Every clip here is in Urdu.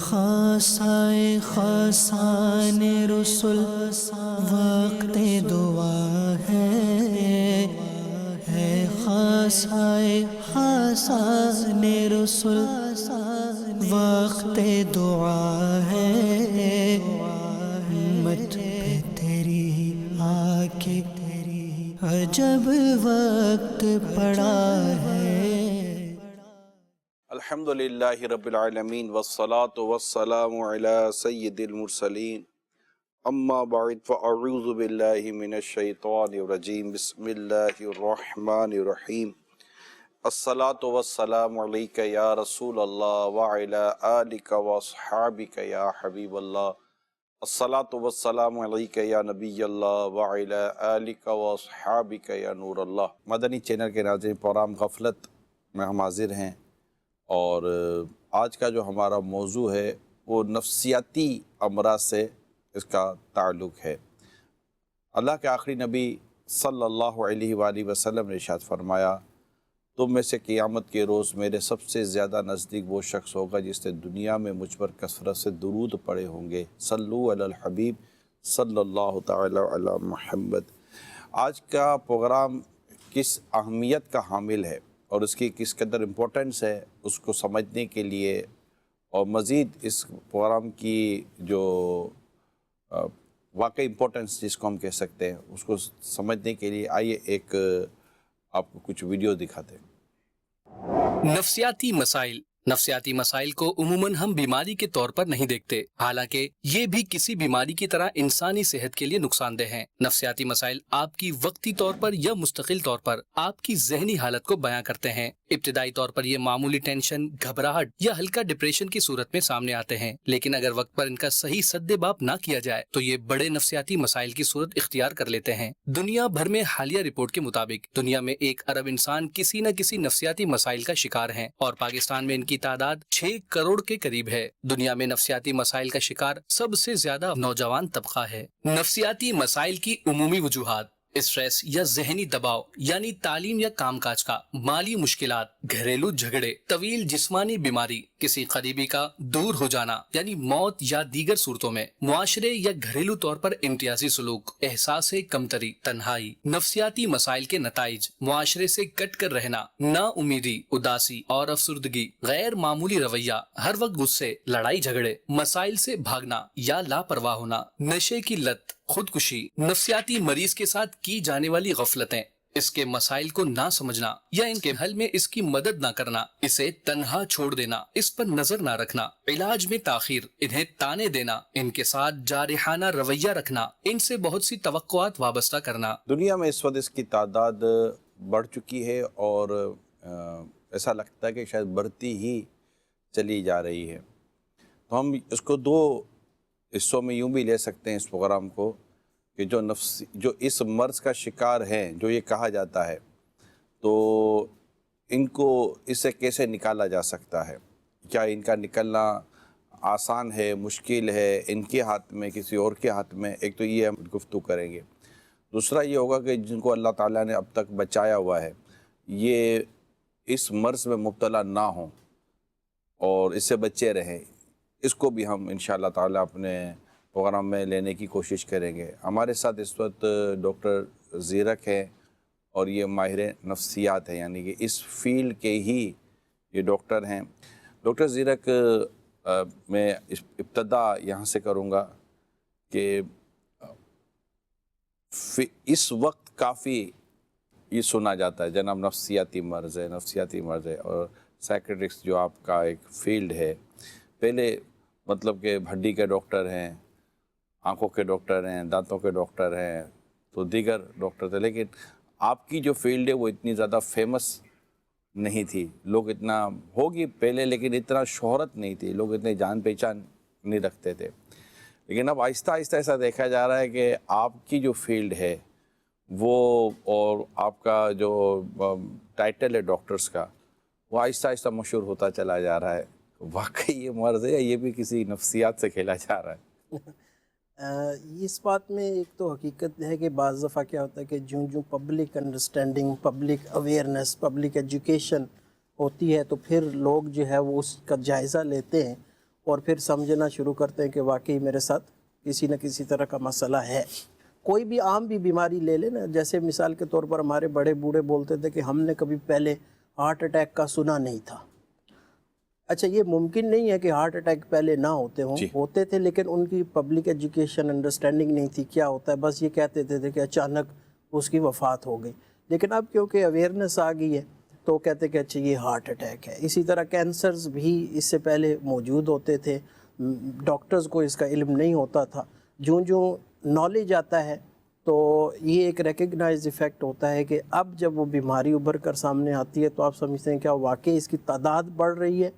خاصائے خاصان رسول وقت دعا ہے خاصائے خاصان رسول وقت دعا ہے امت پہ تیری آ کے عجب وقت پڑا ہے۔ الحمدللہ رب العالمین والصلاة والسلام علی سید المرسلین اما بعد فاعوذ باللہ من الشیطان الرجیم بسم اللہ الرحمن الرحیم الصلاة والسلام علیک یا رسول اللہ وعلی آلک واصحابک یا حبیب اللہ الصلاة والسلام علیک یا نبی اللہ وعلی آلک واصحابک یا نور اللہ۔ مدنی چینل کے ناظرین، پروگرام غفلت میں ہم حاضر ہیں، اور آج کا جو ہمارا موضوع ہے وہ نفسیاتی امراض سے اس کا تعلق ہے۔ اللہ کے آخری نبی صلی اللہ علیہ وآلہ وسلم نے ارشاد فرمایا، تم میں سے قیامت کے روز میرے سب سے زیادہ نزدیک وہ شخص ہوگا جس نے دنیا میں مجھ پر کثرت سے درود پڑھے ہوں گے۔ صلو علی الحبیب صلی اللہ تعالی علی محمد۔ آج کا پروگرام کس اہمیت کا حامل ہے اور اس کی کس قدر امپورٹنس ہے، اس کو سمجھنے کے لیے اور مزید اس پروگرام کی جو واقعی امپورٹنس جس کو ہم کہہ سکتے ہیں، اس کو سمجھنے کے لیے آئیے ایک آپ کو کچھ ویڈیو دکھاتے ہیں۔ نفسیاتی مسائل کو عموماً ہم بیماری کے طور پر نہیں دیکھتے، حالانکہ یہ بھی کسی بیماری کی طرح انسانی صحت کے لیے نقصان دہ ہیں۔ نفسیاتی مسائل آپ کی وقتی طور پر یا مستقل طور پر آپ کی ذہنی حالت کو بیان کرتے ہیں۔ ابتدائی طور پر یہ معمولی ٹینشن، گھبراہٹ یا ہلکا ڈپریشن کی صورت میں سامنے آتے ہیں، لیکن اگر وقت پر ان کا صحیح سدباب نہ کیا جائے تو یہ بڑے نفسیاتی مسائل کی صورت اختیار کر لیتے ہیں۔ دنیا بھر میں حالیہ رپورٹ کے مطابق دنیا میں 1 ارب انسان کسی نہ کسی نفسیاتی مسائل کا شکار ہیں، اور پاکستان میں ان کی تعداد 6 کروڑ کے قریب ہے۔ دنیا میں نفسیاتی مسائل کا شکار سب سے زیادہ نوجوان طبقہ ہے۔ نفسیاتی مسائل کی عمومی وجوہات: اسٹریس یا ذہنی دباؤ یعنی تعلیم یا کام کاج کا، مالی مشکلات، گھریلو جھگڑے، طویل جسمانی بیماری، کسی قریبی کا دور ہو جانا یعنی موت یا دیگر صورتوں میں، معاشرے یا گھریلو طور پر امتیازی سلوک، احساس کمتری، تنہائی۔ نفسیاتی مسائل کے نتائج: معاشرے سے کٹ کر رہنا، نا امیدی، اداسی اور افسردگی، غیر معمولی رویہ، ہر وقت غصے، لڑائی جھگڑے، مسائل سے بھاگنا یا لاپرواہ ہونا، نشے کی لت، خودکشی۔ نفسیاتی مریض کے ساتھ کی جانے والی غفلتیں: اس کے مسائل کو نہ سمجھنا یا ان کے حل میں اس کی مدد نہ کرنا، اسے تنہا چھوڑ دینا، اس پر نظر نہ رکھنا، علاج میں تاخیر، انہیں تانے دینا، ان کے ساتھ جارحانہ رویہ رکھنا، ان سے بہت سی توقعات وابستہ کرنا۔ دنیا میں اس وقت اس کی تعداد بڑھ چکی ہے، اور ایسا لگتا ہے کہ شاید بڑھتی ہی چلی جا رہی ہے۔ تو ہم اس کو 2 حصوں میں یوں بھی لے سکتے ہیں اس پروگرام کو، کہ جو اس مرض کا شکار ہیں، جو یہ کہا جاتا ہے، تو ان کو اس سے کیسے نکالا جا سکتا ہے؟ کیا ان کا نکلنا آسان ہے، مشکل ہے، ان کے ہاتھ میں، کسی اور کے ہاتھ میں؟ ایک تو یہ ہم گفتگو کریں گے۔ دوسرا یہ ہوگا کہ جن کو اللہ تعالیٰ نے اب تک بچایا ہوا ہے، یہ اس مرض میں مبتلا نہ ہوں اور اس سے بچے رہیں، اس کو بھی ہم انشاءاللہ تعالیٰ اپنے پروگرام میں لینے کی کوشش کریں گے۔ ہمارے ساتھ اس وقت ڈاکٹر زیرک ہیں، اور یہ ماہر نفسیات ہیں، یعنی کہ اس فیلڈ کے ہی یہ ڈاکٹر ہیں۔ ڈاکٹر زیرک، میں ابتدا یہاں سے کروں گا کہ اس وقت کافی یہ سنا جاتا ہے جناب نفسیاتی مرض ہے، نفسیاتی مرض ہے، اور سائیکیٹرسٹ جو آپ کا ایک فیلڈ ہے، پہلے مطلب کہ ہڈی کے ڈاکٹر ہیں، آنکھوں کے ڈاکٹر ہیں، دانتوں کے ڈاکٹر ہیں، تو دیگر ڈاکٹر تھے، لیکن آپ کی جو فیلڈ ہے وہ اتنی زیادہ فیمس نہیں تھی۔ لوگ اتنا ہوگی پہلے، لیکن اتنا شہرت نہیں تھی، لوگ اتنے جان پہچان نہیں رکھتے تھے۔ لیکن اب آہستہ آہستہ ایسا دیکھا جا رہا ہے کہ آپ کی جو فیلڈ ہے وہ، اور آپ کا جو ٹائٹل ہے ڈاکٹرز کا، وہ آہستہ آہستہ مشہور ہوتا چلا جا رہا ہے۔ واقعی یہ مرض ہے یا یہ بھی کسی نفسیات سے کھیلا جا رہا ہے؟ اس بات میں ایک تو حقیقت ہے کہ بعض دفعہ کیا ہوتا ہے کہ جوں public understanding, public awareness, public education ہوتی ہے، تو پھر لوگ جو ہے وہ اس کا جائزہ لیتے ہیں اور پھر سمجھنا شروع کرتے ہیں کہ واقعی میرے ساتھ کسی نہ کسی طرح کا مسئلہ ہے. کوئی بھی عام بھی بیماری لے لیں نا، جیسے مثال کے طور پر ہمارے بڑے بوڑھے بولتے تھے کہ ہم نے کبھی پہلے ہارٹ اٹیک کا سنا نہیں تھا. اچھا، یہ ممکن نہیں ہے کہ ہارٹ اٹیک پہلے نہ ہوتے ہوں، ہوتے تھے، لیکن ان کی پبلک ایجوکیشن انڈرسٹینڈنگ نہیں تھی کیا ہوتا ہے. بس یہ کہتے تھے کہ اچانک اس کی وفات ہو گئی. لیکن اب کیونکہ اویئرنیس آ گئی ہے تو کہتے کہ اچھا یہ ہارٹ اٹیک ہے. اسی طرح کینسرز بھی اس سے پہلے موجود ہوتے تھے، ڈاکٹرز کو اس کا علم نہیں ہوتا تھا. جوں نالج آتا ہے تو یہ ایک ریکگنائز ایفیکٹ ہوتا ہے کہ اب جب وہ بیماری ابھر کر سامنے آتی ہے تو آپ سمجھتے ہیں کیا واقعی اس کی تعداد بڑھ رہی ہے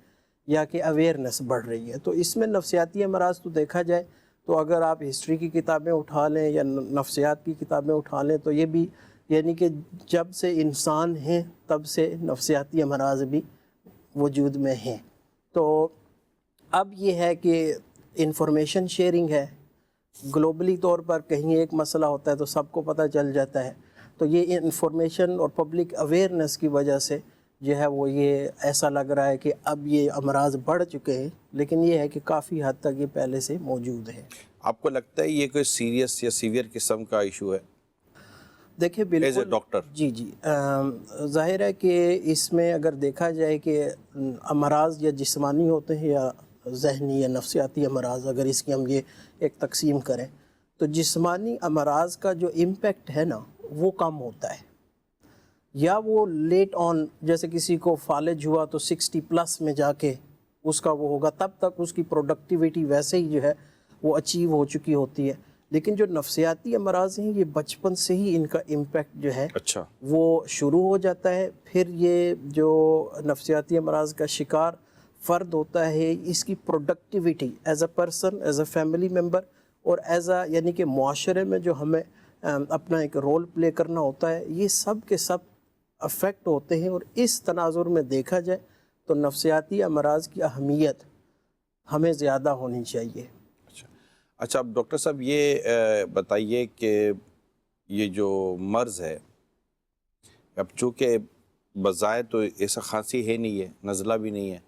یا کہ اویئرنیس بڑھ رہی ہے. تو اس میں نفسیاتی امراض تو دیکھا جائے تو اگر آپ ہسٹری کی کتابیں اٹھا لیں یا نفسیات کی کتابیں اٹھا لیں تو یہ بھی یعنی کہ جب سے انسان ہیں تب سے نفسیاتی امراض بھی وجود میں ہیں. تو اب یہ ہے کہ انفارمیشن شیئرنگ ہے، گلوبلی طور پر کہیں ایک مسئلہ ہوتا ہے تو سب کو پتہ چل جاتا ہے. تو یہ انفارمیشن اور پبلک اویئرنیس کی وجہ سے جو ہے وہ یہ ایسا لگ رہا ہے کہ اب یہ امراض بڑھ چکے ہیں، لیکن یہ ہے کہ کافی حد تک یہ پہلے سے موجود ہے. آپ کو لگتا ہے یہ کوئی سیریس یا سیویئر قسم کا ایشو ہے؟ دیکھیں بالکل ڈاکٹر جی ظاہر ہے کہ اس میں اگر دیکھا جائے کہ امراض یا جسمانی ہوتے ہیں یا ذہنی یا نفسیاتی امراض، اگر اس کی ہم یہ ایک تقسیم کریں تو جسمانی امراض کا جو امپیکٹ ہے نا وہ کم ہوتا ہے، یا وہ لیٹ آن، جیسے کسی کو فالج ہوا تو 60+ میں جا کے اس کا وہ ہوگا، تب تک اس کی پروڈکٹیویٹی ویسے ہی جو ہے وہ اچیو ہو چکی ہوتی ہے. لیکن جو نفسیاتی امراض ہیں یہ بچپن سے ہی ان کا امپیکٹ جو ہے وہ شروع ہو جاتا ہے. پھر یہ جو نفسیاتی امراض کا شکار فرد ہوتا ہے اس کی productivity as a person, as a family member اور ایز اے یعنی کہ معاشرے میں جو ہمیں اپنا ایک رول پلے کرنا ہوتا ہے، یہ سب کے سب افیکٹ ہوتے ہیں. اور اس تناظر میں دیکھا جائے تو نفسیاتی امراض کی اہمیت ہمیں زیادہ ہونی چاہیے. اچھا اب ڈاکٹر صاحب یہ بتائیے کہ یہ جو مرض ہے، اب چونکہ بظاہر تو ایسا خاصی ہے نہیں ہے، نزلہ بھی نہیں ہے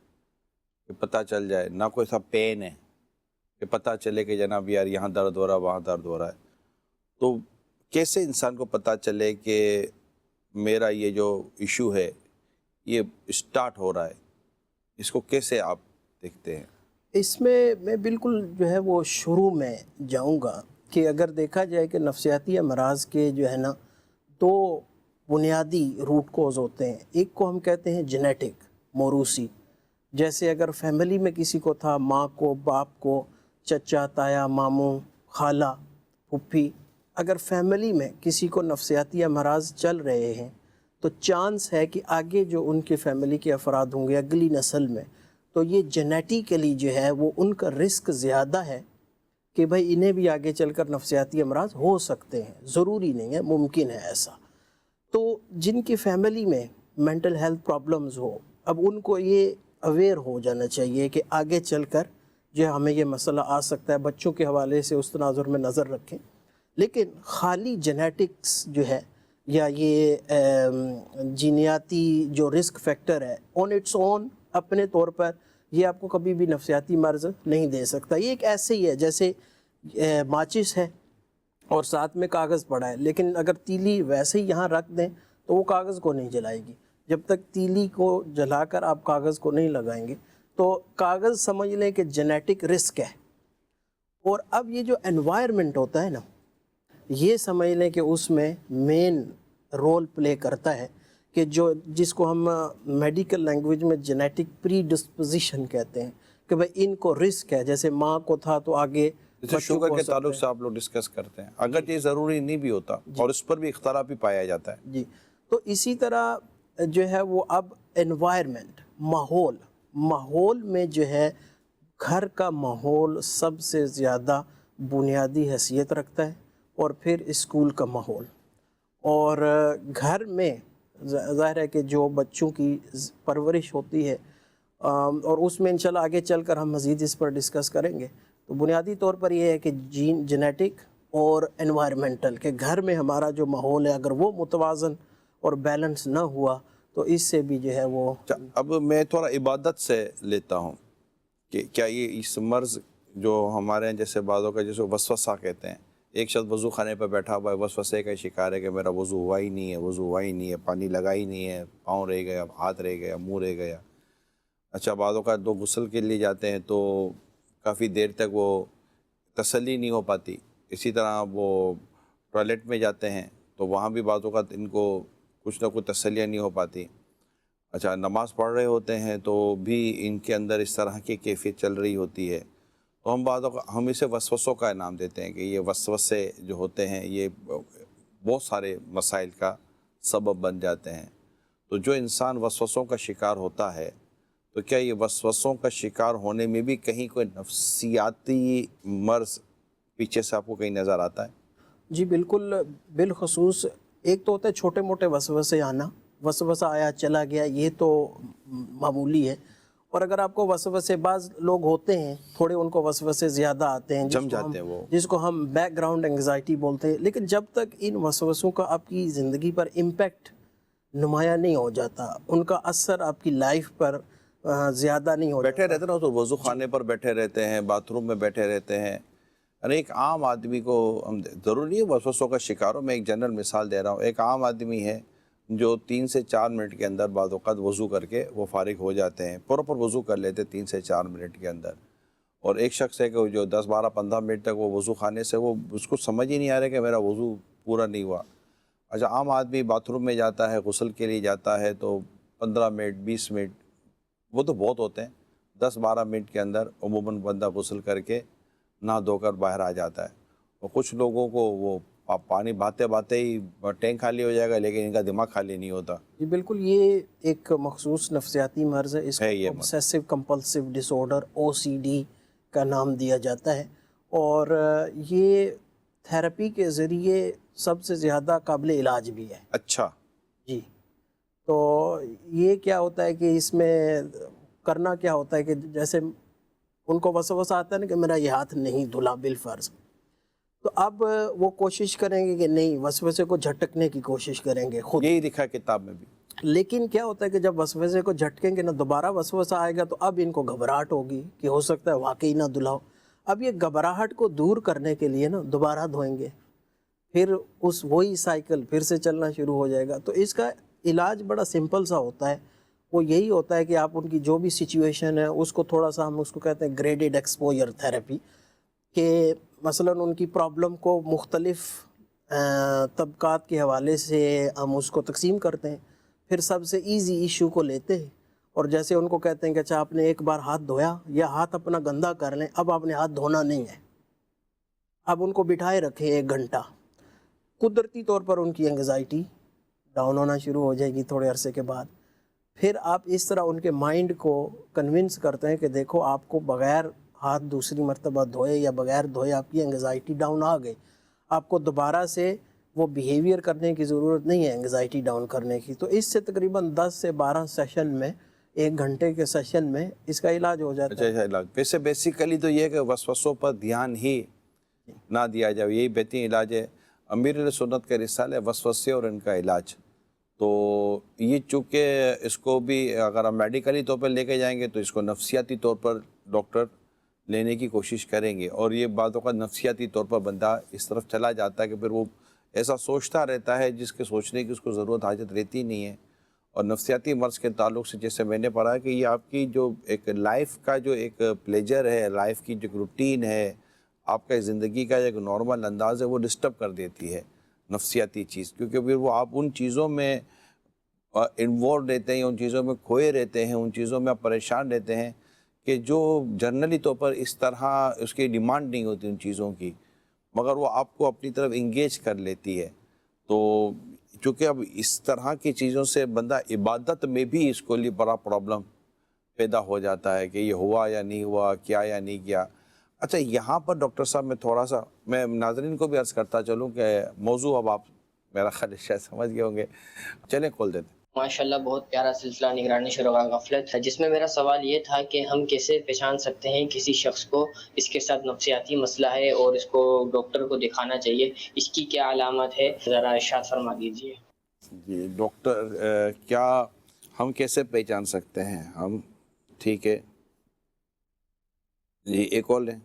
کہ پتہ چل جائے، نہ کوئی سا پین ہے کہ پتہ چلے کہ جناب یار یہاں درد ہو رہا ہے وہاں درد ہو رہا ہے. تو کیسے انسان کو پتہ چلے کہ میرا یہ جو ایشو ہے یہ اسٹارٹ ہو رہا ہے؟ اس کو کیسے آپ دیکھتے ہیں؟ اس میں میں بالکل جو ہے وہ شروع میں جاؤں گا کہ اگر دیکھا جائے کہ نفسیاتی امراض کے جو ہے نا دو بنیادی روٹ کوز ہوتے ہیں. ایک کو ہم کہتے ہیں جینیٹک، موروثی، جیسے اگر فیملی میں کسی کو تھا، ماں کو، باپ کو، چچا، تایا، ماموں، خالہ، پھپھی، اگر فیملی میں کسی کو نفسیاتی امراض چل رہے ہیں تو چانس ہے کہ آگے جو ان کے فیملی کے افراد ہوں گے اگلی نسل میں، تو یہ جینیٹیکلی جو ہے وہ ان کا رسک زیادہ ہے کہ بھائی انہیں بھی آگے چل کر نفسیاتی امراض ہو سکتے ہیں. ضروری نہیں ہے، ممکن ہے ایسا. تو جن کی فیملی میں مینٹل ہیلتھ پرابلمز ہو، اب ان کو یہ اویئر ہو جانا چاہیے کہ آگے چل کر جو ہمیں یہ مسئلہ آ سکتا ہے. بچوں کے حوالے سے اس تناظر میں نظر رکھیں. لیکن خالی جینیٹکس جو ہے یا یہ جینیاتی جو رسک فیکٹر ہے آن اٹس اون اپنے طور پر یہ آپ کو کبھی بھی نفسیاتی مرض نہیں دے سکتا. یہ ایک ایسے ہی ہے جیسے ماچس ہے اور ساتھ میں کاغذ پڑا ہے، لیکن اگر تیلی ویسے ہی یہاں رکھ دیں تو وہ کاغذ کو نہیں جلائے گی. جب تک تیلی کو جلا کر آپ کاغذ کو نہیں لگائیں گے تو کاغذ سمجھ لیں کہ جینیٹک رسک ہے. اور اب یہ جو انوائرمنٹ ہوتا ہے نا، یہ سمجھ لیں کہ اس میں مین رول پلے کرتا ہے کہ جس کو ہم میڈیکل لینگویج میں جینیٹک پری ڈسپوزیشن کہتے ہیں کہ بھئی ان کو رسک ہے. جیسے ماں کو تھا تو آگے شوگر کے تعلق سے آپ لوگ ڈسکس کرتے ہیں، اگر یہ ضروری نہیں بھی ہوتا اور اس پر بھی اختلاف بھی پایا جاتا ہے. جی، تو اسی طرح جو ہے وہ اب انوائرمنٹ، ماحول میں جو ہے گھر کا ماحول سب سے زیادہ بنیادی حیثیت رکھتا ہے، اور پھر اسکول کا ماحول. اور گھر میں ظاہر ہے کہ جو بچوں کی پرورش ہوتی ہے اور اس میں انشاءاللہ آگے چل کر ہم مزید اس پر ڈسکس کریں گے، تو بنیادی طور پر یہ ہے کہ جینیٹک اور انوائرمنٹل، کہ گھر میں ہمارا جو ماحول ہے اگر وہ متوازن اور بیلنس نہ ہوا تو اس سے بھی جو ہے وہ. اب میں تھوڑا عبادت سے لیتا ہوں کہ کیا یہ اس مرض جو ہمارے ہیں جیسے بعضوں کا جیسے وسوسہ کہتے ہیں، ایک شخص وضو خانے پہ بیٹھا ہوا ہے، وسوسے کا شکار ہے کہ میرا وضو ہوا ہی نہیں ہے، وضو ہوا ہی نہیں ہے، پانی لگا ہی نہیں ہے، پاؤں رہ گیا، ہاتھ رہ گیا، منہ رہ گیا. اچھا بعضوں کا دو غسل کے لیے جاتے ہیں تو کافی دیر تک وہ تسلی نہیں ہو پاتی. اسی طرح وہ ٹوائلٹ میں جاتے ہیں تو وہاں بھی بعض اوقات ان کو کچھ نہ کچھ تسلیاں نہیں ہو پاتی. اچھا نماز پڑھ رہے ہوتے ہیں تو بھی ان کے اندر اس طرح کی کیفیت چل رہی ہوتی ہے. تو ہم اسے وسوسوں کا نام دیتے ہیں کہ یہ وسوسے جو ہوتے ہیں یہ بہت سارے مسائل کا سبب بن جاتے ہیں. تو جو انسان وسوسوں کا شکار ہوتا ہے تو کیا یہ وسوسوں کا شکار ہونے میں بھی کہیں کوئی نفسیاتی مرض پیچھے سے آپ کو کہیں نظر آتا ہے؟ جی بالکل، بالخصوص ایک تو ہوتا ہے چھوٹے موٹے وسوسے آنا، وسوسہ آیا چلا گیا، یہ تو معمولی ہے. اور اگر آپ کو وسوسے، بعض لوگ ہوتے ہیں تھوڑے ان کو وسوسے زیادہ آتے ہیں جم جاتے ہیں وہ، جس کو ہم بیک گراؤنڈ انگزائٹی بولتے ہیں. لیکن جب تک ان وسوسوں کا آپ کی زندگی پر امپیکٹ نمایاں نہیں ہو جاتا، ان کا اثر آپ کی لائف پر زیادہ نہیں ہو بیٹھے جاتا. رہتے نا تو وضو خانے پر بیٹھے رہتے ہیں، باتھ روم میں بیٹھے رہتے ہیں. یعنی ایک عام آدمی کو ہم ضروری ہے وسوسوں کا شکار ہو. میں ایک جنرل مثال دے رہا ہوں. ایک عام آدمی ہے جو 3 سے 4 منٹ کے اندر بعض اوقات وضو کر کے وہ فارغ ہو جاتے ہیں، پراپر وضو کر لیتے 3 سے 4 منٹ کے اندر. اور ایک شخص ہے کہ جو 10 12 15 منٹ تک وہ وضو خانے سے وہ اس کو سمجھ ہی نہیں آ رہا کہ میرا وضو پورا نہیں ہوا. اچھا عام آدمی باتھ روم میں جاتا ہے، غسل کے لیے جاتا ہے تو 15 منٹ 20 منٹ وہ تو بہت ہوتے ہیں، 10 12 منٹ کے اندر عموماً بندہ غسل کر کے نہا دھو کر باہر آ جاتا ہے. اور کچھ لوگوں کو وہ پانی بہاتے بہاتے ہی ٹینک خالی ہو جائے گا لیکن ان کا دماغ خالی نہیں ہوتا. جی بالکل، یہ ایک مخصوص نفسیاتی مرض ہے. اس کو یہ obsessive compulsive disorder OCD کا نام دیا جاتا ہے. اور یہ تھیراپی کے ذریعے سب سے زیادہ قابل علاج بھی ہے. اچھا جی، تو یہ کیا ہوتا ہے کہ اس میں کرنا کیا ہوتا ہے کہ جیسے ان کو وسوسہ آتا ہے نا کہ میرا یہ ہاتھ نہیں دھلا بالفرض، تو اب وہ کوشش کریں گے کہ نہیں، وسوسے کو جھٹکنے کی کوشش کریں گے خود. یہی لکھا کتاب میں بھی. لیکن کیا ہوتا ہے کہ جب وسوسے کو جھٹکیں گے نا، دوبارہ وسوسہ آئے گا تو اب ان کو گھبراہٹ ہوگی کہ ہو سکتا ہے واقعی نہ دھلاؤ. اب یہ گھبراہٹ کو دور کرنے کے لیے نا دوبارہ دھوئیں گے، پھر وہی سائیکل پھر سے چلنا شروع ہو جائے گا. تو اس کا علاج بڑا سمپل سا ہوتا ہے. وہ یہی ہوتا ہے کہ آپ ان کی جو بھی سچویشن ہے اس کو تھوڑا سا، ہم اس کو کہتے ہیں گریڈڈ ایکسپوجر تھیراپی، کہ مثلا ان کی پرابلم کو مختلف طبقات کے حوالے سے ہم اس کو تقسیم کرتے ہیں. پھر سب سے ایزی ایشو کو لیتے ہیں اور جیسے ان کو کہتے ہیں کہ اچھا آپ نے ایک بار ہاتھ دھویا یا ہاتھ اپنا گندا کر لیں، اب آپ نے ہاتھ دھونا نہیں ہے. اب ان کو بٹھائے رکھیں 1 گھنٹہ، قدرتی طور پر ان کی انگزائٹی ڈاؤن ہونا شروع ہو جائے گی تھوڑے عرصے کے بعد. پھر آپ اس طرح ان کے مائنڈ کو کنونس کرتے ہیں کہ دیکھو آپ کو بغیر ہاتھ دوسری مرتبہ دھوئے یا بغیر دھوئے آپ کی انگزائٹی ڈاؤن آ گئی، آپ کو دوبارہ سے وہ بیہیویئر کرنے کی ضرورت نہیں ہے انگزائٹی ڈاؤن کرنے کی. تو اس سے تقریباً 10 سے 12 سیشن میں، 1 گھنٹے کے سیشن میں اس کا علاج ہو جاتا ہے. اچھا علاج ویسے بیسیکلی تو یہ ہے کہ وسوسوں پر دھیان ہی نہ دیا جائے، یہی بہترین علاج ہے. امیر علیہ سنت کا رسالہ ہے وسوسے اور ان کا علاج. تو یہ چونکہ اس کو بھی اگر ہم میڈیکلی طور پر لے کے جائیں گے تو اس کو نفسیاتی طور پر ڈاکٹر لینے کی کوشش کریں گے. اور یہ باتوں کا نفسیاتی طور پر بندہ اس طرف چلا جاتا ہے کہ پھر وہ ایسا سوچتا رہتا ہے جس کے سوچنے کی اس کو ضرورت حاجت رہتی نہیں ہے. اور نفسیاتی مرض کے تعلق سے جیسے میں نے پڑھا کہ یہ آپ کی جو ایک لائف کا جو ایک پلیجر ہے، لائف کی جو روٹین ہے، آپ کا زندگی کا ایک نارمل انداز ہے، وہ ڈسٹرب کر دیتی ہے نفسیاتی چیز. کیونکہ پھر وہ آپ ان چیزوں میں انوالو رہتے ہیں، ان چیزوں میں کھوئے رہتے ہیں، ان چیزوں میں آپ پریشان رہتے ہیں کہ جو جنرلی طور پر اس طرح اس کی ڈیمانڈ نہیں ہوتی ان چیزوں کی، مگر وہ آپ کو اپنی طرف انگیج کر لیتی ہے. تو چونکہ اب اس طرح کی چیزوں سے بندہ عبادت میں بھی اس کو لیے بڑا پرابلم پیدا ہو جاتا ہے کہ یہ ہوا یا نہیں ہوا، کیا یا نہیں کیا. اچھا یہاں پر ڈاکٹر صاحب میں ناظرین کو بھی عرض کرتا چلوں کہ موضوع اب آپ میرا خیال شاید سمجھ گئے ہوں گے. چلیں کھول دیتے. ماشاءاللہ بہت پیارا سلسلہ نگرانی شرح غفلت ہے، جس میں میرا سوال یہ تھا کہ ہم کیسے پہچان سکتے ہیں کسی شخص کو اس کے ساتھ نفسیاتی مسئلہ ہے اور اس کو ڈاکٹر کو دکھانا چاہیے، اس کی کیا علامت ہے، ذرا ارشاد فرما دیجیے. جی ڈاکٹر، کیا ہم کیسے پہچان سکتے ہیں؟ ہم ٹھیک ہے جی ایک اور لیں.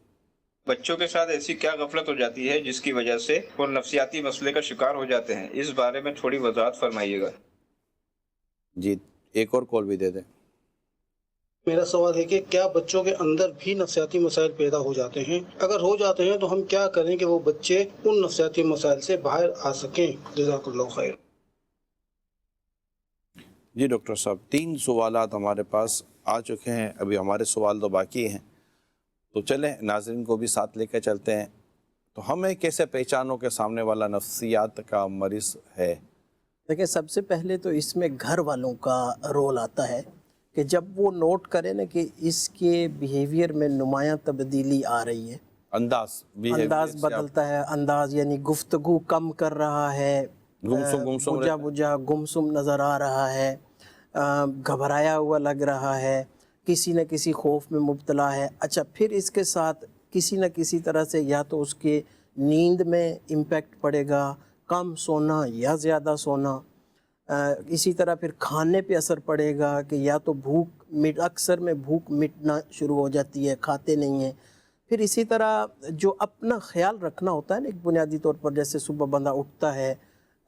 بچوں کے ساتھ ایسی کیا غفلت ہو جاتی ہے جس کی وجہ سے وہ نفسیاتی مسئلے کا شکار ہو جاتے ہیں؟ اس بارے میں تھوڑی وضاحت فرمائیے گا. جی ایک اور کال بھی دے دیں. میرا سوال ہے کہ کیا بچوں کے اندر بھی نفسیاتی مسائل پیدا ہو جاتے ہیں؟ اگر ہو جاتے ہیں تو ہم کیا کریں کہ وہ بچے ان نفسیاتی مسائل سے باہر آ سکیں؟ جزاک اللہ خیر. جی ڈاکٹر صاحب 3 سوالات ہمارے پاس آ چکے ہیں، ابھی ہمارے سوال تو باقی ہیں، تو چلیں ناظرین کو بھی ساتھ لے کے چلتے ہیں. تو ہمیں کیسے پہچانوں کہ سامنے والا نفسیات کا مریض ہے؟ دیکھیں سب سے پہلے تو اس میں گھر والوں کا رول آتا ہے کہ جب وہ نوٹ کریں نا کہ اس کے بیہیویئر میں نمایاں تبدیلی آ رہی ہے، انداز انداز بدلتا ہے، انداز یعنی گفتگو کم کر رہا ہے، گمسم بجا بجا گمسم نظر آ رہا ہے، گھبرایا ہوا لگ رہا ہے، کسی نہ کسی خوف میں مبتلا ہے. اچھا پھر اس کے ساتھ کسی نہ کسی طرح سے یا تو اس کے نیند میں امپیکٹ پڑے گا، کم سونا یا زیادہ سونا، اسی طرح پھر کھانے پہ اثر پڑے گا کہ یا تو اکثر میں بھوک مٹنا شروع ہو جاتی ہے، کھاتے نہیں ہیں. پھر اسی طرح جو اپنا خیال رکھنا ہوتا ہے نا ایک بنیادی طور پر، جیسے صبح بندہ اٹھتا ہے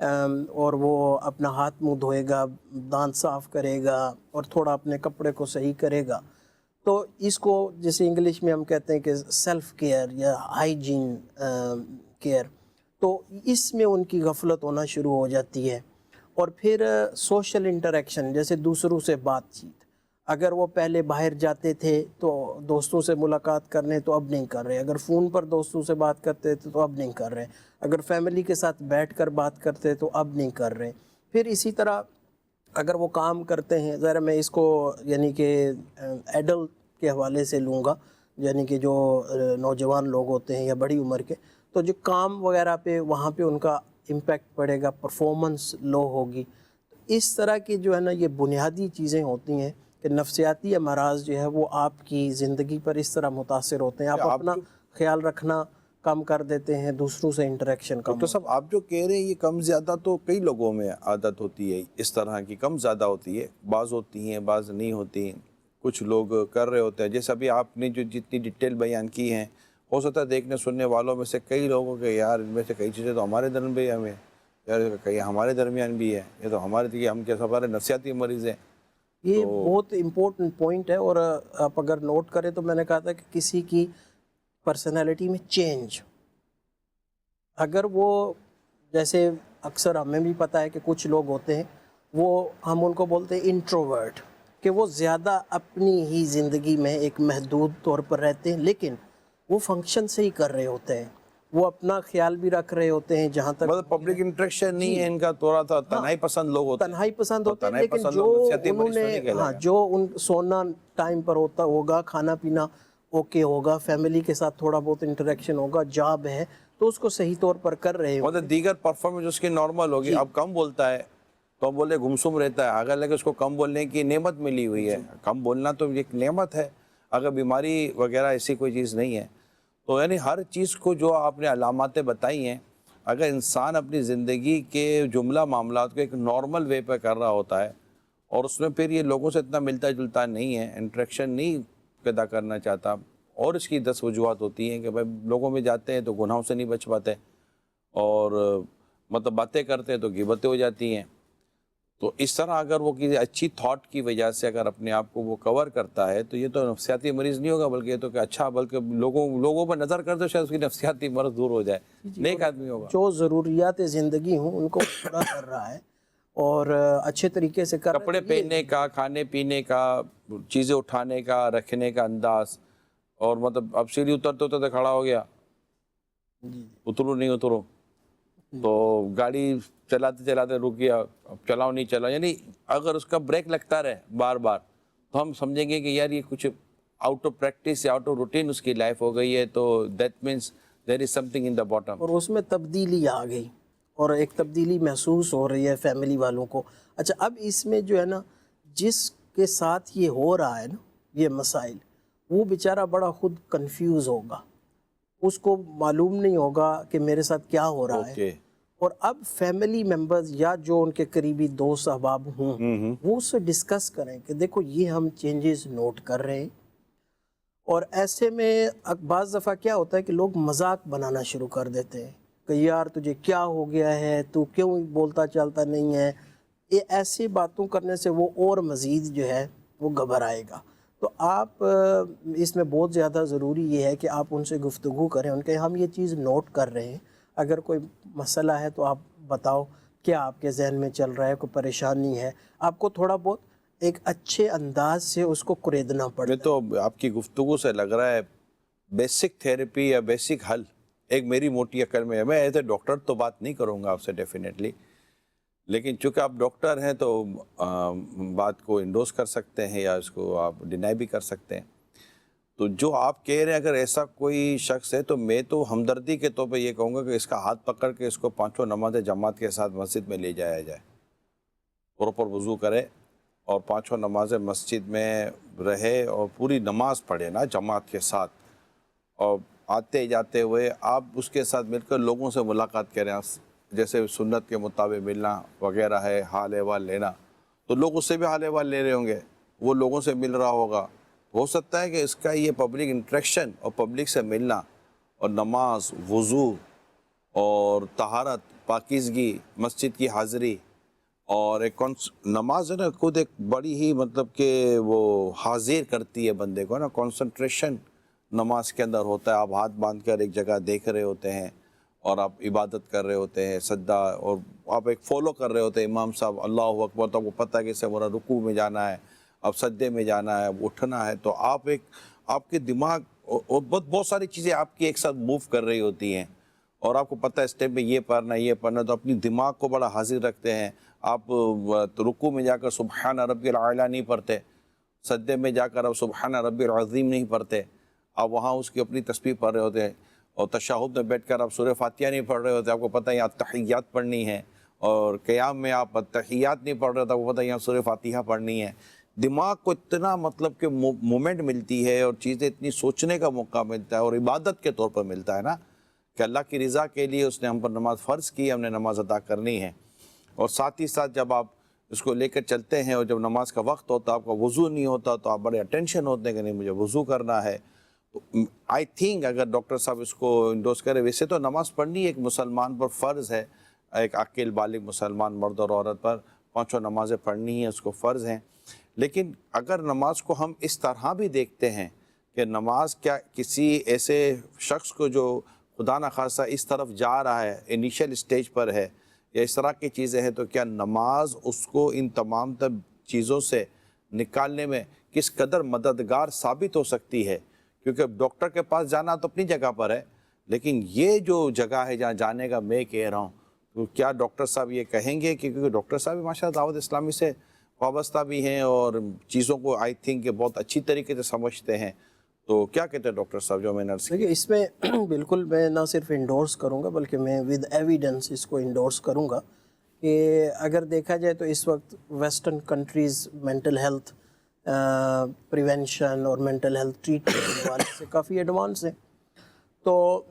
اور وہ اپنا ہاتھ منہ دھوئے گا، دانت صاف کرے گا اور تھوڑا اپنے کپڑے کو صحیح کرے گا، تو اس کو جیسے انگلش میں ہم کہتے ہیں کہ سیلف کیئر یا ہائیجین کیئر، تو اس میں ان کی غفلت ہونا شروع ہو جاتی ہے. اور پھر سوشل انٹریکشن، جیسے دوسروں سے بات چیت، اگر وہ پہلے باہر جاتے تھے تو دوستوں سے ملاقات کرنے تو اب نہیں کر رہے، اگر فون پر دوستوں سے بات کرتے تھے تو اب نہیں کر رہے، اگر فیملی کے ساتھ بیٹھ کر بات کرتے تو اب نہیں کر رہے. پھر اسی طرح اگر وہ کام کرتے ہیں، ذرا میں اس کو یعنی کہ ایڈلٹ کے حوالے سے لوں گا، یعنی کہ جو نوجوان لوگ ہوتے ہیں یا بڑی عمر کے، تو جو کام وغیرہ پہ وہاں پہ ان کا امپیکٹ پڑے گا، پرفارمنس لو ہوگی. اس طرح کی جو ہے نا یہ بنیادی چیزیں ہوتی ہیں کہ نفسیاتی امراض جو ہے وہ آپ کی زندگی پر اس طرح متاثر ہوتے ہیں، آپ اپنا خیال رکھنا کم کر دیتے ہیں، دوسروں سے انٹریکشن کم. ڈاکٹر صاحب آپ جو کہہ رہے ہیں یہ کم زیادہ تو کئی لوگوں میں عادت ہوتی ہے اس طرح کی، کم زیادہ ہوتی ہے، بعض ہوتی ہیں بعض نہیں ہوتی ہیں، کچھ لوگ کر رہے ہوتے ہیں. جیسے ابھی آپ نے جو جتنی ڈیٹیل بیان کی ہیں، ہو سکتا ہے دیکھنے سننے والوں میں سے کئی لوگوں کے یار ان میں سے کئی چیزیں تو ہمارے درمیان بھی ہمیں یار کئی ہمارے درمیان بھی ہے، یہ تو ہمارے ہم کیا سارے نفسیاتی مریض ہیں. یہ بہت امپورٹنٹ پوائنٹ ہے. اور آپ اگر نوٹ کریں تو میں نے کہا تھا کہ کسی کی پرسنالٹی میں چینج، اگر وہ جیسے اکثر ہمیں بھی پتہ ہے کہ کچھ لوگ ہوتے ہیں وہ ہم ان کو بولتے ہیں انٹروورٹ، کہ وہ زیادہ اپنی ہی زندگی میں ایک محدود طور پر رہتے ہیں، لیکن وہ فنکشن سے ہی کر رہے ہوتے ہیں، وہ اپنا خیال بھی رکھ رہے ہوتے ہیں. جہاں تک مطلب پبلک انٹریکشن نہیں ہے ان کا، تھوڑا تھا تنہائی پسند لوگ ہوتے ہیں، تنہائی پسند ہوتے ہیں، لیکن جو انہوں نے جو ان سونا ٹائم پر ہوتا ہوگا، کھانا پینا اوکے ہوگا، فیملی کے ساتھ تھوڑا بہت انٹریکشن ہوگا، جاب ہے تو اس کو صحیح طور پر کر رہے ہوں. مطلب دیگر پرفارمنس اس کی نارمل ہوگی. اب کم بولتا ہے تو ہم بولے گمسم رہتا ہے، اگر لگے اس کو کم بولنے کی نعمت ملی ہوئی ہے. کم بولنا تو ایک نعمت ہے، اگر بیماری وغیرہ ایسی کوئی چیز نہیں ہے تو یعنی ہر چیز کو جو آپ نے علاماتیں بتائی ہیں، اگر انسان اپنی زندگی کے جملہ معاملات کو ایک نارمل وے پہ کر رہا ہوتا ہے اور اس میں پھر یہ لوگوں سے اتنا ملتا جلتا نہیں ہے، انٹریکشن نہیں پیدا کرنا چاہتا، اور اس کی 10 وجوہات ہوتی ہیں کہ بھائی لوگوں میں جاتے ہیں تو گناہوں سے نہیں بچ پاتے، اور مطلب باتیں کرتے ہیں تو غیبتیں ہو جاتی ہیں. تو اس طرح اگر وہ کسی اچھی تھاٹ کی وجہ سے اگر اپنے آپ کو وہ کور کرتا ہے تو یہ تو نفسیاتی مریض نہیں ہوگا، بلکہ یہ تو کہ اچھا، بلکہ لوگوں پر نظر کرتے شاید اس کی نفسیاتی مرض دور ہو جائے، نیک آدمی ہوگا. جو ضروریات زندگی ہوں ان کو پورا کر رہا ہے اور اچھے طریقے سے کر، کپڑے پہننے کا، کھانے پینے کا، چیزیں اٹھانے کا، رکھنے کا انداز، اور مطلب اب سیڑھی اترتے اترتے کھڑا ہو گیا، اترو نہیں اترو، تو گاڑی چلاتے چلاتے رک گیا، اب چلاؤ نہیں چلاؤ، یعنی اگر اس کا بریک لگتا رہے بار بار تو ہم سمجھیں گے کہ یار یہ کچھ آؤٹ آف پریکٹس یا آؤٹ آف روٹین اس کی لائف ہو گئی ہے، تو that means there is some thing in the bottom. اور اس میں تبدیلی آ گئی اور ایک تبدیلی محسوس ہو رہی ہے فیملی والوں کو. اچھا اب اس میں جو ہے نا جس کے ساتھ یہ ہو رہا ہے نا یہ مسائل، وہ بیچارہ بڑا خود کنفیوز ہوگا، اس کو معلوم نہیں ہوگا کہ میرے ساتھ کیا ہو رہا ہے. اور اب فیملی ممبرز یا جو ان کے قریبی دوست احباب ہوں وہ اس سے ڈسکس کریں کہ دیکھو یہ ہم چینجز نوٹ کر رہے ہیں اور ایسے میں بعض دفعہ کیا ہوتا ہے کہ لوگ مذاق بنانا شروع کر دیتے ہیں کہ یار تجھے کیا ہو گیا ہے، تو کیوں بولتا چلتا نہیں ہے. یہ ایسی باتوں کرنے سے وہ اور مزید جو ہے وہ گھبرائے گا. تو آپ اس میں بہت زیادہ ضروری یہ ہے کہ آپ ان سے گفتگو کریں، ان کے ہم یہ چیز نوٹ کر رہے ہیں، اگر کوئی مسئلہ ہے تو آپ بتاؤ کیا آپ کے ذہن میں چل رہا ہے، کوئی پریشانی ہے. آپ کو تھوڑا بہت ایک اچھے انداز سے اس کو قریدنا پڑتا ہے. تو آپ کی گفتگو سے لگ رہا ہے بیسک تھیراپی یا بیسک حل ایک میری موٹی عقل میں ہے. میں ایز اے ڈاکٹر تو بات نہیں کروں گا آپ سے ڈیفینیٹلی، لیکن چونکہ آپ ڈاکٹر ہیں تو بات کو انڈورس کر سکتے ہیں یا اس کو آپ ڈینائی بھی کر سکتے ہیں. تو جو آپ کہہ رہے ہیں اگر ایسا کوئی شخص ہے تو میں تو ہمدردی کے طور پہ یہ کہوں گا کہ اس کا ہاتھ پکڑ کے اس کو 5 نماز جماعت کے ساتھ مسجد میں لے جایا جائے، پراپر وضو کرے اور 5 نماز مسجد میں رہے اور پوری نماز پڑھے نا جماعت کے ساتھ، اور آتے جاتے ہوئے آپ اس کے ساتھ مل کر لوگوں سے ملاقات کریں، جیسے سنت کے مطابق ملنا وغیرہ ہے، حال احوال لینا. تو لوگ اس سے بھی حال احوال لے رہے ہوں گے، وہ لوگوں سے مل رہا ہوگا. ہو سکتا ہے کہ اس کا یہ پبلک انٹریکشن اور پبلک سے ملنا اور نماز، وضو اور طہارت، پاکیزگی، مسجد کی حاضری اور ایک نماز ہے نا خود ایک بڑی ہی مطلب کہ وہ حاضر کرتی ہے بندے کو نا، کانسنٹریشن نماز کے اندر ہوتا ہے. آپ ہاتھ باندھ کر ایک جگہ دیکھ رہے ہوتے ہیں اور آپ عبادت کر رہے ہوتے ہیں، سجدہ، اور آپ ایک فالو کر رہے ہوتے ہیں امام صاحب اللہ اکبر. تو آپ کو پتہ ہے کہ اس سے ہمارا رکوع میں جانا ہے، اب سجدے میں جانا ہے، اب اٹھنا ہے. تو آپ کے دماغ اور بہت ساری چیزیں آپ کی ایک ساتھ موو کر رہی ہوتی ہیں اور آپ کو پتہ ہے اسٹیپ میں یہ پڑھنا یہ پڑھنا. تو اپنی دماغ کو بڑا حاضر رکھتے ہیں. آپ رکوع میں جا کر سبحان ربی العالی نہیں پڑھتے، سجدے میں جا کر آپ سبحان ربی العظیم نہیں پڑھتے، آپ وہاں اس کی اپنی تسبیح پڑھ رہے ہوتے ہیں. اور تشہد میں بیٹھ کر آپ سورہ فاتحہ نہیں پڑھ رہے ہوتے، آپ کو پتہ ہے یہاں تحیات پڑھنی ہے. اور قیام میں آپ تحیات نہیں پڑھ رہے ہوتے، آپ کو پتہ ہے یہاں سورہ فاتحہ پڑھنی ہے. دماغ کو اتنا مطلب کہ مومنٹ ملتی ہے اور چیزیں اتنی سوچنے کا موقع ملتا ہے اور عبادت کے طور پر ملتا ہے نا، کہ اللہ کی رضا کے لیے اس نے ہم پر نماز فرض کی، ہم نے نماز ادا کرنی ہے. اور ساتھ ہی ساتھ جب آپ اس کو لے کر چلتے ہیں اور جب نماز کا وقت ہوتا ہے، آپ کا وضو نہیں ہوتا، تو آپ بڑے اٹینشن ہوتے ہیں کہ نہیں مجھے وضو کرنا ہے. آئی تھنک اگر ڈاکٹر صاحب اس کو انڈورس کرے، ویسے تو نماز پڑھنی ایک مسلمان پر فرض ہے، ایک عاقل بالغ مسلمان مرد اور عورت پر 5 نمازیں پڑھنی ہیں، اس کو فرض ہیں. لیکن اگر نماز کو ہم اس طرح بھی دیکھتے ہیں کہ نماز کیا کسی ایسے شخص کو جو خدا نخواستہ اس طرف جا رہا ہے، انیشل اسٹیج پر ہے یا اس طرح کی چیزیں ہیں، تو کیا نماز اس کو ان تمام تر چیزوں سے نکالنے میں کس قدر مددگار ثابت ہو سکتی ہے. کیونکہ ڈاکٹر کے پاس جانا تو اپنی جگہ پر ہے، لیکن یہ جو جگہ ہے جہاں جانے کا میں کہہ رہا ہوں، تو کیا ڈاکٹر صاحب یہ کہیں گے کہ کیونکہ ڈاکٹر صاحب ماشاء اللہ دعوت اسلامی سے وابستہ بھی ہیں اور چیزوں کو آئی تھنک کہ بہت اچھی طریقے سے سمجھتے ہیں، تو کیا کہتے ہیں ڈاکٹر صاحب جو میں نرس دیکھیے اس میں بالکل میں نہ صرف انڈورس کروں گا بلکہ میں ود ایویڈنس اس کو انڈورس کروں گا کہ اگر دیکھا جائے تو اس وقت western countries mental health prevention اور مینٹل ہیلتھ ٹریٹمنٹ کے حوالے سے کافی ایڈوانس ہیں. تو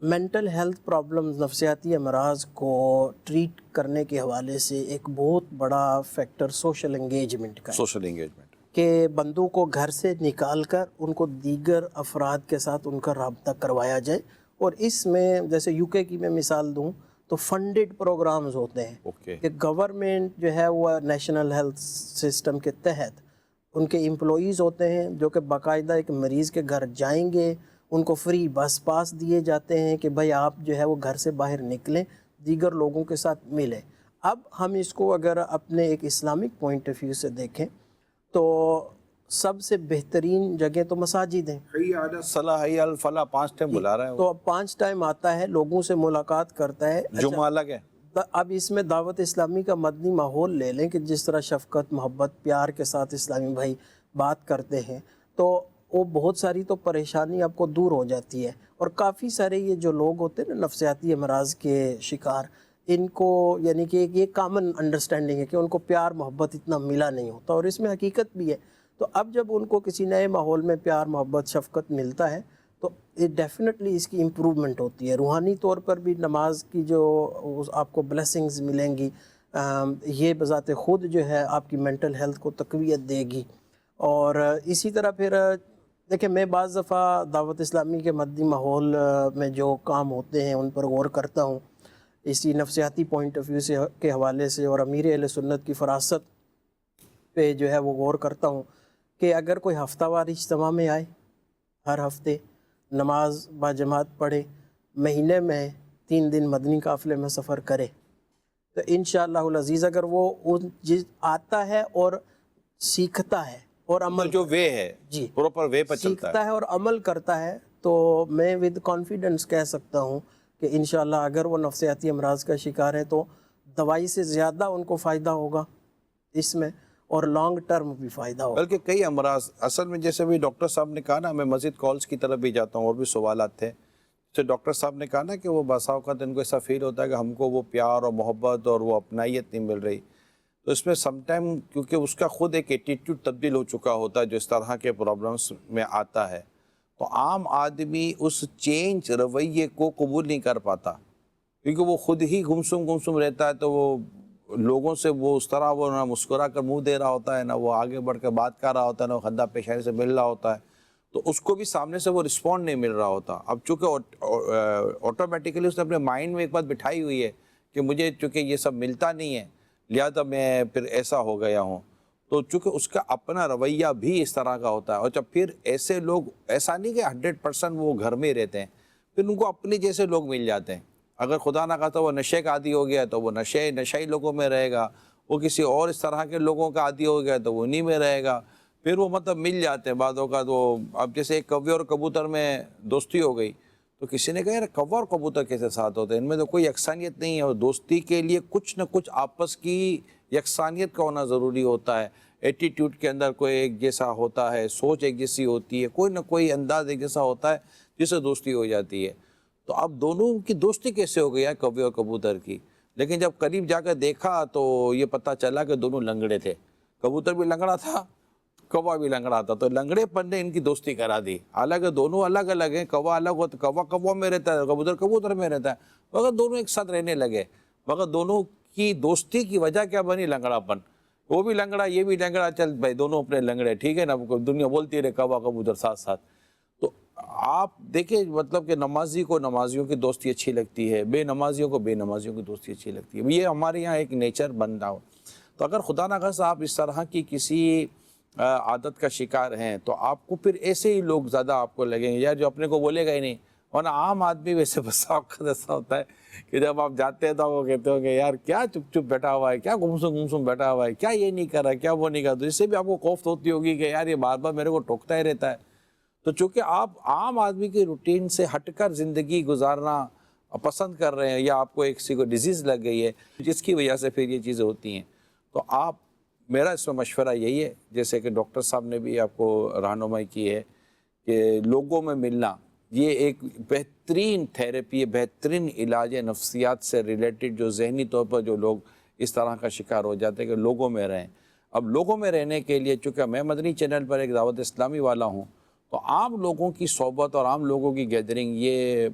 مینٹل ہیلتھ پرابلمز، نفسیاتی امراض کو ٹریٹ کرنے کے حوالے سے ایک بہت بڑا فیکٹر سوشل انگیجمنٹ کا ہے، سوشل انگیجمنٹ، کہ بندوں کو گھر سے نکال کر ان کو دیگر افراد کے ساتھ ان کا رابطہ کروایا جائے. اور اس میں جیسے یو کے کی میں مثال دوں تو فنڈڈ پروگرامز ہوتے ہیں کہ گورنمنٹ جو ہے وہ نیشنل ہیلتھ سسٹم کے تحت ان کے امپلائیز ہوتے ہیں جو کہ باقاعدہ ایک مریض کے گھر جائیں گے، ان کو فری بس پاس دیے جاتے ہیں کہ بھائی آپ جو ہے وہ گھر سے باہر نکلیں، دیگر لوگوں کے ساتھ ملیں. اب ہم اس کو اگر اپنے ایک اسلامک پوائنٹ آف ویو سے دیکھیں تو سب سے بہترین جگہ تو مساجد ہیں. حی علی الصلاۃ حی علی الفلاح 5 ٹائم بلا رہا ہے، تو اب 5 ٹائم آتا ہے، لوگوں سے ملاقات کرتا ہے. جمعہ الگ ہے. اب اس میں دعوت اسلامی کا مدنی ماحول لے لیں کہ جس طرح شفقت، محبت، پیار کے ساتھ اسلامی بھائی بات کرتے ہیں تو وہ بہت ساری تو پریشانی آپ کو دور ہو جاتی ہے. اور کافی سارے یہ جو لوگ ہوتے ہیں نا نفسیاتی امراض کے شکار، ان کو یعنی کہ یہ کامن انڈرسٹینڈنگ ہے کہ ان کو پیار محبت اتنا ملا نہیں ہوتا، اور اس میں حقیقت بھی ہے. تو اب جب ان کو کسی نئے ماحول میں پیار محبت شفقت ملتا ہے تو ڈیفینیٹلی اس کی امپرومنٹ ہوتی ہے. روحانی طور پر بھی نماز کی جو آپ کو بلیسنگز ملیں گی، یہ بذات خود جو ہے آپ کی مینٹل ہیلتھ کو تقویت دے گی. اور اسی طرح پھر دیکھیں میں بعض دفعہ دعوت اسلامی کے مدنی ماحول میں جو کام ہوتے ہیں ان پر غور کرتا ہوں، اسی نفسیاتی پوائنٹ آف ویو سے کے حوالے سے، اور امیر اہل سنت کی فراست پہ جو ہے وہ غور کرتا ہوں کہ اگر کوئی ہفتہ وار اجتماع میں آئے، ہر ہفتے نماز با جماعت پڑھے، مہینے میں 3 دن مدنی قافلے میں سفر کرے، تو انشاءاللہ العزیز اگر وہ ان آتا ہے اور سیکھتا ہے اور عمل جو وے ہے جی پراپر وے پر چلتا سیکھتا ہے اور عمل کرتا ہے، تو میں ود کانفیڈنس کہہ سکتا ہوں کہ انشاءاللہ اگر وہ نفسیاتی امراض کا شکار ہے تو دوائی سے زیادہ ان کو فائدہ ہوگا اس میں، اور لانگ ٹرم بھی فائدہ ہوگا۔ بلکہ کئی امراض اصل میں جیسے بھی ڈاکٹر صاحب نے کہا نا، میں مزید کالز کی طرف بھی جاتا ہوں اور بھی سوالات تھے، جیسے ڈاکٹر صاحب نے کہا نا کہ وہ بسا اوقات ان کو ایسا فیل ہوتا ہے کہ ہم کو وہ پیار اور محبت اور وہ اپنائیت نہیں مل رہی، تو اس میں سم ٹائم کیونکہ اس کا خود ایک ایٹیٹیوڈ تبدیل ہو چکا ہوتا ہے جو اس طرح کے پرابلمس میں آتا ہے، تو عام آدمی اس چینج رویے کو قبول نہیں کر پاتا، کیونکہ وہ خود ہی گمسم رہتا ہے، تو وہ لوگوں سے وہ اس طرح وہ نہ مسکرا کر منہ دے رہا ہوتا ہے، نہ وہ آگے بڑھ کر بات کر رہا ہوتا ہے، نہ وہ خندہ پیشانی سے مل رہا ہوتا ہے، تو اس کو بھی سامنے سے وہ رسپونڈ نہیں مل رہا ہوتا۔ اب چونکہ آٹومیٹیکلی اس نے اپنے مائنڈ میں ایک بات بٹھائی ہوئی ہے کہ مجھے چونکہ یہ سب ملتا نہیں ہے لہذا میں پھر ایسا ہو گیا ہوں، تو چونکہ اس کا اپنا رویہ بھی اس طرح کا ہوتا ہے، اور جب پھر ایسے لوگ، ایسا نہیں کہ 100% وہ گھر میں رہتے ہیں، پھر ان کو اپنے جیسے لوگ مل جاتے ہیں۔ اگر خدا نہ خواستہ وہ نشے کا عادی ہو گیا تو وہ نشائی لوگوں میں رہے گا، وہ کسی اور اس طرح کے لوگوں کا عادی ہو گیا تو وہ انہی میں رہے گا، پھر وہ مطلب مل جاتے ہیں بعض اوقات۔ وہ اب جیسے ایک کوے اور کبوتر میں دوستی ہو گئی تو کسی نے کہا یار کوّا اور کبوتر کیسے ساتھ ہوتے ہیں، ان میں تو کوئی یکسانیت نہیں ہے، اور دوستی کے لیے کچھ نہ کچھ آپس کی یکسانیت کا ہونا ضروری ہوتا ہے، ایٹیٹیوڈ کے اندر کوئی ایک جیسا ہوتا ہے، سوچ ایک جیسی ہوتی ہے، کوئی نہ کوئی انداز ایک جیسا ہوتا ہے جس سے دوستی ہو جاتی ہے۔ تو اب دونوں کی دوستی کیسے ہو گئی ہے کوے اور کبوتر کی، لیکن جب قریب جا کر دیکھا تو یہ پتہ چلا کہ دونوں لنگڑے تھے، کبوتر بھی لنگڑا تھا، کوا بھی لنگڑا تھا، تو لنگڑے پن نے ان کی دوستی کرا دی، حالانکہ دونوں الگ الگ ہیں، کوا الگ ہوتا، کوا میں رہتا ہے، کبوتر کبوتر میں رہتا ہے، مگر دونوں ایک ساتھ رہنے لگے، مگر دونوں کی دوستی کی وجہ کیا بنی؟ لنگڑا پن، وہ بھی لنگڑا یہ بھی لنگڑا، چل بھائی دونوں اپنے لنگڑے، ٹھیک ہے نا، دنیا بولتی رہے کوا کبوتر ساتھ ساتھ۔ تو آپ دیکھیں مطلب کہ نمازی کو نمازیوں کی دوستی اچھی لگتی ہے، بے نمازیوں کو بے نمازیوں کی دوستی اچھی لگتی ہے، یہ ہمارے یہاں ایک نیچر بن رہا ہو۔ تو اگر خدا نہ خواستہ آپ اس طرح کی کسی عادت کا شکار ہیں تو آپ کو پھر ایسے ہی لوگ زیادہ آپ کو لگیں گے، یا جو اپنے کو بولے گا ہی نہیں، ورنہ عام آدمی ویسے بسا اوقات ایسا ہوتا ہے کہ جب آپ جاتے ہیں تو وہ کہتے ہو کہ یار کیا چپ چپ بیٹھا ہوا ہے، کیا گمسم بیٹھا ہوا ہے، کیا یہ نہیں کر رہا ہے، کیا وہ نہیں کر رہا، تو اس سے بھی آپ کو خوف ہوتی ہوگی کہ یار یہ بار بار میرے کو ٹوکتا ہی رہتا ہے۔ تو چونکہ آپ عام آدمی کی روٹین سے ہٹ کر زندگی گزارنا پسند کر رہے ہیں، یا آپ کو ایک کو ڈیزیز لگ گئی ہے جس کی وجہ سے پھر یہ چیزیں ہوتی ہیں، تو آپ، میرا اس میں مشورہ یہی ہے جیسے کہ ڈاکٹر صاحب نے بھی آپ کو رہنمائی کی ہے کہ لوگوں میں ملنا یہ ایک بہترین تھیراپی ہے، بہترین علاج ہے نفسیات سے ریلیٹڈ، جو ذہنی طور پر جو لوگ اس طرح کا شکار ہو جاتے ہیں کہ لوگوں میں رہیں۔ اب لوگوں میں رہنے کے لیے چونکہ میں مدنی چینل پر ایک دعوت اسلامی والا ہوں، تو عام لوگوں کی صحبت اور عام لوگوں کی گیدرنگ یہ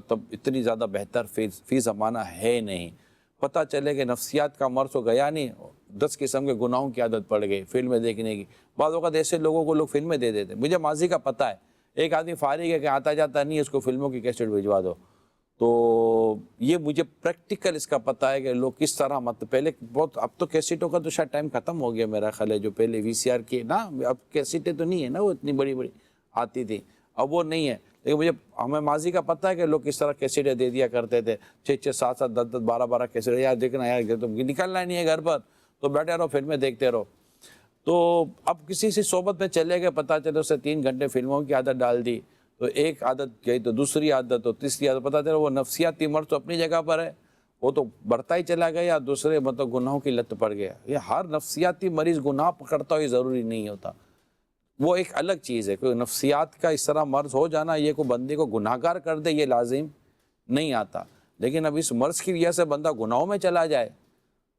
تب اتنی زیادہ بہتر فی زمانہ ہے نہیں۔ پتہ چلے کہ نفسیات کا مرض ہو گیا نہیں، 10 قسم کے گناہوں کی عادت پڑ گئی فلمیں دیکھنے کی۔ بعض اوقات ایسے لوگوں کو لوگ فلمیں دے دیتے، مجھے ماضی کا پتہ ہے، ایک آدمی فارغ ہے کہ آتا جاتا نہیں ہے، اس کو فلموں کی کیسٹ بھجوا دو، تو یہ مجھے پریکٹیکل اس کا پتہ ہے کہ لوگ کس طرح پہلے بہت، اب تو کیسٹوں کا تو شاید ٹائم ختم ہو گیا میرا خیال ہے، جو پہلے VCR کی نا، اب کیسٹیں تو نہیں ہے نا، وہ اتنی بڑی بڑی آتی تھی، اب وہ نہیں ہے، لیکن ہمیں ماضی کا پتہ ہے کہ لوگ کس طرح کیسٹیں دے دیا کرتے تھے، 6 7 10 12 کیسٹیں، یار دیکھنا یار تم نکلنا نہیں ہے گھر پر تو بیٹھے رہو فلمیں دیکھتے رہو۔ تو اب کسی سے صحبت میں چلے گئے، پتہ چلے اسے 3 گھنٹے فلموں کی عادت ڈال دی، تو ایک عادت گئی تو دوسری عادت تو تیسری عادت، پتہ چلا وہ نفسیاتی مرض تو اپنی جگہ پر ہے، وہ تو بڑھتا ہی چلا گیا، یا دوسرے مطلب گناہوں کی لت پڑ گیا۔ یہ ہر نفسیاتی مریض گناہ پکڑتا ہو ضروری نہیں ہوتا، وہ ایک الگ چیز ہے، کوئی نفسیات کا اس طرح مرض ہو جانا یہ کوئی بندے کو گناہ گار کر دے یہ لازم نہیں آتا، لیکن اب اس مرض کی وجہ سے بندہ گناہوں میں چلا جائے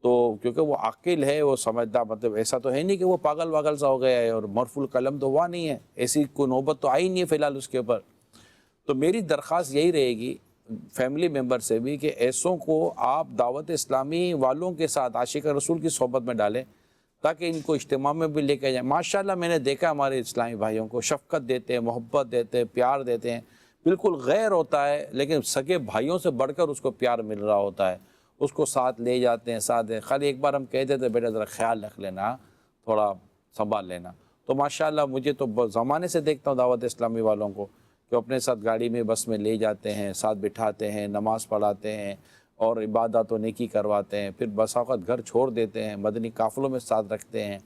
تو کیونکہ وہ عاقل ہے، وہ سمجھدار، مطلب ایسا تو ہے نہیں کہ وہ پاگل واگل سا ہو گیا ہے اور مرفوع القلم تو ہوا نہیں ہے، ایسی کوئی نوبت تو آئی نہیں ہے فی الحال اس کے اوپر۔ تو میری درخواست یہی رہے گی فیملی ممبر سے بھی کہ ایسوں کو آپ دعوت اسلامی والوں کے ساتھ عاشق رسول کی صحبت میں ڈالیں، تاکہ ان کو اجتماع میں بھی لے کے جائیں. ماشاءاللہ میں نے دیکھا ہمارے اسلامی بھائیوں کو شفقت دیتے ہیں, محبت دیتے ہیں, پیار دیتے ہیں. بالکل غیر ہوتا ہے لیکن سگے بھائیوں سے بڑھ کر اس کو پیار مل رہا ہوتا ہے. اس کو ساتھ لے جاتے ہیں, ساتھ خالی ایک بار ہم کہہ دیتے بیٹا ذرا خیال رکھ لینا, تھوڑا سنبھال لینا. تو ماشاءاللہ مجھے تو زمانے سے دیکھتا ہوں دعوت اسلامی والوں کو کہ اپنے ساتھ گاڑی میں بس میں لے جاتے ہیں, ساتھ بٹھاتے ہیں, نماز پڑھاتے ہیں اور عبادات و نیکی کرواتے ہیں. پھر بسا اوقات گھر چھوڑ دیتے ہیں, مدنی قافلوں میں ساتھ رکھتے ہیں.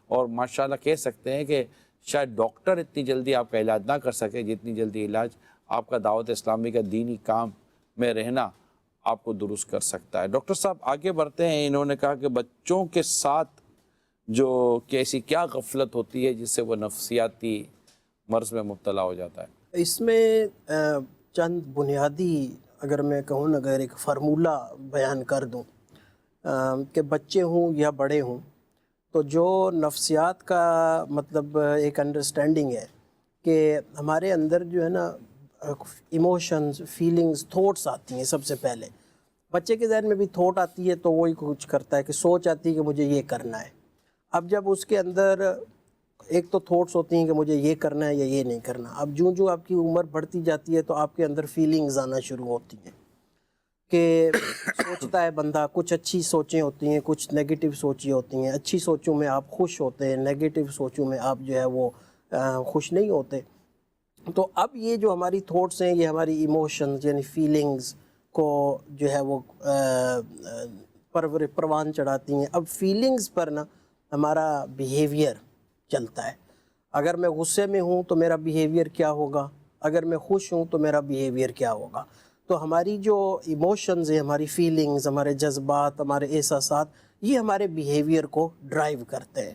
اور ماشاءاللہ کہہ سکتے ہیں کہ شاید ڈاکٹر اتنی جلدی آپ کا علاج نہ کر سکے جتنی جلدی علاج آپ کا دعوت اسلامی کا دینی کام میں رہنا آپ کو درست کر سکتا ہے. ڈاکٹر صاحب آگے بڑھتے ہیں. انہوں نے کہا کہ بچوں کے ساتھ جو کیسی کیا غفلت ہوتی ہے جس سے وہ نفسیاتی مرض میں مبتلا ہو جاتا ہے. اس میں چند بنیادی اگر میں کہوں نا اگر ایک فارمولہ بیان کر دوں کہ بچے ہوں یا بڑے ہوں تو جو نفسیات کا مطلب ایک انڈرسٹینڈنگ ہے کہ ہمارے اندر جو ہے نا ایموشنز فیلنگز تھاٹس آتی ہیں. سب سے پہلے بچے کے ذہن میں بھی تھاٹ آتی ہے تو وہی کچھ کرتا ہے کہ سوچ آتی ہے کہ مجھے یہ کرنا ہے. اب جب اس کے اندر ایک تو تھاٹس ہوتی ہیں کہ مجھے یہ کرنا ہے یا یہ نہیں کرنا. اب جو آپ کی عمر بڑھتی جاتی ہے تو آپ کے اندر فیلنگز آنا شروع ہوتی ہیں کہ سوچتا ہے بندہ. کچھ اچھی سوچیں ہوتی ہیں, کچھ نیگیٹو سوچیں ہوتی ہیں. اچھی سوچوں میں آپ خوش ہوتے ہیں, نیگیٹو سوچوں میں آپ جو ہے وہ خوش نہیں ہوتے. تو اب یہ جو ہماری تھاٹس ہیں یہ ہماری ایموشنز یعنی فیلنگز کو جو ہے وہ پروان چڑھاتی ہیں. اب فیلنگز پر نا ہمارا بیہیویئر چلتا ہے. اگر میں غصے میں ہوں تو میرا بیہیویئر کیا ہوگا, اگر میں خوش ہوں تو میرا بیہیویئر کیا ہوگا. تو ہماری جو ایموشنز ہیں, ہماری فیلنگز, ہمارے جذبات, ہمارے احساسات, یہ ہمارے بیہیویئر کو ڈرائیو کرتے ہیں.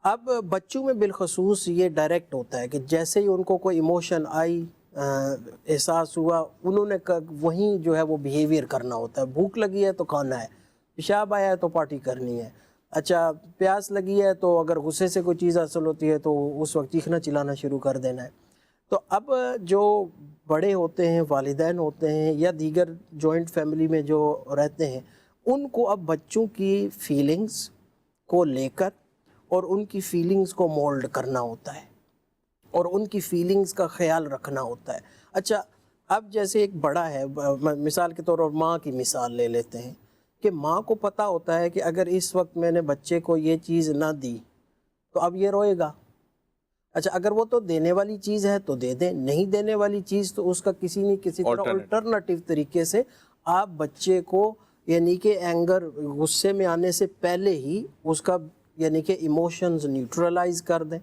اب بچوں میں بالخصوص یہ ڈائریکٹ ہوتا ہے کہ جیسے ہی ان کو کوئی ایموشن آئی, احساس ہوا, انہوں نے وہیں جو ہے وہ بیہیویئر کرنا ہوتا ہے. بھوک لگی ہے تو کھانا ہے, پیشاب آیا ہے تو پارٹی کرنی ہے, اچھا پیاس لگی ہے تو اگر غصے سے کوئی چیز حاصل ہوتی ہے تو اس وقت چیخنا چلانا شروع کر دینا ہے. تو اب جو بڑے ہوتے ہیں, والدین ہوتے ہیں یا دیگر جوائنٹ فیملی میں جو رہتے ہیں, ان کو اب بچوں کی فیلنگز کو لے کر اور ان کی فیلنگز کو مولڈ کرنا ہوتا ہے اور ان کی فیلنگز کا خیال رکھنا ہوتا ہے. اچھا اب جیسے ایک بڑا ہے, مثال کے طور پر ماں کی مثال لے لیتے ہیں کہ ماں کو پتہ ہوتا ہے کہ اگر اس وقت میں نے بچے کو یہ چیز نہ دی تو اب یہ روئے گا. اچھا اگر وہ تو دینے والی چیز ہے تو دے دیں, نہیں دینے والی چیز تو اس کا کسی نہ کسی طرح الٹرنیٹیو طریقے سے آپ بچے کو یعنی کہ اینگر, غصے میں آنے سے پہلے ہی اس کا یعنی کہ ایموشنز نیوٹرلائز کر دیں.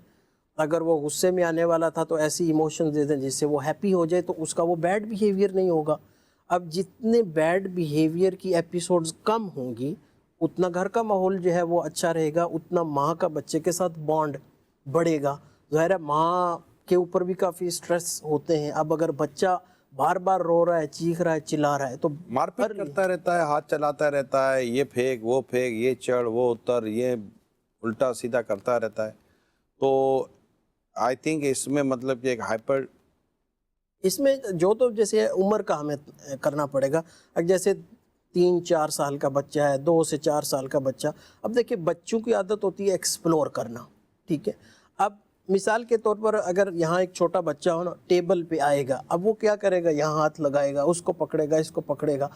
اگر وہ غصے میں آنے والا تھا تو ایسی ایموشنز دے دیں جس سے وہ ہیپی ہو جائے تو اس کا وہ بیڈ بیہیویئر نہیں ہوگا. اب جتنے بیڈ بیہیویئر کی ایپیسوڈز کم ہوں گی اتنا گھر کا ماحول جو ہے وہ اچھا رہے گا, اتنا ماں کا بچے کے ساتھ بانڈ بڑھے گا. ظاہر ہے ماں کے اوپر بھی کافی سٹریس ہوتے ہیں. اب اگر بچہ بار بار رو رہا ہے, چیخ رہا ہے, چلا رہا ہے تو مار پیٹ کرتا رہتا ہے, ہاتھ چلاتا رہتا ہے, یہ پھینک وہ پھینک, یہ چڑھ وہ اتر, یہ الٹا سیدھا کرتا رہتا ہے. تو آئی تھنک اس میں مطلب کہ ایک ہائپر, اس میں جو تو جیسے عمر کا ہمیں کرنا پڑے گا. اگر جیسے 3-4 سال کا بچہ ہے, 2 سے 4 سال کا بچہ, اب دیکھیں بچوں کی عادت ہوتی ہے ایکسپلور کرنا, ٹھیک ہے. اب مثال کے طور پر اگر یہاں ایک چھوٹا بچہ ہو نا, ٹیبل پہ آئے گا, اب وہ کیا کرے گا, یہاں ہاتھ لگائے گا, اس کو پکڑے گا, اس کو پکڑے گا.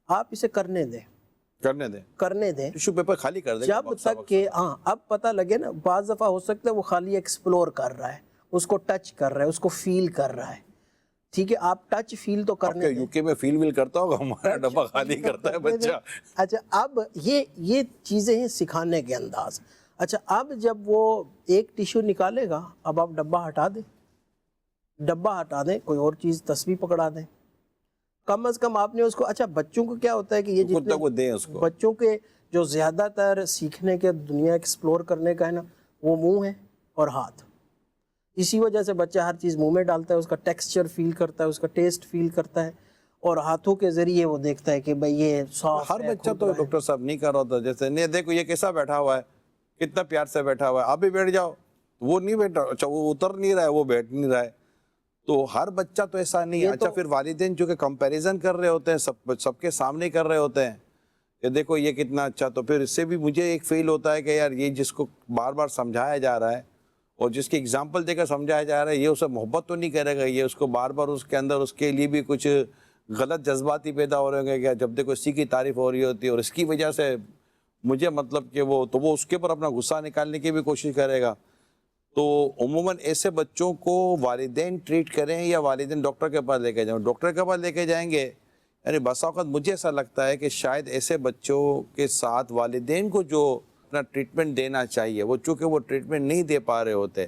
آپ اسے کرنے دیں, کرنے دیں, ٹیشو پیپر خالی کر دیں جب تک کہ ہاں اب پتہ لگے نا. بعض دفعہ ہو سکتا ہے وہ خالی ایکسپلور کر رہا ہے, اس کو ٹچ کر رہا ہے, اس کو فیل کر رہا ہے, ٹھیک ہے. آپ ٹچ فیل تو کرنے دیں. یوکے میں فیل کرتا ہوگا, ہمارا ڈبہ خالی کرتا ہے بچہ. اچھا اب یہ چیزیں ہیں سکھانے کے انداز. اچھا اب جب وہ ایک ٹیشو نکالے گا, اب آپ ڈبہ ہٹا دیں, ڈبہ ہٹا دیں, کوئی اور چیز تسبیح پکڑا دیں. کم از کم آپ نے اس کو, اچھا بچوں کو کیا ہوتا ہے کہ یہ جتنے بچوں کے جو زیادہ تر سیکھنے کے, دنیا ایکسپلور کرنے کا ہے نا, وہ منہ ہے اور ہاتھ. اسی وجہ سے بچہ ہر چیز منہ میں ڈالتا ہے, اس کا ٹیکسچر فیل کرتا ہے, اس کا ٹیسٹ فیل کرتا ہے, اور ہاتھوں کے ذریعے وہ دیکھتا ہے کہ بھئی یہ صاف ہے. ہر بچہ تو ڈاکٹر صاحب نہیں کر رہا ہوتا. جیسے نہیں دیکھو یہ کیسا بیٹھا ہوا ہے, کتنا پیار سے بیٹھا ہوا ہے, آپ بھی بیٹھ جاؤ, وہ نہیں بیٹھا, اچھا وہ اتر نہیں رہا ہے, وہ بیٹھ نہیں رہا ہے. تو ہر بچہ تو ایسا نہیں ہے. اچھا پھر والدین جو کہ کمپیریزن کر رہے ہوتے ہیں, سب کے سامنے کر رہے ہوتے ہیں کہ دیکھو یہ کتنا اچھا. تو پھر اس سے بھی مجھے ایک فیل ہوتا ہے کہ یار یہ جس کو بار بار سمجھایا جا رہا ہے اور جس کی اگزامپل دے کر سمجھایا جا رہا ہے، یہ اسے محبت تو نہیں کرے گا، یہ اس کو بار بار اس کے اندر اس کے لیے بھی کچھ غلط جذبات ہی پیدا ہو رہے ہوں گے کہ جب دیکھو اسی کی تعریف ہو رہی ہوتی ہے، اور اس کی وجہ سے مجھے مطلب کہ وہ اس کے اوپر اپنا غصہ نکالنے کی بھی کوشش کرے گا. تو عموماً ایسے بچوں کو والدین ٹریٹ کریں یا والدین ڈاکٹر کے پاس لے کے جائیں. ڈاکٹر کے پاس لے کے جائیں گے، یعنی بسا اوقات مجھے ایسا لگتا ہے کہ شاید ایسے بچوں کے ساتھ والدین کو جو اپنا ٹریٹمنٹ دینا چاہیے وہ چونکہ وہ ٹریٹمنٹ نہیں دے پا رہے ہوتے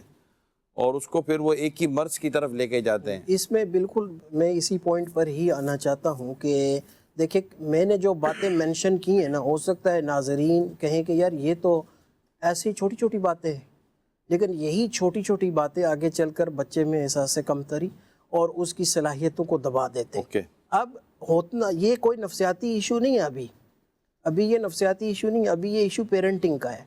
اور اس کو پھر وہ ایک ہی مرض کی طرف لے کے جاتے ہیں. اس میں بالکل میں اسی پوائنٹ پر ہی آنا چاہتا ہوں کہ دیکھیں میں نے جو باتیں مینشن کی ہیں نا، ہو سکتا ہے ناظرین کہیں کہ یار یہ تو ایسی چھوٹی چھوٹی باتیں ہیں، لیکن یہی چھوٹی چھوٹی باتیں آگے چل کر بچے میں احساس کمتری اور اس کی صلاحیتوں کو دبا دیتے ہیں. اب ہونا یہ کوئی نفسیاتی ایشو نہیں ہے، ابھی یہ نفسیاتی ایشو نہیں ہے، ابھی یہ ایشو پیرنٹنگ کا ہے.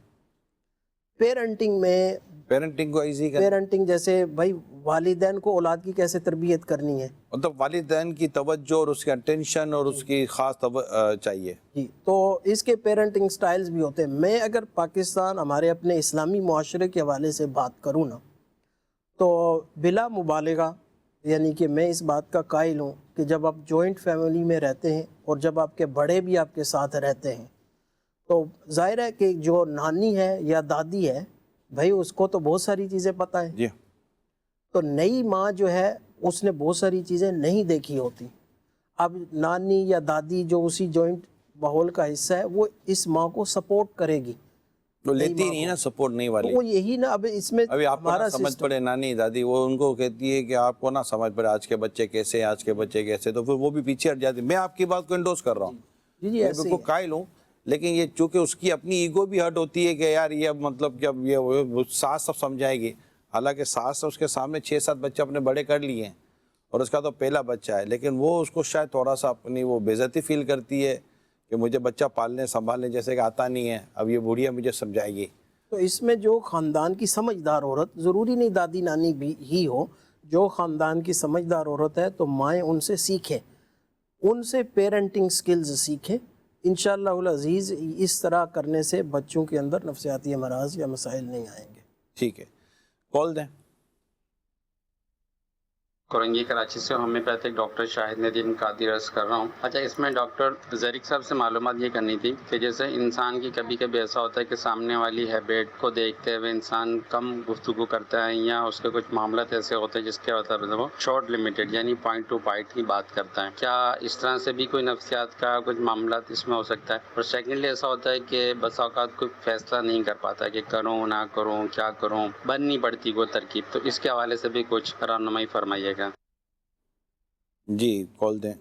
پیرنٹنگ میں پیرنٹنگ کو ایزی کریں، پیرنٹنگ جیسے بھائی والدین کو اولاد کی کیسے تربیت کرنی ہے، مطلب والدین کی توجہ اور اس کی اٹینشن اور اس کی خاص چاہیے. جی تو اس کے پیرنٹنگ سٹائلز بھی ہوتے ہیں. میں اگر پاکستان ہمارے اپنے اسلامی معاشرے کے حوالے سے بات کروں نا، تو بلا مبالغہ یعنی کہ میں اس بات کا قائل ہوں کہ جب آپ جوائنٹ فیملی میں رہتے ہیں اور جب آپ کے بڑے بھی آپ کے ساتھ رہتے ہیں تو ظاہر ہے کہ جو نانی ہے یا دادی ہے بھائی اس کو تو بہت ساری چیزیں پتہ ہیں. جی. تو نئی ماں جو ہے اس نے بہت ساری چیزیں نہیں دیکھی ہوتی. اب نانی یا دادی جو اسی جوائنٹ ماحول کا حصہ ہے وہ اس ماں کو سپورٹ کرے گی. تو لیتی نہیں نا سپورٹ نہیں والی. وہ یہی نا اب اس میں ابھی آپ کو نہ سمجھ پڑے نانی دادی، وہ ان کو کہتی ہے کہ آپ کو نہ سمجھ پڑے آج کے بچے کیسے، آج کے بچے کیسے، تو پھر وہ بھی پیچھے ہٹ جاتی. میں آپ کی بات کو انڈوز کر رہا ہوں، جی میں بالکل قائل ہوں، لیکن یہ چونکہ اس کی اپنی ایگو بھی ہٹ ہوتی ہے کہ یار یہ مطلب کہ اب یہ ساس سب سمجھائے گی. حالانکہ ساس اس کے سامنے 6-7 بچے اپنے بڑے کر لیے ہیں اور اس کا تو پہلا بچہ ہے، لیکن وہ اس کو شاید تھوڑا سا اپنی وہ بے عزتی فیل کرتی ہے کہ مجھے بچہ پالنے سنبھالنے جیسے کہ آتا نہیں ہے، اب یہ بوڑھیا مجھے سمجھائے گی. تو اس میں جو خاندان کی سمجھدار عورت، ضروری نہیں دادی نانی بھی ہی ہو، جو خاندان کی سمجھدار عورت ہے تو مائیں ان سے سیکھیں، ان سے پیرنٹنگ سکلز سیکھیں. انشاءاللہ العزیز اس طرح کرنے سے بچوں کے اندر نفسیاتی امراض یا مسائل نہیں آئیں گے. ٹھیک ہے، کال دیں. کورنگی کراچی سے ہومیوپیتھک ڈاکٹر شاہد ندیم قادری عرض کر رہا ہوں. اچھا، اس میں ڈاکٹر زریق صاحب سے معلومات یہ کرنی تھی کہ جیسے انسان کی کبھی کبھی ایسا ہوتا ہے کہ سامنے والی ہیبٹ کو دیکھتے ہوئے انسان کم گفتگو کرتا ہے یا اس کے کچھ معاملات ایسے ہوتے ہیں جس کے مطلب وہ شارٹ لمیٹڈ یعنی پوائنٹ ٹو پوائنٹ ہی بات کرتا ہے. کیا اس طرح سے بھی کوئی نفسیات کا کچھ معاملات اس میں ہو سکتا ہے؟ اور سیکنڈلی ایسا ہوتا ہے کہ بس اوقات کوئی فیصلہ نہیں کر پاتا کہ کروں نہ کروں، کیا کروں، بن نہیں پڑتی کوئی ترکیب. تو اس کے حوالے سے بھی کچھ رہنمائی فرمائیے گا. جی کال دیں.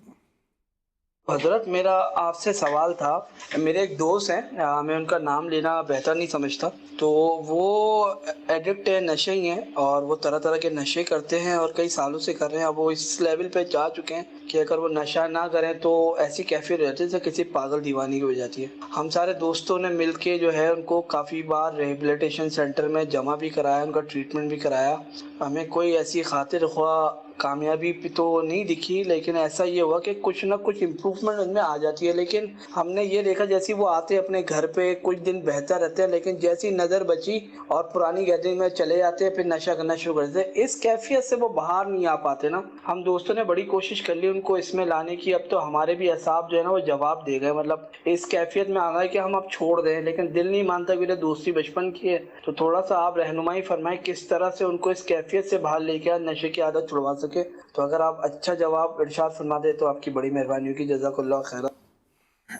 حضرت میرا آپ سے سوال تھا. میرے ایک دوست ہیں، میں ان کا نام لینا بہتر نہیں سمجھتا، تو وہ ایڈکٹ ہے، نشے ہی ہیں، اور وہ طرح طرح کے نشے کرتے ہیں اور کئی سالوں سے کر رہے ہیں. اب وہ اس لیول پہ جا چکے ہیں کہ اگر وہ نشہ نہ کریں تو ایسی کیفیت رہتی ہے جیسے کسی پاگل دیوانی کی ہو جاتی ہے. ہم سارے دوستوں نے مل کے جو ہے ان کو کافی بار ریہیبلیٹیشن سینٹر میں جمع بھی کرایا، ان کا ٹریٹمنٹ بھی کرایا. ہمیں کوئی ایسی خاطر خواہ کامیابی تو نہیں دکھی، لیکن ایسا یہ ہوا کہ کچھ نہ کچھ امپروومنٹ ان میں آ جاتی ہے. لیکن ہم نے یہ دیکھا جیسی وہ آتے اپنے گھر پہ کچھ دن بہتر رہتے ہیں، لیکن جیسی نظر بچی اور پرانی گیدرنگ میں چلے جاتے ہیں، پھر نشہ کرنا شروع کر دیتے ہیں. اس کیفیت سے وہ باہر نہیں آ پاتے نا. ہم دوستوں نے بڑی کوشش کر لی ان کو اس میں لانے کی. اب تو ہمارے بھی اعصاب جو ہے نا وہ جواب دے گئے، مطلب اس کیفیت میں آ گئے کہ ہم اب چھوڑ دیں، لیکن دل نہیں مانتا. میرے دوستی بچپن کی ہے، تو تھوڑا سا آپ رہنمائی فرمائیں کس طرح سے ان کو اس کیفیت سے باہر لے کے نشے کی عادت چھڑوا سکے. تو اگر آپ اچھا جواب ارشاد فرما دے تو آپ کی بڑی مہربانی ہوگی. جزاک اللہ خیر.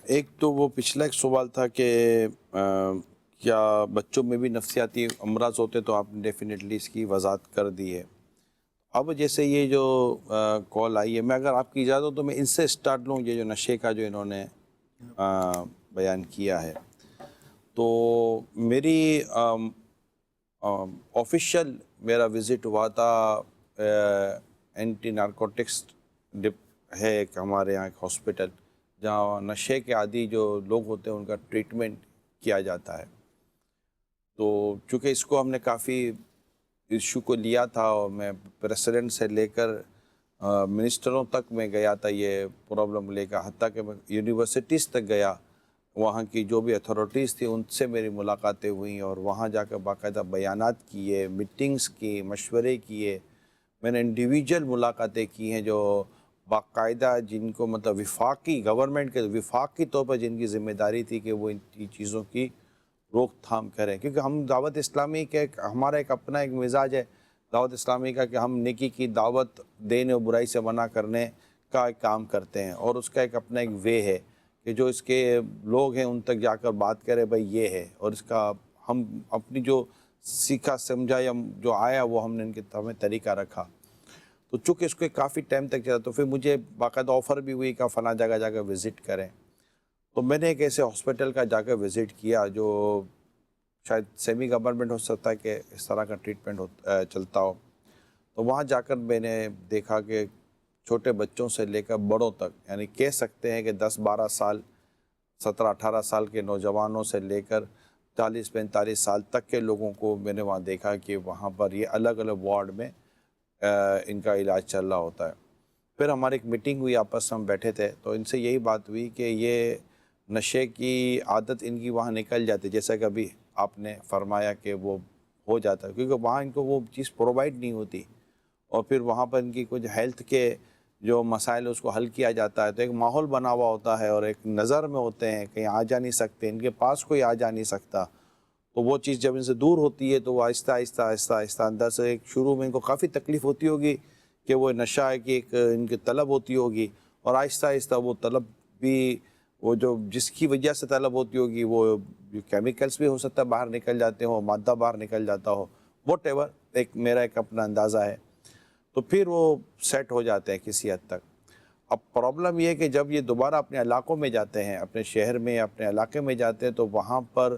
ایک تو وہ پچھلا ایک سوال تھا کہ کیا بچوں میں بھی نفسیاتی امراض ہوتے، تو آپ نے ڈیفینیٹلی اس کی وضاحت کر دی ہے. اب جیسے یہ جو کال آئی ہے، میں اگر آپ کی اجازت ہو تو میں ان سے سٹارٹ لوں. یہ جو نشے کا جو انہوں نے بیان کیا ہے، تو میری آفیشیل میرا وزٹ ہوا تھا اینٹی نارکوٹکس ہے ایک ہمارے یہاں ایک ہاسپٹل جہاں نشے کے عادی جو لوگ ہوتے ہیں ان کا ٹریٹمنٹ کیا جاتا ہے. تو چونکہ اس کو ہم نے کافی ایشو کو لیا تھا اور میں پریسیڈنٹ سے لے کر منسٹروں تک میں گیا تھا یہ پرابلم لے کر، حتیٰ کہ میں یونیورسٹیز تک گیا وہاں کی جو بھی اتھارٹیز تھی ان سے میری ملاقاتیں ہوئیں اور وہاں جا کر باقاعدہ بیانات کیے، میٹنگز کی، مشورے کیے. میں نے انڈیویجول ملاقاتیں کی ہیں جو باقاعدہ جن کو مطلب وفاقی گورنمنٹ کے وفاقی طور پر جن کی ذمہ داری تھی کہ وہ ان چیزوں کی روک تھام کریں. کیونکہ ہم دعوت اسلامی کے ہمارا ایک اپنا ایک مزاج ہے دعوت اسلامی کا کہ ہم نیکی کی دعوت دینے اور برائی سے منع کرنے کا ایک کام کرتے ہیں، اور اس کا ایک اپنا ایک وے ہے کہ جو اس کے لوگ ہیں ان تک جا کر بات کرے بھائی یہ ہے، اور اس کا ہم اپنی جو سیکھا سمجھا یا جو آیا وہ ہم نے ان کے ہمیں طریقہ رکھا. تو چونکہ اس کو کافی ٹائم تک چلا تو پھر مجھے باقاعدہ آفر بھی ہوئی کہ فلاں جگہ جا کر وزٹ کریں. تو میں نے ایک ایسے ہاسپٹل کا جا کر وزٹ کیا جو شاید سیمی گورنمنٹ ہو سکتا ہے کہ اس طرح کا ٹریٹمنٹ چلتا ہو. تو وہاں جا کر میں نے دیکھا کہ چھوٹے بچوں سے لے کر بڑوں تک، یعنی کہہ سکتے ہیں کہ 10-12 سال 17-18 سال کے نوجوانوں سے لے کر 40-45 سال تک کے لوگوں کو میں نے وہاں دیکھا کہ وہاں پر یہ الگ الگ وارڈ میں ان کا علاج چل رہا ہوتا ہے. پھر ہماری ایک میٹنگ ہوئی، آپس میں ہم بیٹھے تھے تو ان سے یہی بات ہوئی کہ یہ نشے کی عادت ان کی وہاں نکل جاتی، جیسا کہ ابھی آپ نے فرمایا کہ وہ ہو جاتا ہے، کیونکہ وہاں ان کو وہ چیز پرووائڈ نہیں ہوتی، اور پھر وہاں پر ان کی کچھ ہیلتھ کے جو مسائل اس کو حل کیا جاتا ہے. تو ایک ماحول بنا ہوا ہوتا ہے اور ایک نظر میں ہوتے ہیں، کہیں آ جا نہیں سکتے، ان کے پاس کوئی آ جا نہیں سکتا. تو وہ چیز جب ان سے دور ہوتی ہے تو وہ آہستہ آہستہ آہستہ آہستہ اندر سے ایک شروع میں ان کو کافی تکلیف ہوتی ہوگی کہ وہ نشہ کی ایک ان کی طلب ہوتی ہوگی، اور آہستہ آہستہ وہ طلب بھی وہ جو جس کی وجہ سے طلب ہوتی ہوگی وہ کیمیکلز بھی ہو سکتا ہے باہر نکل جاتے ہوں، مادہ باہر نکل جاتا ہو، واٹ ایور، ایک میرا ایک اپنا اندازہ ہے. تو پھر وہ سیٹ ہو جاتے ہیں کسی حد تک. اب پرابلم یہ ہے کہ جب یہ دوبارہ اپنے علاقوں میں جاتے ہیں، اپنے شہر میں اپنے علاقے میں جاتے ہیں، تو وہاں پر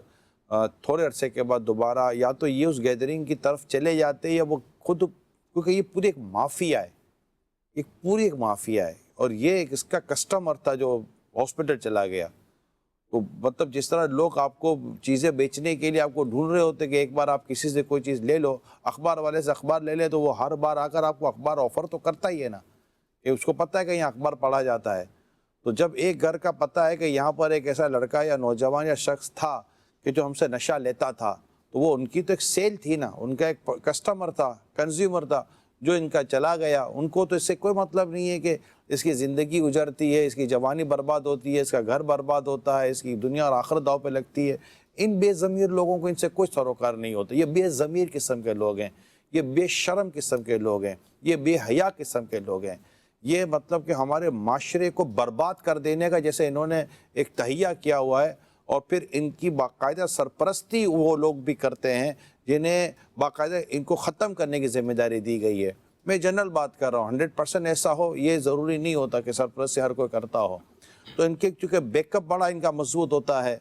تھوڑے عرصے کے بعد دوبارہ یا تو یہ اس گیدرنگ کی طرف چلے جاتے ہیں یا وہ خود، کیونکہ یہ پوری ایک مافیا ہے، ایک پوری ایک مافیا ہے، اور یہ ایک اس کا کسٹمر تھا جو ہاسپٹل چلا گیا. تو مطلب جس طرح لوگ آپ کو چیزیں بیچنے کے لیے آپ کو ڈھونڈ رہے ہوتے کہ ایک بار آپ کسی سے کوئی چیز لے لو، اخبار والے سے اخبار لے لے، تو وہ ہر بار آ کر آپ کو اخبار آفر تو کرتا ہی ہے نا، کہ اس کو پتہ ہے کہ یہاں اخبار پڑھا جاتا ہے. تو جب ایک گھر کا پتہ ہے کہ یہاں پر ایک ایسا لڑکا یا نوجوان یا شخص تھا کہ جو ہم سے نشہ لیتا تھا، تو وہ ان کی تو ایک سیل تھی نا، ان کا ایک کسٹمر تھا، کنزیومر تھا جو ان کا چلا گیا. ان کو تو اس سے کوئی مطلب نہیں ہے کہ اس کی زندگی گزرتی ہے، اس کی جوانی برباد ہوتی ہے، اس کا گھر برباد ہوتا ہے، اس کی دنیا اور آخرت داؤ پہ لگتی ہے. ان بے ضمیر لوگوں کو ان سے کوئی سروکار نہیں ہوتا. یہ بے ضمیر قسم کے لوگ ہیں، یہ بے شرم قسم کے لوگ ہیں، یہ بے حیا قسم کے لوگ ہیں. یہ مطلب کہ ہمارے معاشرے کو برباد کر دینے کا جیسے انہوں نے ایک تہیہ کیا ہوا ہے، اور پھر ان کی باقاعدہ سرپرستی وہ لوگ بھی کرتے ہیں جنہیں باقاعدہ ان کو ختم کرنے کی ذمہ داری دی گئی ہے. میں جنرل بات کر رہا ہوں، 100% ایسا ہو یہ ضروری نہیں ہوتا کہ سرپرستی ہر کوئی کرتا ہو. تو ان کے چونکہ بیک اپ بڑا ان کا مضبوط ہوتا ہے،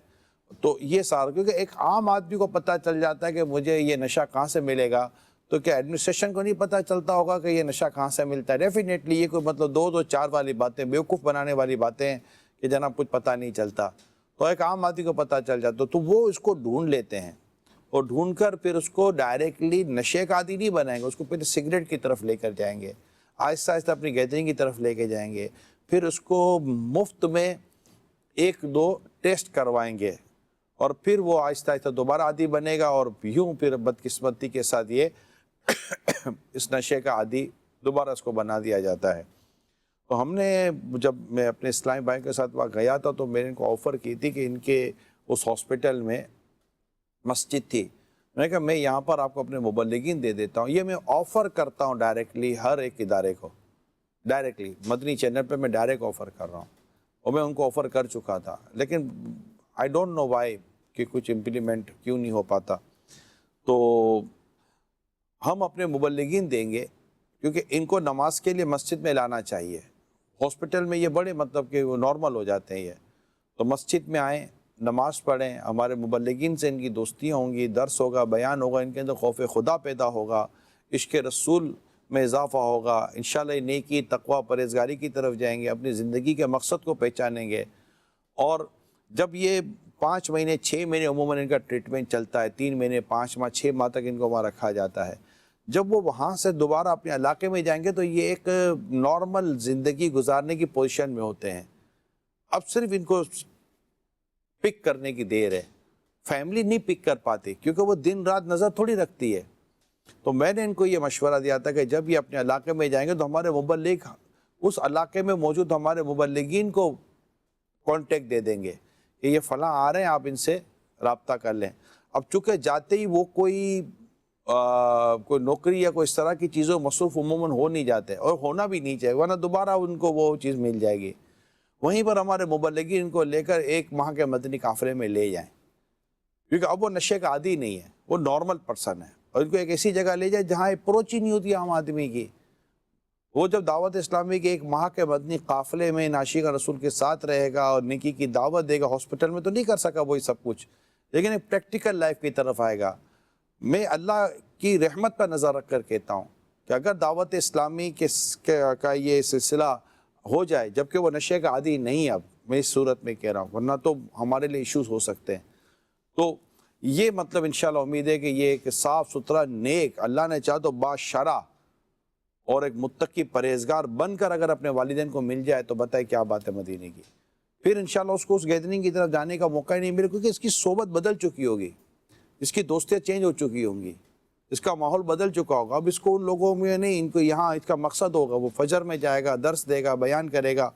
تو یہ سارا، کیونکہ ایک عام آدمی کو پتہ چل جاتا ہے کہ مجھے یہ نشہ کہاں سے ملے گا، تو کیا ایڈمنسٹریشن کو نہیں پتہ چلتا ہوگا کہ یہ نشہ کہاں سے ملتا ہے؟ ڈیفینیٹلی یہ کوئی مطلب 2-4 والی باتیں، بیوقوف بنانے والی باتیں ہیں کہ جناب کچھ پتہ نہیں چلتا. تو ایک عام آدمی کو پتہ چل جاتا تو وہ اس کو ڈھونڈ لیتے ہیں، اور ڈھونڈ کر پھر اس کو ڈائریکٹلی نشے کا عادی نہیں بنائیں گے، اس کو پھر سگریٹ کی طرف لے کر جائیں گے، آہستہ آہستہ اپنی گیدرنگ کی طرف لے کے جائیں گے. پھر اس کو مفت میں 1-2 ٹیسٹ کروائیں گے، اور پھر وہ آہستہ آہستہ دوبارہ عادی بنے گا، اور یوں پھر بدقسمتی کے ساتھ یہ اس نشے کا عادی دوبارہ اس کو بنا دیا جاتا ہے. تو ہم نے جب میں اپنے اسلامی بھائی کے ساتھ وہاں گیا تھا تو میں نے ان کو آفر کی تھی کہ ان کے اس ہاسپٹل میں مسجد تھی، میں نے کہا میں یہاں پر آپ کو اپنے مبلغین دے دیتا ہوں. یہ میں آفر کرتا ہوں ڈائریکٹلی ہر ایک ادارے کو، ڈائریکٹلی مدنی چینل پہ میں ڈائریکٹ آفر کر رہا ہوں، اور میں ان کو آفر کر چکا تھا، لیکن آئی ڈونٹ نو وائی کہ کچھ امپلیمنٹ کیوں نہیں ہو پاتا. تو ہم اپنے مبلغین دیں گے، کیونکہ ان کو نماز کے لیے مسجد میں لانا چاہیے. ہاسپٹل میں یہ بڑے مطلب کہ وہ نارمل ہو جاتے ہیں، یہ تو مسجد میں آئیں، نماز پڑھیں، ہمارے مبلغین سے ان کی دوستیاں ہوں گی، درس ہوگا، بیان ہوگا، ان کے اندر خوف خدا پیدا ہوگا، عشق رسول میں اضافہ ہوگا، انشاءاللہ نیکی تقوی پرہیزگاری کی طرف جائیں گے، اپنی زندگی کے مقصد کو پہچانیں گے. اور جب یہ 5 مہینے 6 مہینے عموماً ان کا ٹریٹمنٹ چلتا ہے، 3 مہینے 5 ماہ 6 ماہ تک ان کو وہاں رکھا جاتا ہے. جب وہ وہاں سے دوبارہ اپنے علاقے میں جائیں گے تو یہ ایک نارمل زندگی گزارنے کی پوزیشن میں ہوتے ہیں. اب صرف ان کو پک کرنے کی دیر ہے. فیملی نہیں پک کر پاتی کیونکہ وہ دن رات نظر تھوڑی رکھتی ہے. تو میں نے ان کو یہ مشورہ دیا تھا کہ جب یہ اپنے علاقے میں جائیں گے تو ہمارے مبلغ اس علاقے میں موجود ہمارے مبلغین کو کانٹیکٹ دے دیں گے کہ یہ فلاں آ رہے ہیں, آپ ان سے رابطہ کر لیں. اب چونکہ جاتے ہی وہ کوئی نوکری یا کوئی اس طرح کی چیزوں مصروف عموماً ہو نہیں جاتے, اور ہونا بھی نہیں چاہیے, ورنہ دوبارہ ان کو وہ چیز مل جائے گی. وہیں پر ہمارے مبلغین ان کو لے کر 1 ماہ کے مدنی قافلے میں لے جائیں, کیونکہ اب وہ نشے کا عادی نہیں ہے, وہ نارمل پرسن ہے, اور ان کو ایک ایسی جگہ لے جائے جہاں اپروچ ہی نہیں ہوتی عام آدمی کی. وہ جب دعوت اسلامی کے 1 ماہ کے مدنی قافلے میں عاشق رسول کے ساتھ رہے گا اور نیکی کی دعوت دے گا, ہاسپٹل میں تو نہیں کر سکا وہی سب کچھ, لیکن ایک پریکٹیکل لائف کی طرف آئے گا. میں اللہ کی رحمت پر نظر رکھ کر کہتا ہوں کہ اگر دعوت اسلامی کا یہ سلسلہ ہو جائے, جبکہ وہ نشے کا عادی نہیں, اب میں اس صورت میں کہہ رہا ہوں, ورنہ تو ہمارے لیے ایشوز ہو سکتے ہیں. تو یہ مطلب انشاءاللہ امید ہے کہ یہ ایک صاف ستھرا نیک, اللہ نے چاہا تو باشرع اور ایک متقی پرہیزگار بن کر اگر اپنے والدین کو مل جائے تو بتائے کیا بات ہے مدینے کی. پھر انشاءاللہ اس کو اس گیدرنگ کی طرف جانے کا موقع ہی نہیں ملے, کیونکہ اس کی صحبت بدل چکی ہوگی, اس کی دوستیاں چینج ہو چکی ہوں گی, اس کا ماحول بدل چکا ہوگا. اب اس کو ان لوگوں میں نہیں, ان کو یہاں اس کا مقصد ہوگا, وہ فجر میں جائے گا, درس دے گا, بیان کرے گا,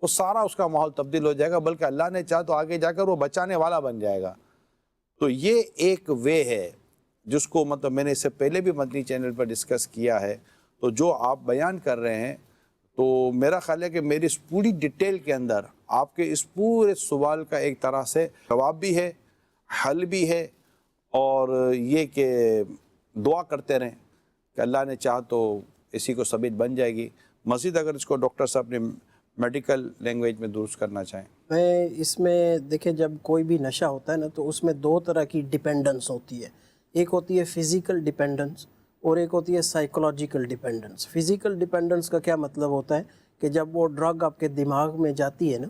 وہ سارا اس کا ماحول تبدیل ہو جائے گا, بلکہ اللہ نے چاہا تو آگے جا کر وہ بچانے والا بن جائے گا. تو یہ ایک وے ہے جس کو مطلب میں نے اس سے پہلے بھی مدنی چینل پر ڈسکس کیا ہے. تو جو آپ بیان کر رہے ہیں, تو میرا خیال ہے کہ میری اس پوری ڈیٹیل کے اندر آپ کے اس پورے سوال کا ایک طرح سے جواب بھی ہے, حل بھی ہے, اور یہ کہ دعا کرتے رہیں کہ اللہ نے چاہا تو اسی کو ثابت بن جائے گی. مزید اگر اس کو ڈاکٹر صاحب اپنے میڈیکل لینگویج میں درست کرنا چاہیں. میں اس میں دیکھیں, جب کوئی بھی نشہ ہوتا ہے نا تو اس میں 2 طرح کی ڈیپینڈنس ہوتی ہے. ایک ہوتی ہے فزیکل ڈیپینڈنس اور ایک ہوتی ہے سائیکولوجیکل ڈیپینڈنس. فزیکل ڈیپینڈنس کا کیا مطلب ہوتا ہے کہ جب وہ ڈرگ آپ کے دماغ میں جاتی ہے نا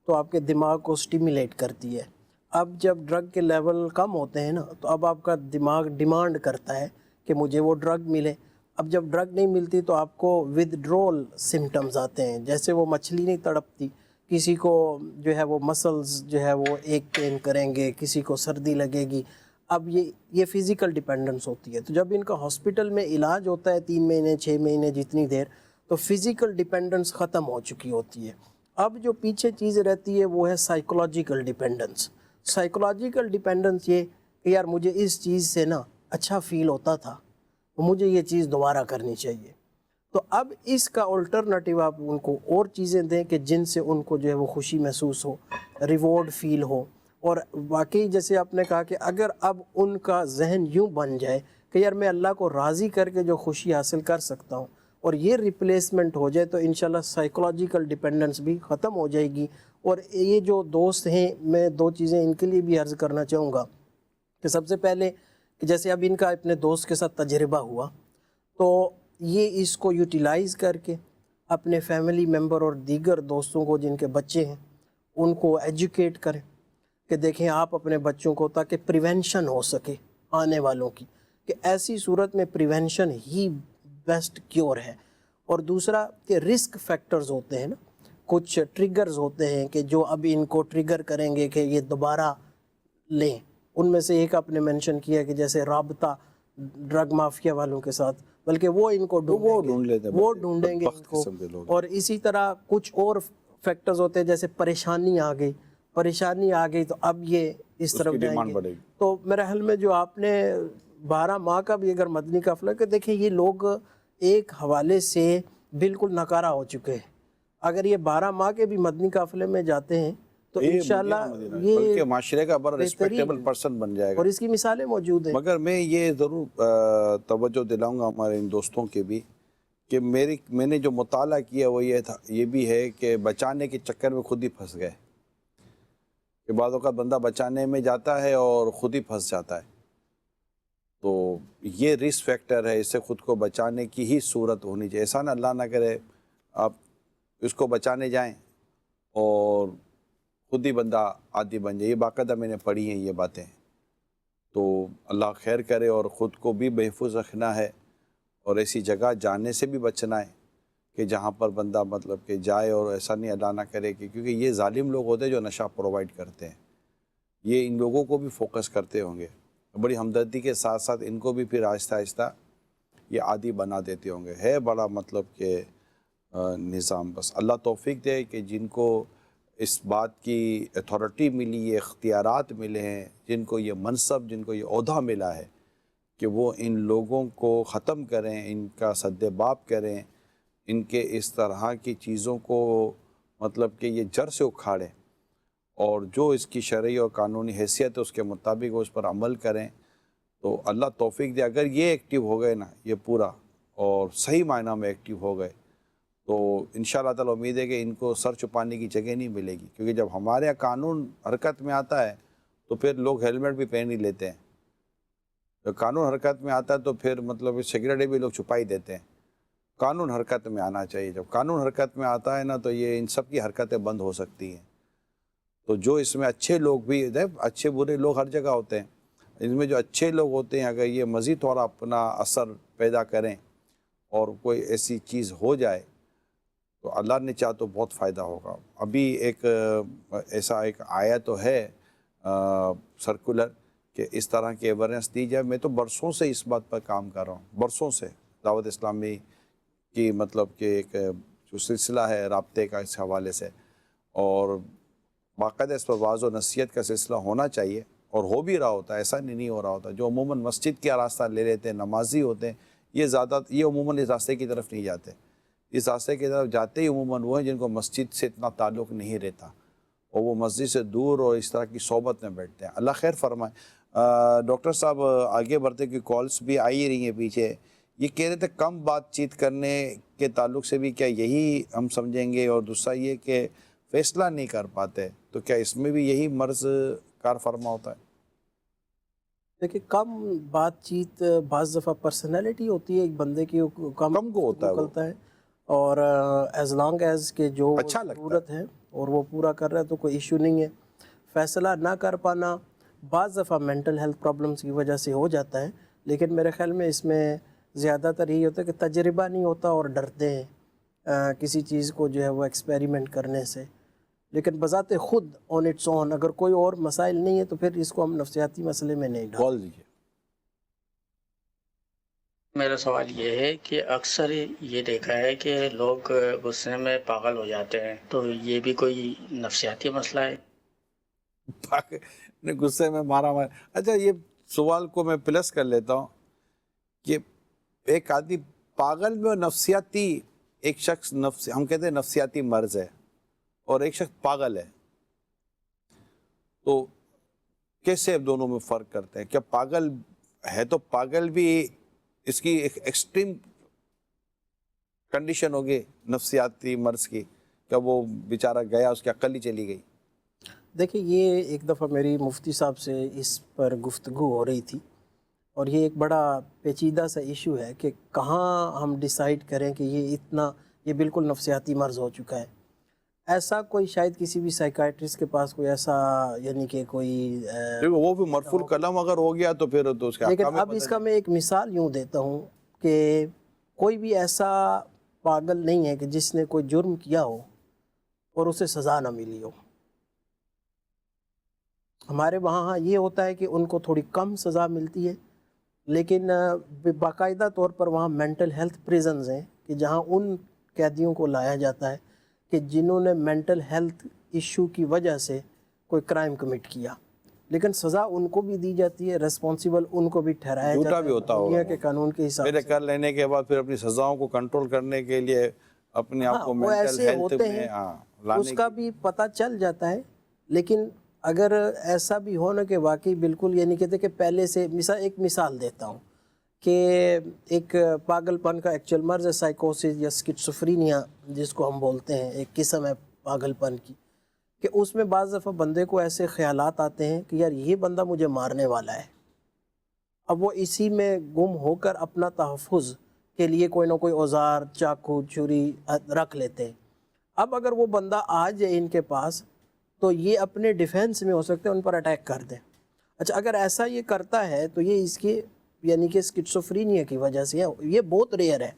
تو آپ کے دماغ کو سٹیمولیٹ کرتی ہے. اب جب ڈرگ کے لیول کم ہوتے ہیں نا تو اب آپ کا دماغ ڈیمانڈ کرتا ہے کہ مجھے وہ ڈرگ ملے. اب جب ڈرگ نہیں ملتی تو آپ کو ودڈرول سمٹمز آتے ہیں, جیسے وہ مچھلی نہیں تڑپتی, کسی کو جو ہے وہ مسلز جو ہے وہ ایک پین کریں گے, کسی کو سردی لگے گی. اب یہ فزیکل ڈیپینڈنس ہوتی ہے. تو جب ان کا ہاسپٹل میں علاج ہوتا ہے 3 مہینے 6 مہینے جتنی دیر, تو فزیکل ڈیپینڈنس ختم ہو چکی ہوتی ہے. اب جو پیچھے چیز رہتی ہے وہ ہے سائیکولوجیکل ڈیپینڈنس. سائیکولوجیکل ڈیپینڈنس یہ کہ یار مجھے اس چیز سے نا اچھا فیل ہوتا تھا, تو مجھے یہ چیز دوبارہ کرنی چاہیے. تو اب اس کا الٹرنیٹیو آپ ان کو اور چیزیں دیں کہ جن سے ان کو جو ہے وہ خوشی محسوس ہو, ریوارڈ فیل ہو. اور واقعی جیسے آپ نے کہا کہ اگر اب ان کا ذہن یوں بن جائے کہ یار میں اللہ کو راضی کر کے جو خوشی حاصل کر سکتا ہوں, اور یہ ریپلیسمنٹ ہو جائے, تو انشاءاللہ سائیکولوجیکل ڈیپینڈنس بھی ختم ہو جائے گی. اور یہ جو دوست ہیں, میں 2 چیزیں ان کے لیے بھی عرض کرنا چاہوں گا کہ سب سے پہلے کہ جیسے اب ان کا اپنے دوست کے ساتھ تجربہ ہوا, تو یہ اس کو یوٹیلائز کر کے اپنے فیملی ممبر اور دیگر دوستوں کو جن کے بچے ہیں ان کو ایجوکیٹ کریں کہ دیکھیں آپ اپنے بچوں کو, تاکہ پریونشن ہو سکے آنے والوں کی, کہ ایسی صورت میں پریونشن ہی بیسٹ کیور ہے. اور دوسرا کہ رسک فیکٹرز ہوتے ہیں نا, کچھ ٹریگرز ہوتے ہیں کہ جو اب ان کو ٹریگر کریں گے کہ یہ دوبارہ لیں. ان میں سے ایک آپ نے مینشن کیا کہ جیسے رابطہ ڈرگ مافیا والوں کے ساتھ, بلکہ وہ ان کو ڈھونڈیں گے ان کو. اور اسی طرح کچھ اور فیکٹرز ہوتے ہیں جیسے پریشانی آ گئی تو اب یہ اس طرف جائیں گے. تو میرے خیال میں جو آپ نے 12 ماہ کا بھی اگر مدنی قافلہ کہ دیکھیں یہ لوگ ایک حوالے سے بالکل ناکارہ ہو چکے ہیں. اگر یہ 12 ماہ کے بھی مدنی قافلے میں جاتے ہیں تو انشاءاللہ یہ معاشرے کا بڑا ریسپیکٹیبل پرسن بن جائے گا, اور اس کی مثالیں موجود ہیں. مگر میں یہ ضرور توجہ دلاؤں گا ہمارے ان دوستوں کے بھی کہ میں نے جو مطالعہ کیا وہ یہ بھی ہے کہ بچانے کے چکر میں خود ہی پھنس گئے, کہ بعض اوقات بندہ بچانے میں جاتا ہے اور خود ہی پھنس جاتا ہے. تو یہ رسک فیکٹر ہے, اس سے خود کو بچانے کی ہی صورت ہونی چاہیے. ایسا نہ اللہ نہ کرے آپ اس کو بچانے جائیں اور خود ہی بندہ عادی بن جائے. یہ باقاعدہ میں نے پڑھی ہیں یہ باتیں. تو اللہ خیر کرے, اور خود کو بھی محفوظ رکھنا ہے اور ایسی جگہ جانے سے بھی بچنا ہے کہ جہاں پر بندہ مطلب کہ جائے اور ایسا نہیں اللہ نہ کرے کہ, کیونکہ یہ ظالم لوگ ہوتے ہیں جو نشہ پرووائڈ کرتے ہیں. یہ ان لوگوں کو بھی فوکس کرتے ہوں گے، بڑی ہمدردی کے ساتھ ساتھ ان کو بھی پھر آہستہ آہستہ یہ عادی بنا دیتے ہوں گے. ہے بڑا مطلب کہ نظام. بس اللہ توفیق دے کہ جن کو اس بات کی اتھارٹی ملی، یہ اختیارات ملے ہیں، جن کو یہ منصب، جن کو یہ عہدہ ملا ہے، کہ وہ ان لوگوں کو ختم کریں، ان کا سد باب کریں، ان کے اس طرح کی چیزوں کو مطلب کہ یہ جڑ سے اکھاڑیں، اور جو اس کی شرعی اور قانونی حیثیت ہے اس کے مطابق وہ اس پر عمل کریں. تو اللہ توفیق دے. اگر یہ ایکٹیو ہو گئے نا، یہ پورا، اور صحیح معنی میں ایکٹیو ہو گئے، تو انشاءاللہ تعالی امید ہے کہ ان کو سر چھپانے کی جگہ نہیں ملے گی. کیونکہ جب ہمارے یہاں قانون حرکت میں آتا ہے تو پھر لوگ ہیلمٹ بھی پہن ہی لیتے ہیں. جب قانون حرکت میں آتا ہے تو پھر مطلب سگریٹیں بھی لوگ چھپا ہی دیتے ہیں. قانون حرکت میں آنا چاہیے. جب قانون حرکت میں آتا ہے نا تو یہ ان سب کی حرکتیں بند ہو سکتی ہیں. تو جو اس میں اچھے لوگ بھی، اچھے برے لوگ ہر جگہ ہوتے ہیں، ان میں جو اچھے لوگ ہوتے ہیں اگر یہ مزید تھوڑا اپنا اثر پیدا کریں اور کوئی ایسی چیز ہو جائے تو اللہ نے چاہ تو بہت فائدہ ہوگا. ابھی ایک ایسا ایک آیا تو ہے سرکولر کہ اس طرح کی اویئرنیس دی جائے. میں تو برسوں سے اس بات پر کام کر رہا ہوں، برسوں سے. دعوت اسلامی کی مطلب کہ ایک جو سلسلہ ہے رابطے کا اس حوالے سے، اور باقاعدہ اس پر واعظ و نصیحت کا سلسلہ ہونا چاہیے، اور ہو بھی رہا ہوتا ہے. ایسا نہیں ہو رہا ہوتا. جو عموماً مسجد کا راستہ لے لیتے ہیں، نمازی ہوتے ہیں، یہ عموماً اس راستے کی طرف نہیں جاتے. اس راستے کی طرف جاتے ہی عموماً وہ ہیں جن کو مسجد سے اتنا تعلق نہیں رہتا، اور وہ مسجد سے دور اور اس طرح کی صحبت میں بیٹھتے ہیں. اللہ خیر فرمائے. ڈاکٹر صاحب آگے بڑھتے کہ کالس بھی آئی رہی ہیں پیچھے. یہ کہہ رہے تھے کم بات چیت کرنے کے تعلق سے بھی کیا یہی ہم سمجھیں گے، اور دوسرا یہ کہ فیصلہ نہیں کر پاتے، تو کیا اس میں بھی یہی مرض کار فرما ہوتا ہے؟ دیکھیں، کم بات چیت بعض دفعہ پرسنالٹی ہوتی ہے ایک بندے کی، کم کو ہوتا ہے وہ. کرتا ہے، اور ایز لانگ ایز کہ جو اچھا لگتا ضرورت ہے اور وہ پورا کر رہا ہے تو کوئی ایشو نہیں ہے. فیصلہ نہ کر پانا بعض دفعہ مینٹل ہیلتھ پرابلمس کی وجہ سے ہو جاتا ہے، لیکن میرے خیال میں اس میں زیادہ تر یہی ہوتا ہے کہ تجربہ نہیں ہوتا اور ڈرتے ہیں کسی چیز کو جو ہے وہ ایکسپیریمنٹ کرنے سے. لیکن بذات خود آن اٹس اون اگر کوئی اور مسائل نہیں ہے تو پھر اس کو ہم نفسیاتی مسئلے میں نہیں ڈالتے. کال دیجیے. میرا سوال یہ ہے کہ اکثر یہ دیکھا ہے کہ لوگ غصے میں پاگل ہو جاتے ہیں، تو یہ بھی کوئی نفسیاتی مسئلہ ہے؟ غصے میں مارا. اچھا، یہ سوال کو میں پلس کر لیتا ہوں کہ ایک آدمی پاگل میں اور نفسیاتی، ایک شخص ہم کہتے ہیں نفسیاتی مرض ہے اور ایک شخص پاگل ہے، تو کیسے دونوں میں فرق کرتے ہیں؟ کیا پاگل ہے تو پاگل بھی اس کی ایک ایکسٹریم کنڈیشن ہوگی نفسیاتی مرض کی، کیا وہ بیچارہ گیا اس کی عقل ہی چلی گئی؟ دیکھیں، یہ ایک دفعہ میری مفتی صاحب سے اس پر گفتگو ہو رہی تھی، اور یہ ایک بڑا پیچیدہ سا ایشو ہے کہ کہاں ہم ڈیسائیڈ کریں کہ یہ بالکل نفسیاتی مرض ہو چکا ہے. ایسا کوئی شاید کسی بھی سائیکائٹرسٹ کے پاس کوئی ایسا یعنی کہ کوئی وہ بھی مرفوع القلم اگر ہو گیا تو پھر تو اس کے لیکن اب اس کا میں ایک مثال یوں دیتا ہوں کہ کوئی بھی ایسا پاگل نہیں ہے کہ جس نے کوئی جرم کیا ہو اور اسے سزا نہ ملی ہو. ہمارے وہاں یہ ہوتا ہے کہ ان کو تھوڑی کم سزا ملتی ہے، لیکن باقاعدہ طور پر وہاں مینٹل ہیلتھ پریزنز ہیں کہ جہاں ان قیدیوں کو لایا جاتا ہے کہ جنہوں نے مینٹل ہیلتھ ایشو کی وجہ سے کوئی کرائم کمٹ کیا، لیکن سزا ان کو بھی دی جاتی ہے، ریسپانسیبل ان کو بھی ٹھہرایا جاتا ہے دنیا کے قانون کے حساب سے. کر لینے کے بعد پھر اپنی سزاؤں کو کنٹرول کرنے کے لیے اپنے آپ کو مینٹل ہیلتھ میں اس کا بھی پتہ چل جاتا ہے. لیکن اگر ایسا بھی ہو نا کہ واقعی بالکل یعنی کہتے کہ پہلے سے ایک مثال دیتا ہوں کہ ایک پاگل پن کا ایکچوئل مرض ہے سائیکوسس یا سکیزوفرینیا جس کو ہم بولتے ہیں، ایک قسم ہے پاگل پن کی، کہ اس میں بعض دفعہ بندے کو ایسے خیالات آتے ہیں کہ یار یہ بندہ مجھے مارنے والا ہے. اب وہ اسی میں گم ہو کر اپنا تحفظ کے لیے کوئی نہ کوئی اوزار، چاقو، چھری رکھ لیتے ہیں. اب اگر وہ بندہ آ جائے ان کے پاس تو یہ اپنے ڈیفینس میں ہو سکتے ہیں ان پر اٹیک کر دیں. اچھا، اگر ایسا یہ کرتا ہے تو یہ اس کی یعنی کہ اسکیزوفرینیا کی وجہ سے ہے. یہ بہت ریئر ہے.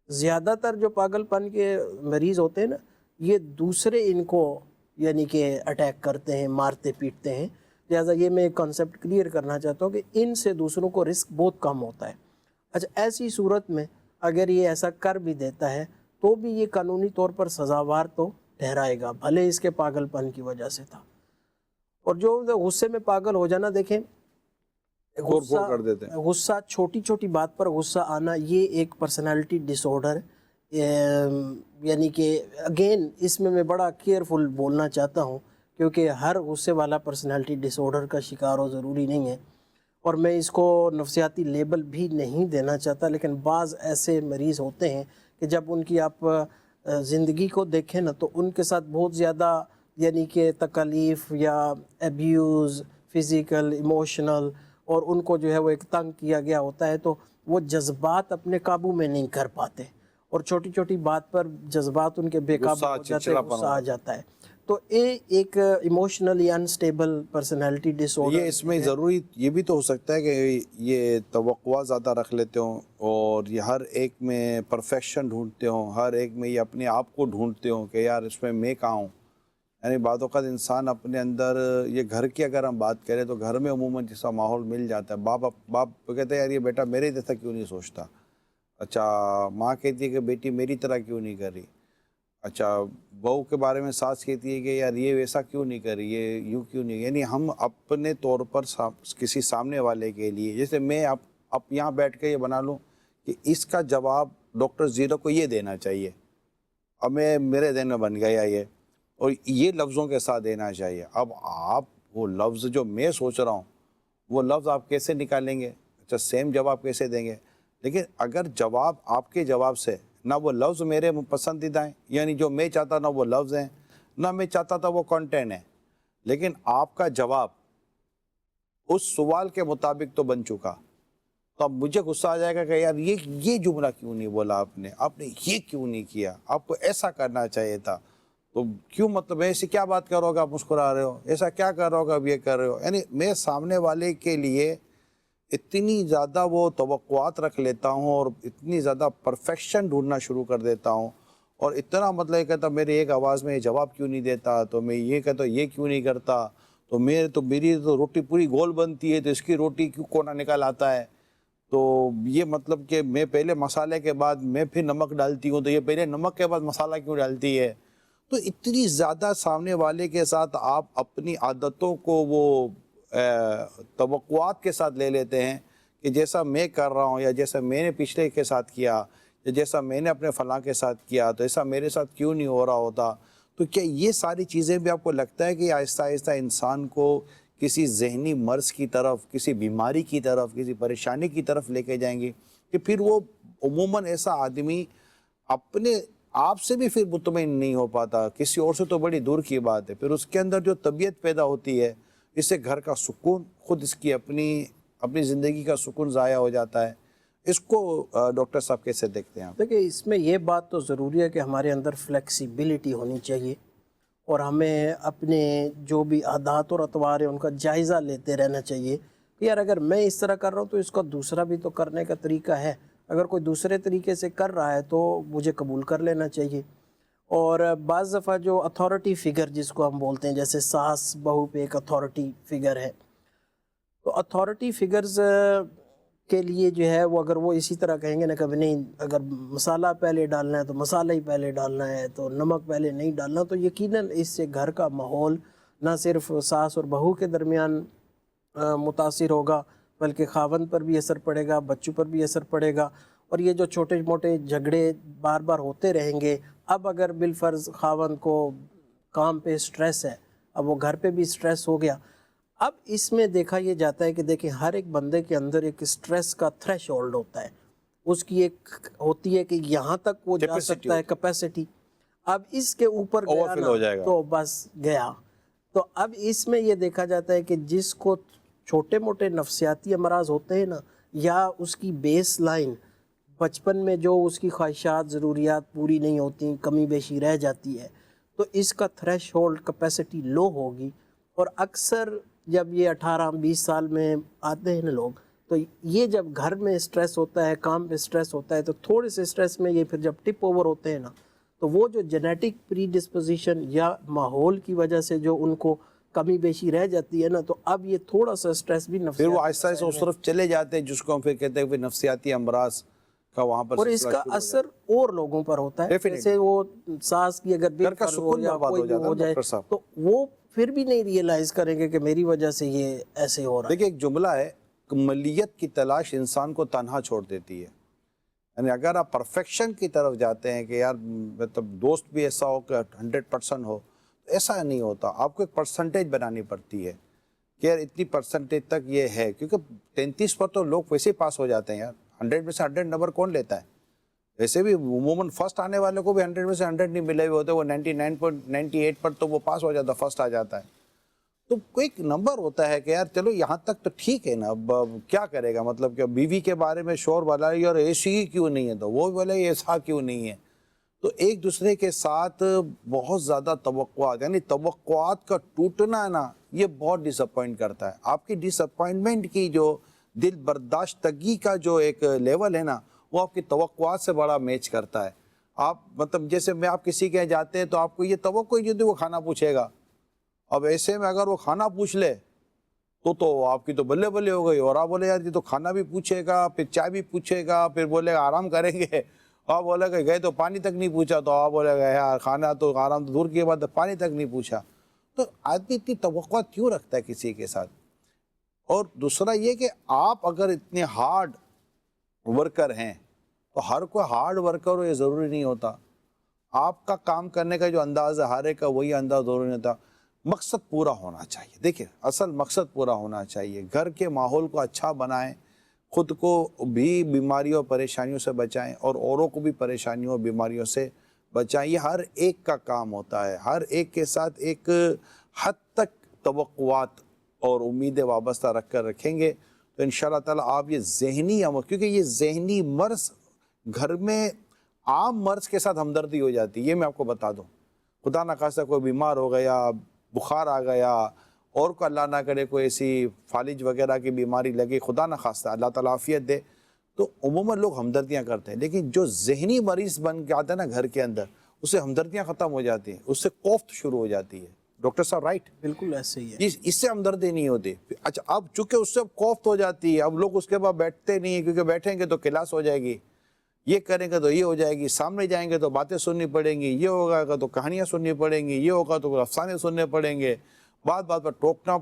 زیادہ تر جو پاگل پن کے مریض ہوتے ہیں نا، یہ دوسرے ان کو یعنی کہ اٹیک کرتے ہیں، مارتے پیٹتے ہیں. لہٰذا یہ میں ایک کانسیپٹ کلیئر کرنا چاہتا ہوں کہ ان سے دوسروں کو رسک بہت کم ہوتا ہے. اچھا ایسی صورت میں اگر یہ ایسا کر بھی دیتا ہے تو بھی یہ قانونی طور پر سزاوار تو ٹھہرائے گا، بھلے اس کے پاگل پن کی وجہ سے تھا. اور جو غصے میں پاگل ہو جانا، دیکھیں غصہ چھوٹی چھوٹی بات پر غصہ آنا یہ ایک پرسنالٹی ڈس آرڈر، یعنی کہ اگین اس میں بڑا کیئرفل بولنا چاہتا ہوں کیونکہ ہر غصے والا پرسنالٹی ڈس آرڈر کا شکار ہو ضروری نہیں ہے، اور میں اس کو نفسیاتی لیبل بھی نہیں دینا چاہتا. لیکن بعض ایسے مریض ہوتے ہیں کہ جب ان کی آپ زندگی کو دیکھیں نا تو ان کے ساتھ بہت زیادہ یعنی کہ تکالیف یا ایبیوز فزیکل ایموشنل، اور ان کو جو ہے وہ ایک تنگ کیا گیا ہوتا ہے، تو وہ جذبات اپنے قابو میں نہیں کر پاتے، اور چھوٹی چھوٹی بات پر جذبات ان کے بے قابو ہو جاتے ہیں، غصہ آ جاتا ہے. تو ایک ایموشنلی انسٹیبل پرسنالٹی ڈس آرڈر. یہ اس میں ضروری یہ بھی تو ہو سکتا ہے کہ یہ توقع زیادہ رکھ لیتے ہوں اور یہ ہر ایک میں پرفیکشن ڈھونڈتے ہوں، ہر ایک میں یہ اپنے آپ کو ڈھونڈتے ہوں کہ یار اس میں کہاں ہوں. یعنی بعض اوقات انسان اپنے اندر، یہ گھر کی اگر ہم بات کریں تو گھر میں عموماً جیسا ماحول مل جاتا ہے، باپ کہتے ہیں یار یہ بیٹا میرے جیسا کیوں نہیں سوچتا، اچھا ماں کہتی ہے کہ بیٹی میری طرح کیوں نہیں کر رہی، اچھا بہو کے بارے میں ساس کہتی ہے کہ یار یہ ویسا کیوں نہیں کر رہی، یہ یوں کیوں نہیں. یعنی ہم اپنے طور پر کسی سامنے والے کے لیے، جیسے میں اب یہاں بیٹھ کے یہ بنا لوں کہ اس کا جواب ڈاکٹر زیرو کو یہ دینا چاہیے، اب میرے ذہن میں بن گیا یہ، اور یہ لفظوں کے ساتھ دینا چاہیے. اب آپ وہ لفظ جو میں سوچ رہا ہوں وہ لفظ آپ کیسے نکالیں گے؟ اچھا سیم جواب کیسے دیں گے؟ لیکن اگر جواب آپ کے جواب سے نہ وہ لفظ میرے پسندیدہ ہیں، یعنی جو میں چاہتا نہ وہ لفظ ہیں، نہ میں چاہتا تھا وہ کنٹینٹ ہے، لیکن آپ کا جواب اس سوال کے مطابق تو بن چکا، تو اب مجھے غصہ آ جائے گا کہ یار یہ جملہ کیوں نہیں بولا آپ نے یہ کیوں نہیں کیا، آپ کو ایسا کرنا چاہیے تھا، تو کیوں مطلب ایسی کیا بات کرو گے آپ مسکرا رہے ہو، ایسا کیا کر رہے ہو گا اب یہ کر رہے ہو. یعنی میں سامنے والے کے لیے اتنی زیادہ وہ توقعات رکھ لیتا ہوں اور اتنی زیادہ پرفیکشن ڈھونڈنا شروع کر دیتا ہوں، اور اتنا مطلب یہ کہتا میرے ایک آواز میں جواب کیوں نہیں دیتا، تو میں یہ کہتا یہ کیوں نہیں کرتا، تو میری تو روٹی پوری گول بنتی ہے تو اس کی روٹی کیوں کونا نکل آتا ہے. تو یہ مطلب کہ میں پہلے مسالے کے بعد میں پھر نمک ڈالتی ہوں، تو یہ پہلے نمک کے بعد مسالہ کیوں ڈالتی ہے. تو اتنی زیادہ سامنے والے کے ساتھ آپ اپنی عادتوں کو وہ توقعات کے ساتھ لے لیتے ہیں کہ جیسا میں کر رہا ہوں یا جیسا میں نے پچھلے کے ساتھ کیا یا جیسا میں نے اپنے فلاں کے ساتھ کیا تو ایسا میرے ساتھ کیوں نہیں ہو رہا ہوتا. تو کیا یہ ساری چیزیں بھی آپ کو لگتا ہے کہ آہستہ آہستہ انسان کو کسی ذہنی مرض کی طرف، کسی بیماری کی طرف، کسی پریشانی کی طرف لے کے جائیں گی کہ پھر وہ عموماً ایسا آدمی اپنے آپ سے بھی پھر مطمئن نہیں ہو پاتا، کسی اور سے تو بڑی دور کی بات ہے، پھر اس کے اندر جو طبیعت پیدا ہوتی ہے اس سے گھر کا سکون، خود اس کی اپنی زندگی کا سکون ضائع ہو جاتا ہے. اس کو ڈاکٹر صاحب کیسے دیکھتے ہیں آپ؟ دیکھیں اس میں یہ بات تو ضروری ہے کہ ہمارے اندر فلیکسیبلٹی ہونی چاہیے، اور ہمیں اپنے جو بھی عادات اور اطوار ہیں ان کا جائزہ لیتے رہنا چاہیے کہ یار اگر میں اس طرح کر رہا ہوں تو اس کا دوسرا بھی تو کرنے کا طریقہ ہے، اگر کوئی دوسرے طریقے سے کر رہا ہے تو مجھے قبول کر لینا چاہیے. اور بعض دفعہ جو اتھارٹی فگر جس کو ہم بولتے ہیں، جیسے ساس بہو پہ ایک اتھارٹی فگر ہے، تو اتھارٹی فگرز کے لیے جو ہے وہ اگر وہ اسی طرح کہیں گے نا کبھی نہیں اگر مسالہ پہلے ڈالنا ہے تو مسالہ ہی پہلے ڈالنا ہے، تو نمک پہلے نہیں ڈالنا، تو یقیناً اس سے گھر کا ماحول نہ صرف ساس اور بہو کے درمیان متاثر ہوگا بلکہ خاوند پر بھی اثر پڑے گا، بچوں پر بھی اثر پڑے گا. اور یہ جو چھوٹے موٹے جھگڑے بار بار ہوتے رہیں گے، اب اگر بالفرض خاوند کو کام پہ سٹریس ہے، اب وہ گھر پہ بھی سٹریس ہو گیا، اب اس میں دیکھا یہ جاتا ہے کہ دیکھیں ہر ایک بندے کے اندر ایک سٹریس کا تھریش ہولڈ ہوتا ہے، اس کی ایک ہوتی ہے کہ یہاں تک وہ جا سکتا ہے کیپیسٹی، اب اس کے اوپر گیا نا تو بس گیا. تو اب اس میں یہ دیکھا جاتا ہے کہ جس کو چھوٹے موٹے نفسیاتی امراض ہوتے ہیں نا، یا اس کی بیس لائن بچپن میں جو اس کی خواہشات ضروریات پوری نہیں ہوتی، کمی بیشی رہ جاتی ہے، تو اس کا تھریش ہولڈ کیپیسٹی لو ہوگی. اور اکثر جب یہ 18-20 سال میں آتے ہیں نا لوگ، تو یہ جب گھر میں سٹریس ہوتا ہے، کام پہ سٹریس ہوتا ہے، تو تھوڑے سے سٹریس میں یہ پھر جب ٹپ اوور ہوتے ہیں نا، تو وہ جو جینیٹک پری ڈسپوزیشن یا ماحول کی وجہ سے جو ان کو کمی بیشی رہ جاتی ہے نا، تو اب یہ تھوڑا سا سٹریس بھی پھر وہ آہستہ آہستہ اس طرف چلے جاتے ہیں جس کو ہم پھر کہتے ہیں کہ نفسیاتی امراض کا وہاں پر اور اس کا اثر اور لوگوں پر ہوتا ہے. جیسے وہ ساس کی اگر گھر کا سکون برباد ہو جاتا ہے ڈاکٹر صاحب. تو وہ پھر بھی نہیں ریئلائز کریں گے کہ میری وجہ سے یہ ایسے ہو رہا ہے. دیکھیں ایک جملہ ہے کہ ملیت کی تلاش انسان کو تنہا چھوڑ دیتی ہے. یعنی اگر آپ پرفیکشن کی طرف جاتے ہیں کہ یار مطلب دوست بھی ایسا ہو کہ 100% ہو، ایسا نہیں ہوتا. آپ کو ایک پرسنٹیج بنانی پڑتی ہے کہ یار اتنی پرسنٹیج تک یہ ہے، کیونکہ 33 پر تو لوگ ویسے ہی پاس ہو جاتے ہیں یار. 100 میں سے 100 نمبر کون لیتا ہے؟ ویسے بھی عموماً فرسٹ آنے والے کو بھی 100 میں سے 100 نہیں ملے ہوئے ہوتے، وہ 99.98 پر تو وہ پاس ہو جاتا، فرسٹ آ جاتا ہے. تو کوئی ایک نمبر ہوتا ہے کہ یار چلو یہاں تک تو ٹھیک ہے نا، اب کیا کرے گا، مطلب کہ بیوی کے بارے میں شور والا ہے اور ایسی کیوں نہیں ہے، تو وہ بولے ایسا کیوں نہیں ہے. تو ایک دوسرے کے ساتھ بہت زیادہ توقعات، یعنی توقعات کا ٹوٹنا ہے نا، یہ بہت ڈس اپوائنٹ کرتا ہے. آپ کی ڈس اپوائنٹمنٹ کی جو دل برداشتگی کا جو ایک لیول ہے نا، وہ آپ کی توقعات سے بڑا میچ کرتا ہے. آپ مطلب جیسے میں آپ کسی کے جاتے ہیں تو آپ کو یہ توقع ہی وہ کھانا پوچھے گا. اب ایسے میں اگر وہ کھانا پوچھ لے تو آپ کی تو بلے بلے ہو گئی، اور آپ بولے یار یہ تو کھانا بھی پوچھے گا، پھر چائے بھی پوچھے گا، پھر بولے گا آرام کریں گے. آپ بولے گا گئے تو پانی تک نہیں پوچھا، تو آپ بولے گا یار کھانا تو آرام تو دور کی بات ہے، پانی تک نہیں پوچھا. تو آدمی اتنی توقعات کیوں رکھتا ہے کسی کے ساتھ؟ اور دوسرا یہ کہ آپ اگر اتنے ہارڈ ورکر ہیں تو ہر کوئی ہارڈ ورکر ہو یہ ضروری نہیں ہوتا. آپ کا کام کرنے کا جو انداز ہے ہر ایک کا وہی انداز ضروری نہیں ہوتا. مقصد پورا ہونا چاہیے. دیکھیں اصل مقصد پورا ہونا چاہیے. گھر کے ماحول کو اچھا بنائیں، خود کو بھی بیماریوں اور پریشانیوں سے بچائیں، اور اوروں کو بھی پریشانیوں اور بیماریوں سے بچائیں. یہ ہر ایک کا کام ہوتا ہے. ہر ایک کے ساتھ ایک حد تک توقعات اور امیدیں وابستہ رکھ کر رکھیں گے تو انشاءاللہ تعالیٰ آپ یہ ذہنی کیونکہ یہ ذہنی مرض گھر میں عام مرض کے ساتھ ہمدردی ہو جاتی ہے. یہ میں آپ کو بتا دوں، خدا نہ خواستہ کوئی بیمار ہو گیا، بخار آ گیا، اور کو اللہ نہ کرے کوئی ایسی فالج وغیرہ کی بیماری لگی، خدا نہ خواستہ اللہ تعالیٰ عافیت دے، تو عموماً لوگ ہمدردیاں کرتے ہیں. لیکن جو ذہنی مریض بن کے آتا ہے نا گھر کے اندر، اس سے ہمدردیاں ختم ہو جاتی ہیں، اس سے کوفت شروع ہو جاتی ہے. ڈاکٹر صاحب رائٹ؟ بالکل ایسے ہی ہے. اس سے ہمدردی نہیں ہوتی. اچھا اب چونکہ اس سے کوفت ہو جاتی ہے، اب لوگ اس کے بعد بیٹھتے نہیں ہیں، کیونکہ بیٹھیں گے تو کلاس ہو جائے گی، یہ کریں گے تو یہ ہو جائے گی، سامنے جائیں گے تو باتیں سننی پڑیں گی، یہ ہوگا تو کہانیاں سننی پڑیں گی، یہ ہوگا تو افسانے سننے پڑیں گے، بات بات پر ٹوکنا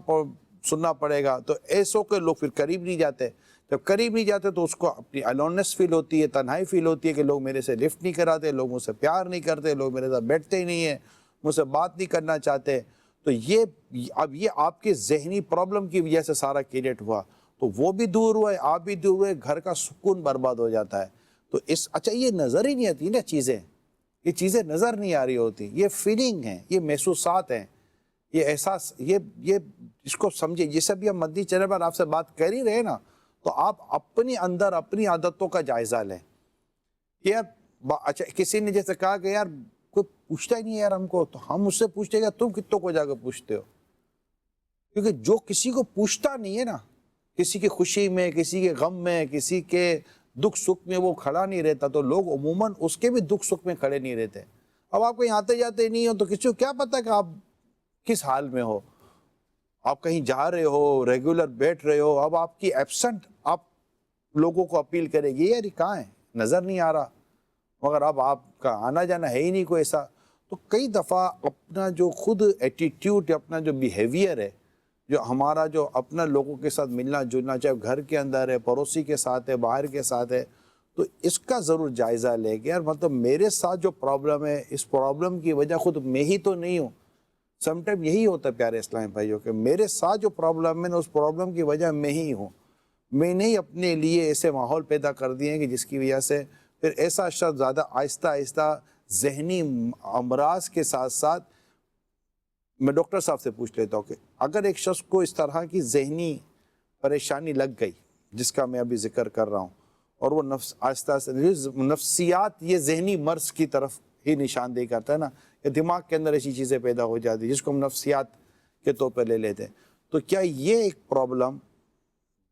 سننا پڑے گا. تو ایسوں کے لوگ پھر قریب نہیں جاتے. جب قریب نہیں جاتے تو اس کو اپنی الونس فیل ہوتی ہے، تنہائی فیل ہوتی ہے کہ لوگ میرے سے لفٹ نہیں کراتے، لوگ مجھ سے پیار نہیں کرتے، لوگ میرے ساتھ بیٹھتے ہی نہیں ہیں، مجھ سے بات نہیں کرنا چاہتے. تو یہ آپ کے ذہنی پرابلم کی وجہ سے سارا کریٹ ہوا. تو وہ بھی دور ہوئے، آپ بھی دور ہوئے، گھر کا سکون برباد ہو جاتا ہے. تو اچھا یہ نظر ہی نہیں آتی نا چیزیں، یہ چیزیں نظر نہیں آ رہی ہوتی، یہ فیلنگ ہیں، یہ محسوسات ہیں، یہ احساس، یہ اس کو سمجھے. جیسے بھی ہم مدنی چینل پر آپ سے بات کر ہی رہے نا، تو آپ اپنی اندر اپنی عادتوں کا جائزہ لیں. یار اچھا کسی نے جیسے کہا کہ یار کوئی پوچھتا ہی نہیں یار ہم کو، تو ہم اس سے پوچھتے کہ تم کتوں کو جا کے پوچھتے ہو؟ کیونکہ جو کسی کو پوچھتا نہیں ہے نا، کسی کی خوشی میں، کسی کے غم میں، کسی کے دکھ سکھ میں وہ کھڑا نہیں رہتا، تو لوگ عموماً اس کے بھی دکھ سکھ میں کھڑے نہیں رہتے. اب آپ کہیں آتے جاتے نہیں ہو تو کسی کو کیا پتہ کہ آپ کس حال میں ہو. آپ کہیں جا رہے ہو، ریگولر بیٹھ رہے ہو، اب آپ کی ایبسنٹ آپ لوگوں کو اپیل کرے گی یار کہاں ہے، نظر نہیں آ رہا، مگر اب آپ کا آنا جانا ہے ہی نہیں کوئی ایسا. تو کئی دفعہ اپنا جو خود ایٹیٹیوڈ، اپنا جو بیہیویئر ہے، جو ہمارا جو اپنا لوگوں کے ساتھ ملنا جلنا، چاہے گھر کے اندر ہے، پڑوسی کے ساتھ ہے، باہر کے ساتھ ہے، تو اس کا ضرور جائزہ لے کہ یار مطلب میرے ساتھ جو پرابلم ہے، اس پرابلم کی وجہ خود میں ہی تو نہیں ہوں. سم ٹائم یہی ہوتا ہے پیارے اسلام بھائیوں کہ میرے ساتھ جو پرابلم ہے، اس پرابلم کی وجہ میں ہی ہوں. میں نے ہی اپنے لیے ایسے ماحول پیدا کر دیے ہیں کہ جس کی وجہ سے پھر ایسا شخص زیادہ آہستہ آہستہ ذہنی امراض کے ساتھ ساتھ. میں ڈاکٹر صاحب سے پوچھ لیتا ہوں کہ اگر ایک شخص کو اس طرح کی ذہنی پریشانی لگ گئی جس کا میں ابھی ذکر کر رہا ہوں، اور وہ آہستہ آہستہ نفسیات یہ ذہنی مرض کی طرف ہی نشاندہی کرتا ہے نا، یا دماغ کے اندر ایسی چیزیں پیدا ہو جاتی ہیں جس کو ہم نفسیات کے طور پہ لے لیتے ہیں، تو کیا یہ ایک پرابلم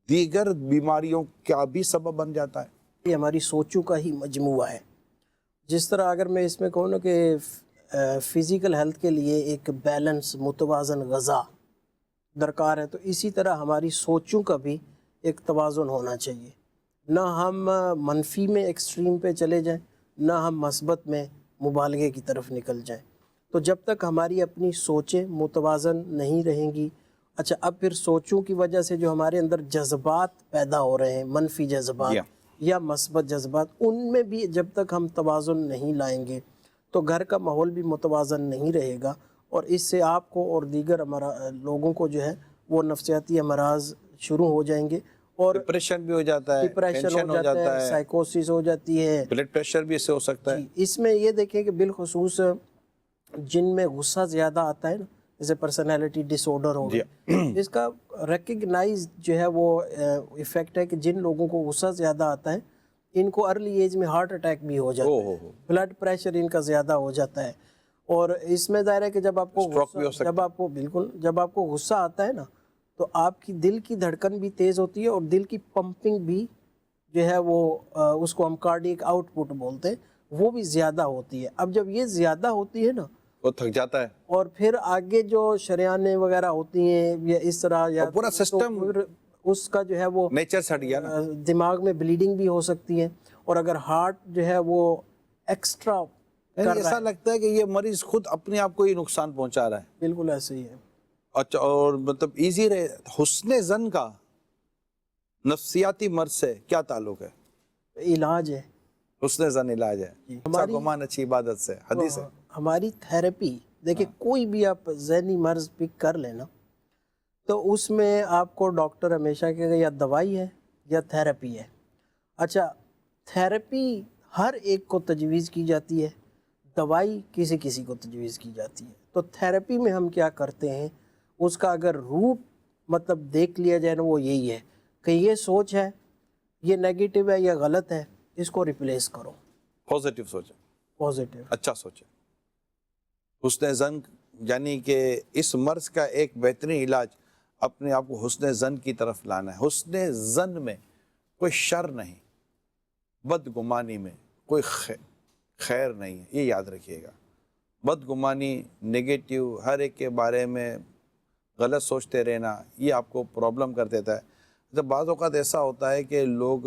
دیگر بیماریوں کا بھی سبب بن جاتا ہے؟ یہ ہماری سوچوں کا ہی مجموعہ ہے. جس طرح اگر میں اس میں کہوں نا کہ فزیکل ہیلتھ کے لیے ایک بیلنس، متوازن غذا درکار ہے. تو اسی طرح ہماری سوچوں کا بھی ایک توازن ہونا چاہیے. نہ ہم منفی میں ایکسٹریم پہ چلے جائیں، نہ ہم مثبت میں مبالغے کی طرف نکل جائیں. تو جب تک ہماری اپنی سوچیں متوازن نہیں رہیں گی، اچھا اب پھر سوچوں کی وجہ سے جو ہمارے اندر جذبات پیدا ہو رہے ہیں، منفی جذبات یا مثبت جذبات، ان میں بھی جب تک ہم توازن نہیں لائیں گے تو گھر کا ماحول بھی متوازن نہیں رہے گا، اور اس سے آپ کو اور دیگر لوگوں کو جو ہے وہ نفسیاتی امراض شروع ہو جائیں گے، اور ڈپریشن بھی ہو جاتا ہے، ڈپریشن ٹینشن ہو جاتا ہے، سائیکوسس ہو جاتی ہے، بلڈ پریشر بھی اس سے ہو سکتا ہے. اس میں یہ دیکھیں کہ بالخصوص جن میں غصہ زیادہ آتا ہے نا، جیسے پرسنالٹی ڈس آرڈر ہو گیا، اس کا ریکگنائز جو ہے وہ ایفیکٹ ہے کہ جن لوگوں کو غصہ زیادہ آتا ہے ان کو ارلی ایج میں ہارٹ اٹیک بھی ہو جاتا ہے، بلڈ پریشر ان کا زیادہ ہو جاتا ہے. اور اس میں ظاہر ہے کہ جب آپ کو غصہ آتا ہے نا تو آپ کی دل کی دھڑکن بھی تیز ہوتی ہے، اور دل کی پمپنگ بھی جو ہے وہ اس کو ہم کارڈیک آؤٹ پٹ بولتے ہیں، وہ بھی زیادہ ہوتی ہے. اب جب یہ زیادہ ہوتی ہے نا وہ تھک جاتا ہے، اور پھر آگے جو شریانیں وغیرہ ہوتی ہیں یا اس طرح، یا پورا سسٹم اس کا جو ہے وہ نیچر سے ہٹ گیا نا، دماغ میں بلیڈنگ بھی ہو سکتی ہے. اور اگر ہارٹ جو ہے وہ ایکسٹرا ایسا لگتا ہے کہ یہ مریض خود اپنے آپ کو ہی نقصان پہنچا رہا ہے. بالکل ایسے ہی ہے. اچھا، اور مطلب ایزی رہے، حسن زن کا نفسیاتی مرض سے کیا تعلق ہے؟ علاج ہے، حسن زن علاج ہے. اچھا گمان اچھی عبادت سے، حدیث ہے. ہماری تھیراپی دیکھیں، کوئی بھی آپ ذہنی مرض پک کر لینا تو اس میں آپ کو ڈاکٹر ہمیشہ کہے گا یا دوائی ہے یا تھیراپی ہے. اچھا، تھیراپی ہر ایک کو تجویز کی جاتی ہے، دوائی کسی کسی کو تجویز کی جاتی ہے. تو تھیراپی میں ہم کیا کرتے ہیں، اس کا اگر روٹ مطلب دیکھ لیا جائے نا، وہ یہی ہے کہ یہ سوچ ہے، یہ نیگیٹو ہے یا غلط ہے، اس کو ریپلیس کرو، پازیٹیو سوچیں، پازیٹیو اچھا سوچیں. حسن زن یعنی کہ اس مرض کا ایک بہترین علاج اپنے آپ کو حسن زن کی طرف لانا ہے. حسن زن میں کوئی شر نہیں، بدگمانی میں کوئی خیر نہیں ہے، یہ یاد رکھیے گا. بدگمانی، نگیٹیو، ہر ایک کے بارے میں غلط سوچتے رہنا، یہ آپ کو پرابلم کر دیتا ہے. جب بعض اوقات ایسا ہوتا ہے کہ لوگ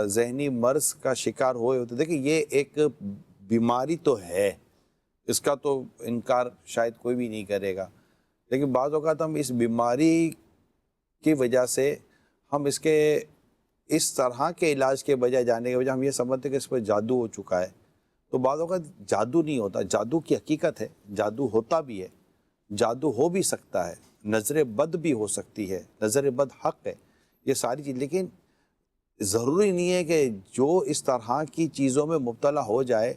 ذہنی مرض کا شکار ہوئے ہوتے ہیں، دیکھیں یہ ایک بیماری تو ہے، اس کا تو انکار شاید کوئی بھی نہیں کرے گا، لیکن بعض اوقات ہم اس بیماری کی وجہ سے ہم اس طرح کے علاج کے بجائے جانے کے بجائے ہم یہ سمجھتے ہیں کہ اس پہ جادو ہو چکا ہے. تو بعض اوقات جادو نہیں ہوتا، جادو کی حقیقت ہے، جادو ہوتا بھی ہے، جادو ہو بھی سکتا ہے، نظر بد بھی ہو سکتی ہے، نظر بد حق ہے، یہ ساری چیز. لیکن ضروری نہیں ہے کہ جو اس طرح کی چیزوں میں مبتلا ہو جائے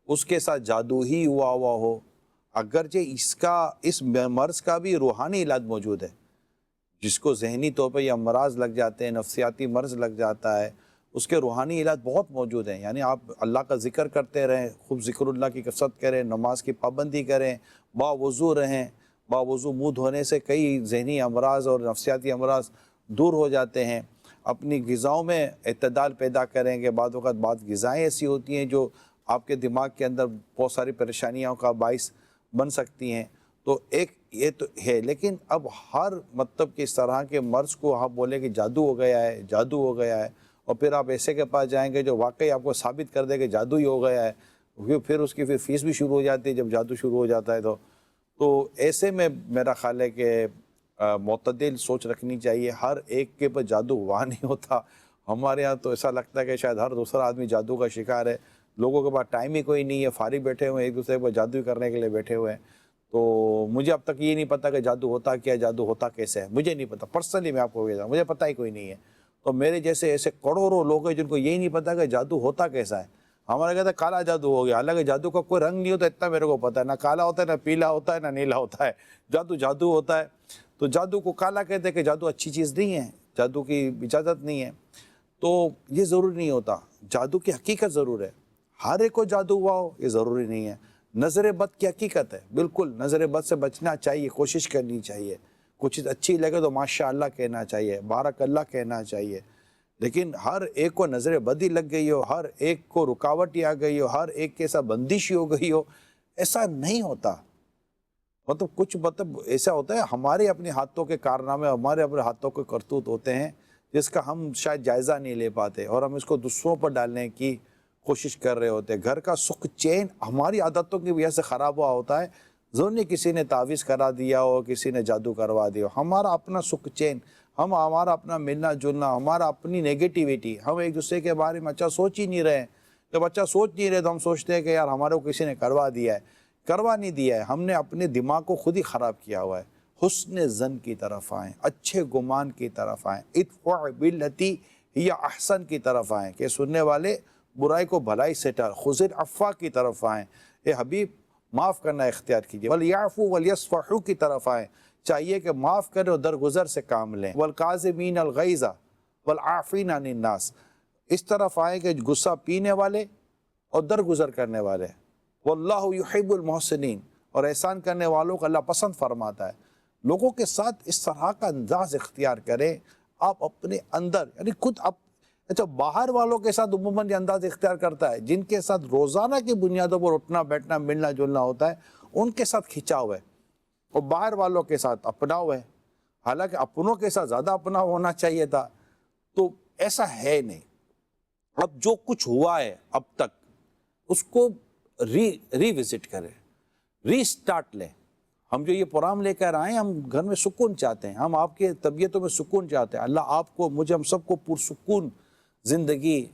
اس کے ساتھ جادو ہی ہوا ہو. اگرچہ اس مرض کا بھی روحانی علاج موجود ہے. جس کو ذہنی طور پہ یہ امراض لگ جاتے ہیں، نفسیاتی مرض لگ جاتا ہے، اس کے روحانی علاج بہت موجود ہیں. یعنی آپ اللہ کا ذکر کرتے رہیں، خوب ذکر اللہ کی کثرت کریں، نماز کی پابندی کریں، باوضو رہیں. باوضو منہ دھونے سے کئی ذہنی امراض اور نفسیاتی امراض دور ہو جاتے ہیں. اپنی غذاؤں میں اعتدال پیدا کریں کہ بعض اوقات غذائیں ایسی ہوتی ہیں جو آپ کے دماغ کے اندر بہت ساری پریشانیوں کا باعث بن سکتی ہیں. تو ایک یہ تو ہے، لیکن اب ہر مطلب کہ اس طرح کے مرض کو آپ بولیں کہ جادو ہو گیا ہے، جادو ہو گیا ہے، اور پھر آپ ایسے کے پاس جائیں گے جو واقعی آپ کو ثابت کر دے کہ جادو ہی ہو گیا ہے، پھر اس کی فیس بھی شروع ہو جاتی ہے جب جادو شروع ہو جاتا ہے. تو ایسے میں میرا خیال ہے کہ معتدل سوچ رکھنی چاہیے. ہر ایک کے پاس جادو ہوا نہیں ہوتا. ہمارے ہاں تو ایسا لگتا ہے کہ شاید ہر دوسرا آدمی جادو کا شکار ہے. لوگوں کے پاس ٹائم ہی کوئی نہیں ہے، فارغ بیٹھے ہوئے ہیں، ایک دوسرے کو جادو کرنے کے لیے بیٹھے ہوئے ہیں. تو مجھے اب تک یہ نہیں پتا کہ جادو ہوتا کیا، جادو ہوتا کیسے ہے، مجھے نہیں پتا. پرسنلی میں آپ کو کہتا ہوں مجھے پتہ ہی کوئی نہیں ہے. تو میرے جیسے ایسے کروڑوں لوگ ہیں جن کو یہی نہیں پتا کہ جادو ہوتا کیسا ہے. ہمارا کہتا ہے کالا جادو ہو گیا، حالانکہ جادو کا کوئی رنگ نہیں ہوتا، اتنا میرے کو پتا ہے. نہ کالا ہوتا ہے، نہ پیلا ہوتا ہے، نہ نیلا ہوتا ہے. جادو ہوتا ہے. تو جادو کو کالا کہتے ہیں کہ جادو اچھی چیز نہیں ہے، جادو کی اجازت نہیں ہے. تو یہ ضروری نہیں ہوتا. جادو کی حقیقت ضرور ہے. ہر ایک کو جادو ہوا ہو یہ ضروری نہیں ہے. نظر بد کی حقیقت ہے، بالکل نظر بد سے بچنا چاہیے، کوشش کرنی چاہیے. کچھ چیز اچھی لگے تو ماشاء اللہ کہنا چاہیے، بارک اللہ کہنا چاہیے. لیکن ہر ایک کو نظر بد ہی لگ گئی ہو، ہر ایک کو رکاوٹ ہی آ گئی ہو، ہر ایک کے ساتھ بندش ہی ہو گئی ہو، ایسا نہیں ہوتا. مطلب کچھ مطلب ایسا ہوتا ہے ہمارے اپنے ہاتھوں کے کارنامے، ہمارے اپنے ہاتھوں کے کرتوت ہوتے ہیں جس کا ہم شاید جائزہ نہیں لے پاتے اور ہم اس کو دوسروں پر ڈالنے کی کوشش کر رہے ہوتے ہیں۔ گھر کا سکھ چین ہماری عادتوں کی وجہ سے خراب ہوا ہوتا ہے، ضرور نہیں کسی نے تعویذ کرا دیا ہو، کسی نے جادو کروا دیا ہو، ہمارا اپنا سکھ چین، ہمارا اپنا ملنا جلنا، ہمارا اپنی نیگیٹیویٹی، ہم ایک دوسرے کے بارے میں اچھا سوچ ہی نہیں رہے ہیں۔ جب اچھا سوچ نہیں رہے تو ہم سوچتے ہیں کہ یار ہمارے کو کسی نے کروا دیا ہے، کروا نہیں دیا ہے، ہم نے اپنے دماغ کو خود ہی خراب کیا ہوا ہے۔ حسن ظن کی طرف آئیں، اچھے گمان کی طرف آئیں، ادفع باللتی ہی احسن کی طرف آئیں کہ سننے والے برائی کو بھلائی سے ٹال، خذ العفو کی طرف آئیں، اے حبیب معاف کرنا اختیار کیجئے، وَلْيَعْفُوا وَلْيَصْفَحُوا کی طرف آئیں، چاہیے کہ معاف کریں اور درگزر سے کام لیں، وَالْقَاظِمِينَ الْغَيْظَ وَالْعَافِينَ عَنِ النَّاسِ، اس طرف آئیں کہ غصہ پینے والے اور درگزر کرنے والے، وَاللَّهُ يُحِبُّ الْمُحْسِنِينَ، اور احسان کرنے والوں کو اللہ پسند فرماتا ہے۔ لوگوں کے ساتھ اس طرح کا انداز اختیار کریں، آپ اپنے اندر یعنی خود اچھا باہر والوں کے ساتھ عموماً یہ انداز اختیار کرتا ہے جن کے ساتھ روزانہ کی بنیادوں پر اٹھنا بیٹھنا ملنا جلنا ہوتا ہے، ان کے ساتھ کھنچاؤ ہے، اور باہر والوں کے ساتھ اپناؤ ہے، حالانکہ اپنوں کے ساتھ زیادہ اپناؤ ہونا چاہیے تھا، تو ایسا ہے نہیں۔ اب جو کچھ ہوا ہے اب تک اس کو ری وزٹ کریں، ری سٹارٹ لیں۔ ہم جو یہ پروگرام لے کر آئے ہیں، ہم گھر میں سکون چاہتے ہیں، ہم آپ کے طبیعتوں میں سکون چاہتے ہیں۔ اللہ آپ کو، مجھے، ہم سب کو پرسکون زندگی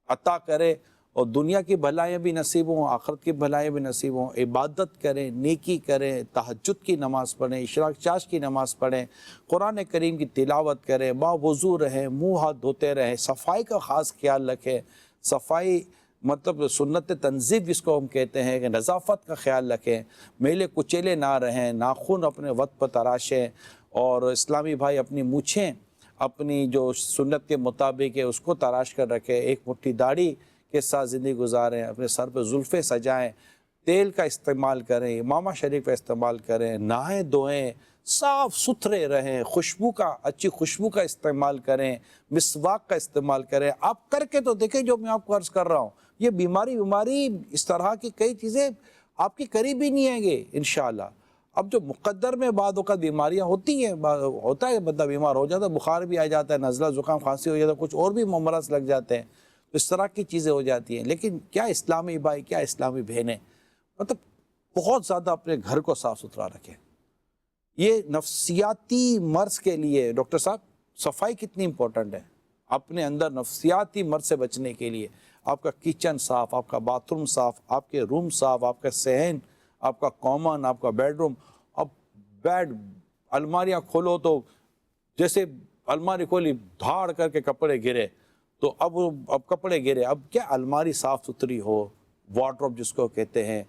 عطا کرے اور دنیا کی بھلائیں بھی نصیب ہوں، آخرت کی بھلائیں بھی نصیب ہوں۔ عبادت کریں، نیکی کریں، تہجد کی نماز پڑھیں، اشراق چاش کی نماز پڑھیں، قرآن کریم کی تلاوت کریں، باوضو رہیں، منہ ہاتھ دھوتے رہیں، صفائی کا خاص خیال رکھیں۔ صفائی مطلب سنت تنظیف جس کو ہم کہتے ہیں کہ نظافت کا خیال رکھیں، میلے کچیلے نہ رہیں، ناخن اپنے وقت پر تراشیں، اور اسلامی بھائی اپنی مونچھیں اپنی جو سنت کے مطابق ہے اس کو تراش کر رکھیں، ایک مٹھی داڑھی کے ساتھ زندگی گزاریں، اپنے سر پہ زلفیں سجائیں، تیل کا استعمال کریں، امامہ شریف کا استعمال کریں، نہائیں دھوئیں، صاف ستھرے رہیں، خوشبو کا، اچھی خوشبو کا استعمال کریں، مسواک کا استعمال کریں۔ آپ کر کے تو دیکھیں جو میں آپ کو عرض کر رہا ہوں، یہ بیماری اس طرح کی کئی چیزیں آپ کی قریب ہی نہیں آئیں گے انشاءاللہ۔ اب جو مقدر میں بعد اوقات بیماریاں ہوتی ہیں، ہوتا ہے بندہ بیمار ہو جاتا ہے، بخار بھی آ جاتا ہے، نزلہ زکام کھانسی ہو جاتا ہے، کچھ اور بھی مرض لگ جاتے ہیں، اس طرح کی چیزیں ہو جاتی ہیں۔ لیکن کیا اسلامی بھائی، کیا اسلامی بہنیں مطلب بہت زیادہ اپنے گھر کو صاف ستھرا رکھیں۔ یہ نفسیاتی مرض کے لیے ڈاکٹر صاحب صفائی کتنی امپورٹنٹ ہے اپنے اندر نفسیاتی مرض سے بچنے کے لیے۔ آپ کا کچن صاف، آپ کا باتھ روم صاف، آپ کے روم صاف، آپ کا صحن، آپ کا کامن، آپ کا بیڈ روم۔ اب بیڈ الماریاں کھولو تو جیسے الماری کھولی دھاڑ کر کے کپڑے گرے، تو اب کپڑے گرے، اب کیا الماری صاف ستھری ہو، وارڈروب جس کو کہتے ہیں،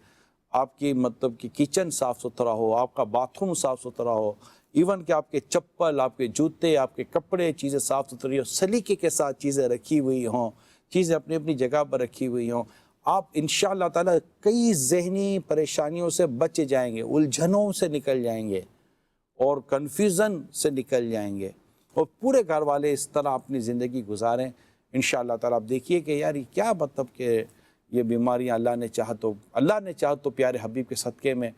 آپ کی مطلب کہ کچن صاف ستھرا ہو، آپ کا باتھ روم صاف ستھرا ہو، ایون کہ آپ کے چپل، آپ کے جوتے، آپ کے کپڑے، چیزیں صاف ستھری ہو، سلیقے کے ساتھ چیزیں رکھی ہوئی ہوں، چیزیں اپنی اپنی جگہ پر رکھی ہوئی ہوں، آپ انشاءاللہ تعالیٰ کئی ذہنی پریشانیوں سے بچ جائیں گے، الجھنوں سے نکل جائیں گے اور کنفیوژن سے نکل جائیں گے، اور پورے گھر والے اس طرح اپنی زندگی گزاریں انشاءاللہ تعالیٰ۔ آپ دیکھیے کہ یار یہ کیا مطلب کہ یہ بیماریاں اللہ نے چاہا تو پیارے حبیب کے صدقے میں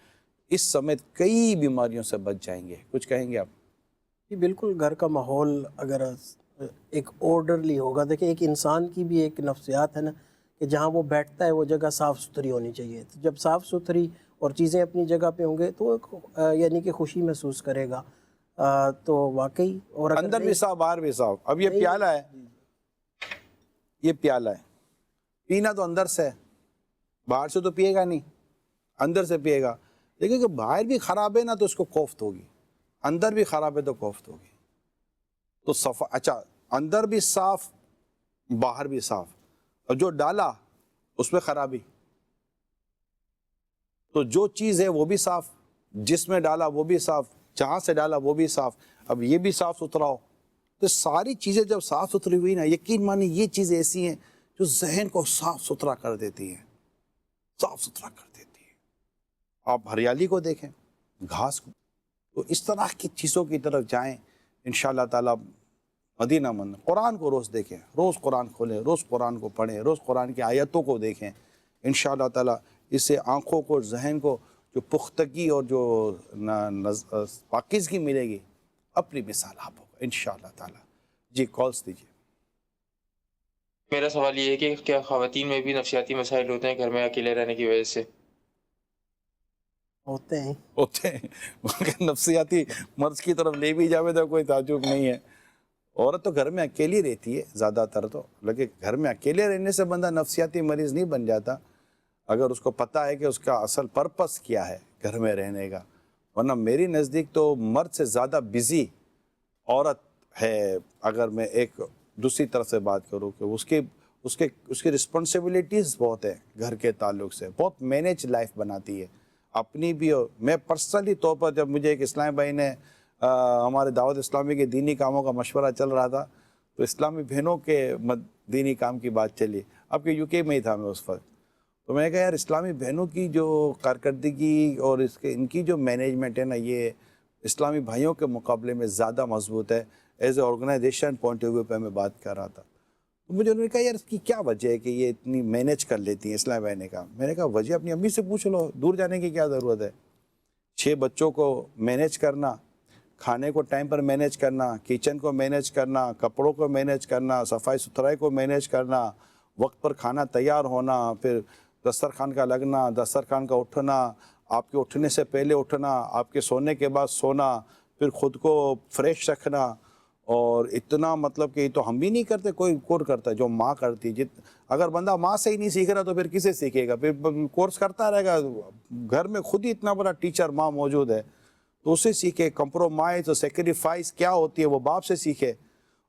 اس سمیت کئی بیماریوں سے بچ جائیں گے۔ کچھ کہیں گے آپ؟ جی بالکل، گھر کا ماحول اگر ایک آرڈرلی ہوگا، دیکھیں ایک انسان کی بھی ایک نفسیات ہے نا کہ جہاں وہ بیٹھتا ہے وہ جگہ صاف ستھری ہونی چاہیے۔ تو جب صاف ستھری اور چیزیں اپنی جگہ پہ ہوں گے تو یعنی کہ خوشی محسوس کرے گا، تو واقعی۔ اور اندر بھی صاف، باہر بھی صاف۔ اب یہ پیالہ ہے، یہ پیالہ ہے، پینا تو اندر سے ہے، باہر سے تو پیے گا نہیں، اندر سے پیے گا۔ لیکن کہ باہر بھی خراب ہے نا تو اس کو کوفت ہوگی، اندر بھی خراب ہے تو کوفت ہوگی۔ تو اچھا اندر بھی صاف باہر بھی صاف، اور جو ڈالا اس میں خرابی، تو جو چیز ہے وہ بھی صاف، جس میں ڈالا وہ بھی صاف، جہاں سے ڈالا وہ بھی صاف، اب یہ بھی صاف ستھرا ہو۔ تو ساری چیزیں جب صاف ستھری ہوئی نا، یقین مانی یہ چیزیں ایسی ہیں جو ذہن کو صاف ستھرا کر دیتی ہیں، صاف ستھرا کر دیتی ہیں۔ آپ ہریالی کو دیکھیں، گھاس کو، تو اس طرح کی چیزوں کی طرف جائیں انشاءاللہ تعالیٰ۔ مدینہ من قرآن کو روز دیکھیں، روز قرآن کھولیں، روز قرآن کو پڑھیں، روز قرآن کی آیتوں کو دیکھیں انشاءاللہ تعالیٰ۔ اس سے آنکھوں کو، ذہن کو جو پختگی اور جو پاکیزگی ملے گی، اپنی مثال آپ ہوگا انشاءاللہ تعالی۔ جی کالس دیجیے۔ میرا سوال یہ ہے کہ کیا خواتین میں بھی نفسیاتی مسائل ہوتے ہیں گھر میں اکیلے رہنے کی وجہ سے؟ ہوتے ہیں مگر نفسیاتی مرض کی طرف لے بھی جاوے تو کوئی تعجب نہیں ہے۔ عورت تو گھر میں اکیلی رہتی ہے زیادہ تر تو، لیکن گھر میں اکیلے رہنے سے بندہ نفسیاتی مریض نہیں بن جاتا اگر اس کو پتہ ہے کہ اس کا اصل پرپس کیا ہے گھر میں رہنے کا۔ ورنہ میری نزدیک تو مرد سے زیادہ بزی عورت ہے، اگر میں ایک دوسری طرف سے بات کروں کہ اس کی رسپانسبلٹیز بہت ہیں گھر کے تعلق سے، بہت مینیج لائف بناتی ہے اپنی بھی۔ اور میں پرسنلی طور پر جب مجھے ایک اسلامی بھائی نے ہمارے دعوت اسلامی کے دینی کاموں کا مشورہ چل رہا تھا تو اسلامی بہنوں کے دینی کام کی بات چلی، اب کہ یو کے میں ہی تھا میں اس وقت، تو میں نے کہا یار اسلامی بہنوں کی جو کارکردگی اور ان کی جو مینجمنٹ ہے نا، یہ اسلامی بھائیوں کے مقابلے میں زیادہ مضبوط ہے۔ As a organization point of view پہ میں بات کر رہا تھا، تو مجھے انہوں نے کہا یار اس کی کیا وجہ ہے کہ یہ اتنی مینیج کر لیتی ہیں اسلامی بھائی نے کہا۔ میں نے کہا وجہ اپنی امی سے پوچھ لو، دور جانے کی کیا ضرورت ہے؟ 6 بچوں کو مینیج کرنا، کھانے کو ٹائم پر مینیج کرنا، کچن کو مینیج کرنا، کپڑوں کو مینیج کرنا، صفائی ستھرائی کو مینیج کرنا، وقت پر کھانا تیار ہونا، پھر دسترخوان کا لگنا، دسترخوان کا اٹھنا، آپ کے اٹھنے سے پہلے اٹھنا، آپ کے سونے کے بعد سونا، پھر خود کو فریش رکھنا، اور اتنا مطلب کہ یہ تو ہم بھی نہیں کرتے، کوئی اور کرتا ہے جو ماں کرتی۔ اگر بندہ ماں سے ہی نہیں سیکھ رہا تو پھر کسے سیکھے گا؟ پھر کورس کرتا رہے گا، گھر میں خود ہی اتنا بڑا ٹیچر ماں موجود ہے تو اسے سیکھے۔ کمپرومائز اور سیکریفائس کیا ہوتی ہے وہ باپ سے سیکھے،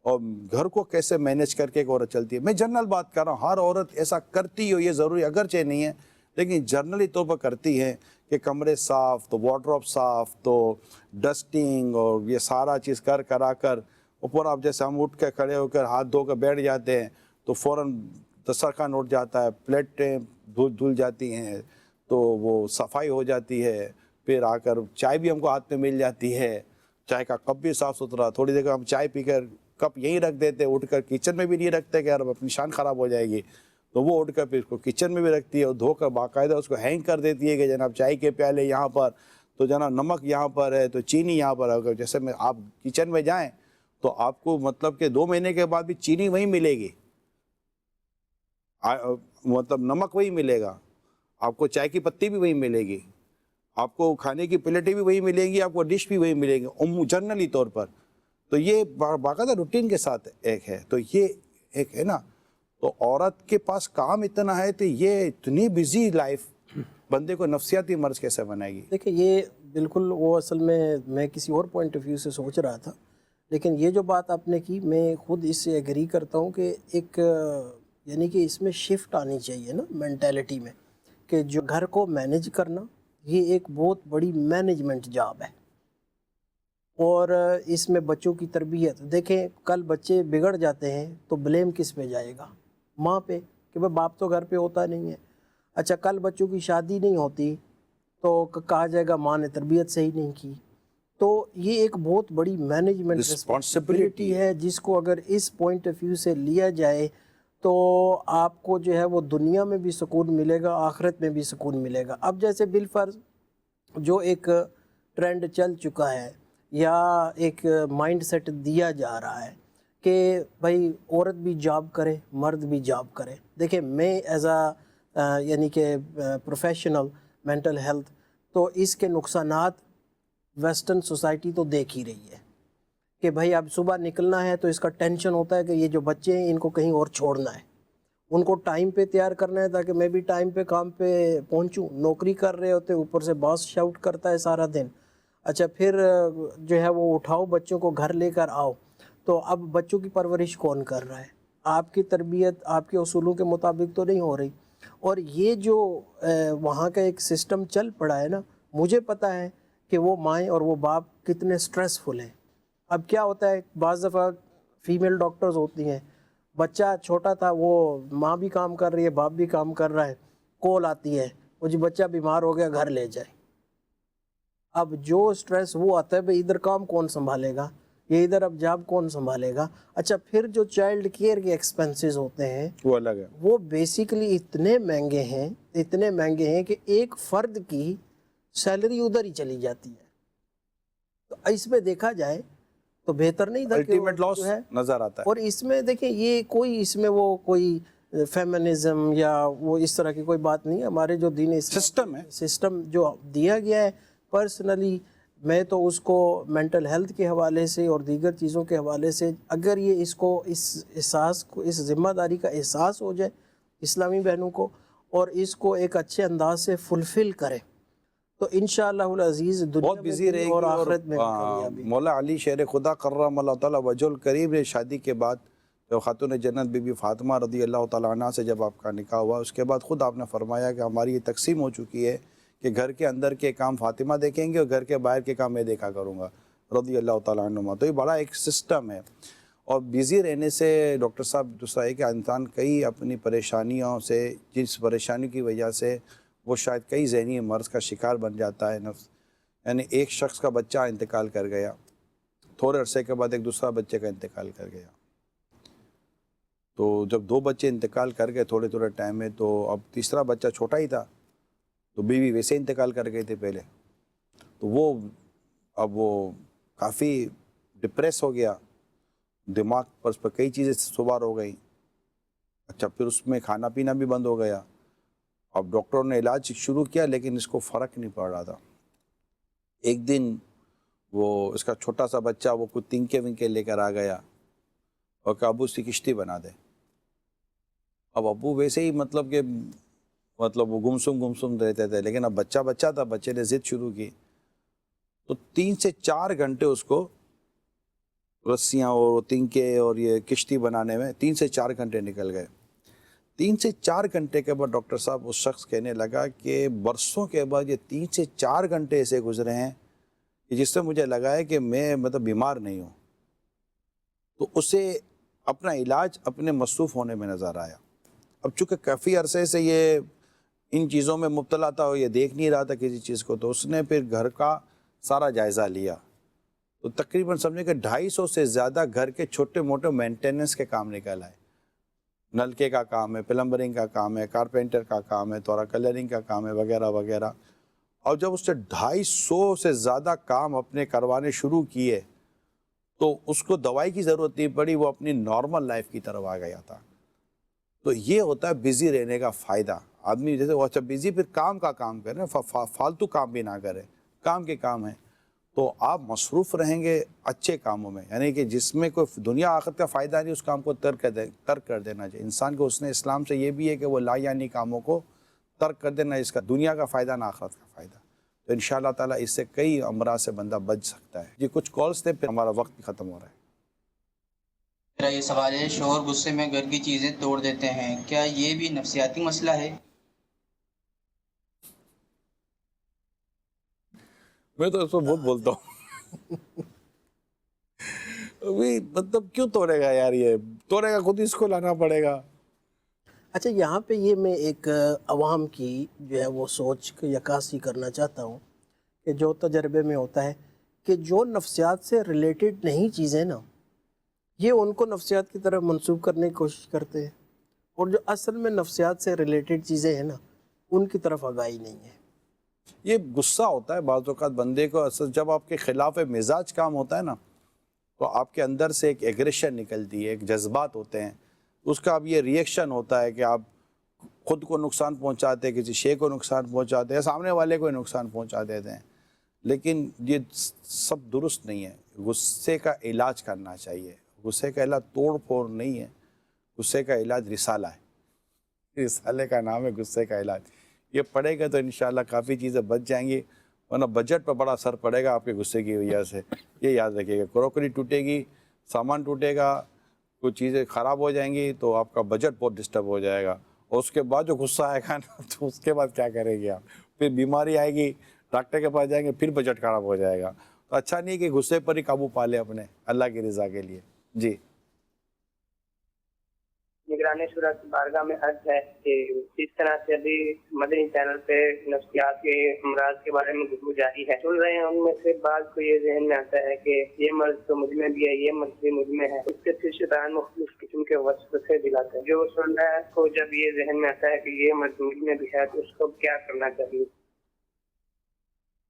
اور گھر کو کیسے مینیج کر کے ایک عورت چلتی ہے۔ میں جنرل بات کر رہا ہوں، ہر عورت ایسا کرتی ہو یہ ضروری اگرچہ نہیں ہے، لیکن جنرلی طور پر کرتی ہے کہ کمرے صاف تو وارڈروب صاف تو ڈسٹنگ اور یہ سارا چیز کرا کر اوپر آپ جیسے ہم اٹھ کے کھڑے ہو کر ہاتھ دھو کر بیٹھ جاتے ہیں تو فوراً دسترخوان اٹھ جاتا ہے، پلیٹیں دھل جاتی ہیں تو وہ صفائی ہو جاتی ہے، پھر آ کر چائے بھی ہم کو ہاتھ میں مل جاتی ہے، چائے کا کپ بھی صاف ستھرا، تھوڑی دیر ہم چائے پی کر کپ یہیں رکھ دیتے، اٹھ کر کچن میں بھی نہیں رکھتے کہ یار اپنی شان خراب ہو جائے گی، تو وہ اٹھ کر پھر اس کو کچن میں بھی رکھتی ہے اور دھو کر باقاعدہ اس کو ہینگ کر دیتی ہے کہ جناب چائے کے پیالے یہاں پر، تو جناب نمک یہاں پر ہے تو چینی یہاں پر ہے۔ جیسے میں آپ کچن میں جائیں تو آپ کو مطلب کہ 2 مہینے کے بعد بھی چینی وہیں ملے گی، مطلب نمک وہی ملے گا، آپ کو چائے کی پتی بھی وہی ملے گی، آپ کو کھانے کی پلیٹیں بھی وہی ملیں گی، آپ کو ڈش بھی وہی ملے گی جنرلی طور پر۔ تو یہ باقاعدہ روٹین کے ساتھ ایک ہے، تو یہ ایک ہے نا، تو عورت کے پاس کام اتنا ہے تو یہ اتنی بزی لائف بندے کو نفسیاتی مرض کیسے بنائے گی؟ دیکھیں یہ بالکل وہ اصل میں کسی اور پوائنٹ آف ویو سے سوچ رہا تھا، لیکن یہ جو بات آپ نے کی میں خود اس سے ایگری کرتا ہوں کہ ایک یعنی کہ اس میں شفٹ آنی چاہیے نا مینٹیلٹی میں، کہ جو گھر کو مینیج کرنا یہ ایک بہت بڑی مینجمنٹ جاب ہے، اور اس میں بچوں کی تربیت دیکھیں، کل بچے بگڑ جاتے ہیں تو بلیم کس پہ جائے گا؟ ماں پہ، کہ بھئی باپ تو گھر پہ ہوتا نہیں ہے۔ اچھا کل بچوں کی شادی نہیں ہوتی تو کہا جائے گا ماں نے تربیت صحیح نہیں کی۔ تو یہ ایک بہت بڑی مینجمنٹ رسپانسبلٹی ہے جس کو اگر اس پوائنٹ آف ویو سے لیا جائے تو آپ کو جو ہے وہ دنیا میں بھی سکون ملے گا، آخرت میں بھی سکون ملے گا۔ اب جیسے بالفرض جو ایک ٹرینڈ چل چکا ہے یا ایک مائنڈ سیٹ دیا جا رہا ہے کہ بھائی عورت بھی جاب کرے مرد بھی جاب کرے، دیکھیں میں ایز یعنی کہ پروفیشنل مینٹل ہیلتھ تو اس کے نقصانات ویسٹرن سوسائٹی تو دیکھ ہی رہی ہے کہ بھائی اب صبح نکلنا ہے تو اس کا ٹینشن ہوتا ہے کہ یہ جو بچے ہیں ان کو کہیں اور چھوڑنا ہے، ان کو ٹائم پہ تیار کرنا ہے تاکہ میں بھی ٹائم پہ کام پہ پہنچوں۔ نوکری کر رہے ہوتے اوپر سے باس شاؤٹ کرتا ہے سارا دن، اچھا پھر جو ہے وہ اٹھاؤ بچوں کو گھر لے کر آؤ، تو اب بچوں کی پرورش کون کر رہا ہے؟ آپ کی تربیت آپ کے اصولوں کے مطابق تو نہیں ہو رہی، اور یہ جو وہاں کا ایک سسٹم چل پڑا ہے نا، مجھے پتہ ہے کہ وہ مائیں اور وہ باپ کتنے سٹریسفل ہیں۔ اب کیا ہوتا ہے بعض دفعہ فیمیل ڈاکٹرز ہوتی ہیں، بچہ چھوٹا تھا وہ ماں بھی کام کر رہی ہے باپ بھی کام کر رہا ہے، کال آتی ہے وہ جی بچہ بیمار ہو گیا گھر لے جائے۔ اب جو سٹریس وہ آتا ہے بھئی ادھر کام کون سنبھالے گا، یہ ادھر اب جاب کون سنبھالے گا؟ اچھا پھر جو چائلڈ کیئر کے ایکسپنسز ہوتے ہیں وہ الگ ہے، وہ بیسیکلی اتنے مہنگے ہیں کہ ایک فرد کی سیلری ادھر ہی چلی جاتی ہے. تو اس میں دیکھا جائے تو بہتر نہیں تھا کہ الٹیمیٹ لاس جو ہے. نظر آتا ہے. اور اس میں دیکھیں یہ کوئی اس میں وہ کوئی فیمنزم یا وہ اس طرح کی کوئی بات نہیں ہے. ہمارے جو دین سسٹم ہے, سسٹم جو دیا گیا ہے، پرسنلی میں تو اس کو مینٹل ہیلتھ کے حوالے سے اور دیگر چیزوں کے حوالے سے اگر یہ اس کو اس احساس کو اس ذمہ داری کا احساس ہو جائے اسلامی بہنوں کو اور اس کو ایک اچھے انداز سے فلفل کرے تو انشاءاللہ العزیز دنیا بہت بزی رہے گی. اور آخرت میں کامیابی. مولا علی شیر خدا کرم اللہ تعالیٰ وجہ الکریم نے شادی کے بعد جو خاتون جنت بی بی فاطمہ رضی اللہ تعالیٰ عنہ سے جب آپ کا نکاح ہوا اس کے بعد خود آپ نے فرمایا کہ ہماری یہ تقسیم ہو چکی ہے کہ گھر کے اندر کے کام فاطمہ دیکھیں گے اور گھر کے باہر کے کام میں دیکھا کروں گا رضی اللہ تعالیٰ عنہ. تو یہ بڑا ایک سسٹم ہے. اور بیزی رہنے سے ڈاکٹر صاحب دوسرا ہے کہ انسان کئی اپنی پریشانیوں سے جس پریشانی کی وجہ سے وہ شاید کئی ذہنی مرض کا شکار بن جاتا ہے نفس. یعنی ایک شخص کا بچہ انتقال کر گیا, تھوڑے عرصے کے بعد ایک دوسرا بچے کا انتقال کر گیا. تو جب دو بچے انتقال کر گئے تھوڑے ٹائم میں تو اب تیسرا بچہ چھوٹا ہی تھا تو بیوی ویسے انتقال کر گئی تھی پہلے. تو وہ اب وہ کافی ڈپریس ہو گیا, دماغ پر اس پر کئی چیزیں سوار ہو گئیں. اچھا پھر اس میں کھانا پینا بھی بند ہو گیا. اب ڈاکٹروں نے علاج شروع کیا لیکن اس کو فرق نہیں پڑ رہا تھا. ایک دن وہ اس کا چھوٹا سا بچہ وہ کچھ تنکے ونکے لے کر آ گیا اور کہ ابو اس کی کشتی بنا دے. اب ابو ویسے ہی مطلب وہ گمسم رہتے تھے لیکن اب بچہ تھا, بچے نے ضد شروع کی تو 3 سے 4 گھنٹے اس کو رسیاں اور تنکے اور یہ کشتی بنانے میں 3 سے 4 گھنٹے نکل گئے. 3 سے 4 گھنٹے کے بعد ڈاکٹر صاحب اس شخص کہنے لگا کہ برسوں کے بعد یہ 3 سے 4 گھنٹے ایسے گزرے ہیں کہ جس سے مجھے لگا ہے کہ میں بیمار نہیں ہوں. تو اسے اپنا علاج اپنے مصروف ہونے میں نظر آیا. اب چونکہ کافی عرصے سے یہ ان چیزوں میں مبتلا تھا اور یہ دیکھ نہیں رہا تھا کسی چیز کو, تو اس نے پھر گھر کا سارا جائزہ لیا. تو تقریباً سمجھے کہ 250 سے زیادہ گھر کے چھوٹے موٹے مینٹیننس کے کام نکل آئے. نلکے کا کام ہے, پلمبرنگ کا کام ہے, کارپینٹر کا کام ہے, تھوڑا کلرنگ کا کام ہے وغیرہ وغیرہ. اور جب اس نے 250 سے زیادہ کام اپنے کروانے شروع کیے تو اس کو دوائی کی ضرورت نہیں پڑی, وہ اپنی نارمل لائف کی طرف آ گیا تھا. تو یہ ہوتا ہے بزی رہنے کا فائدہ. آدمی جیسے اچھا بزی پھر کام کا کام کریں, فالتو کام بھی نہ کرے, کام کے کام ہیں تو آپ مصروف رہیں گے اچھے کاموں میں. یعنی کہ جس میں کوئی دنیا آخرت کا فائدہ نہیں اس کام کو ترک کر دینا چاہیے. انسان کو حسن اسلام سے یہ بھی ہے کہ وہ لا یعنی کاموں کو ترک کر دینا, اس کا دنیا کا فائدہ نہ آخرت کا فائدہ. تو انشاءاللہ تعالیٰ اس سے کئی امراض سے بندہ بچ سکتا ہے. جی کچھ کالز تھے پھر ہمارا وقت بھی ختم ہو رہا ہے. میرا یہ سوال ہے, شوہر غصے میں گھر کی چیزیں توڑ دیتے ہیں, کیا یہ بھی نفسیاتی مسئلہ ہے؟ میں تو اس کو بہت بولتا ہوں مطلب کیوں توڑے گا یار, یہ توڑے گا خود اس کو لانا پڑے گا. اچھا یہاں پہ یہ میں ایک عوام کی جو ہے وہ سوچ کی عکاسی کرنا چاہتا ہوں کہ جو تجربے میں ہوتا ہے کہ جو نفسیات سے ریلیٹڈ نہیں چیزیں نا یہ ان کو نفسیات کی طرف منسوب کرنے کی کوشش کرتے ہیں, اور جو اصل میں نفسیات سے ریلیٹڈ چیزیں ہیں نا ان کی طرف آگاہی نہیں ہے. یہ غصہ ہوتا ہے بعض اوقات بندے کو, اصل جب آپ کے خلاف مزاج کام ہوتا ہے نا تو آپ کے اندر سے ایک ایگریشن نکلتی ہے, ایک جذبات ہوتے ہیں, اس کا اب یہ ریئیکشن ہوتا ہے کہ آپ خود کو نقصان پہنچاتے ہیں, کسی شے کو نقصان پہنچاتے ہیں, سامنے والے کو نقصان پہنچا دیتے ہیں. لیکن یہ سب درست نہیں ہے. غصے کا علاج کرنا چاہیے. غصے کا علاج توڑ پھوڑ نہیں ہے, غصے کا علاج رسالہ ہے. رسالے کا نام ہے غصے کا علاج. یہ پڑھے گا تو انشاءاللہ کافی چیزیں بچ جائیں گی, ورنہ بجٹ پر بڑا اثر پڑے گا آپ کے غصے کی وجہ سے. یہ یاد رکھیے گا, کروکری ٹوٹے گی, سامان ٹوٹے گا, کچھ چیزیں خراب ہو جائیں گی تو آپ کا بجٹ بہت ڈسٹرب ہو جائے گا. اور اس کے بعد جو غصہ آئے گا نا تو اس کے بعد کیا کریں گے آپ, پھر بیماری آئے گی, ڈاکٹر کے پاس جائیں گے, پھر بجٹ خراب ہو جائے گا. تو اچھا نہیں کہ غصے پر ہی قابو پا لیں اپنے اللہ کی رضا کے لیے. جی نگران شورا کی بارگاہ میں عرض ہے کہ جس طرح سے ابھی مدنی چینل پہ نفسیات کے امراض کے بارے میں گفتگو جاری ہے, سن رہے ہیں, ان میں سے بعض کو یہ ذہن میں آتا ہے کہ یہ مرض تو مجھ میں بھی ہے, یہ مرض بھی مجھ میں ہے. اس کے پھر شیطان مختلف قسم کے وسوسے دلاتے ہیں. جو سن رہا ہے کو جب یہ ذہن میں آتا ہے کہ یہ مرض مجھ میں بھی ہے تو اس کو کیا کرنا چاہیے؟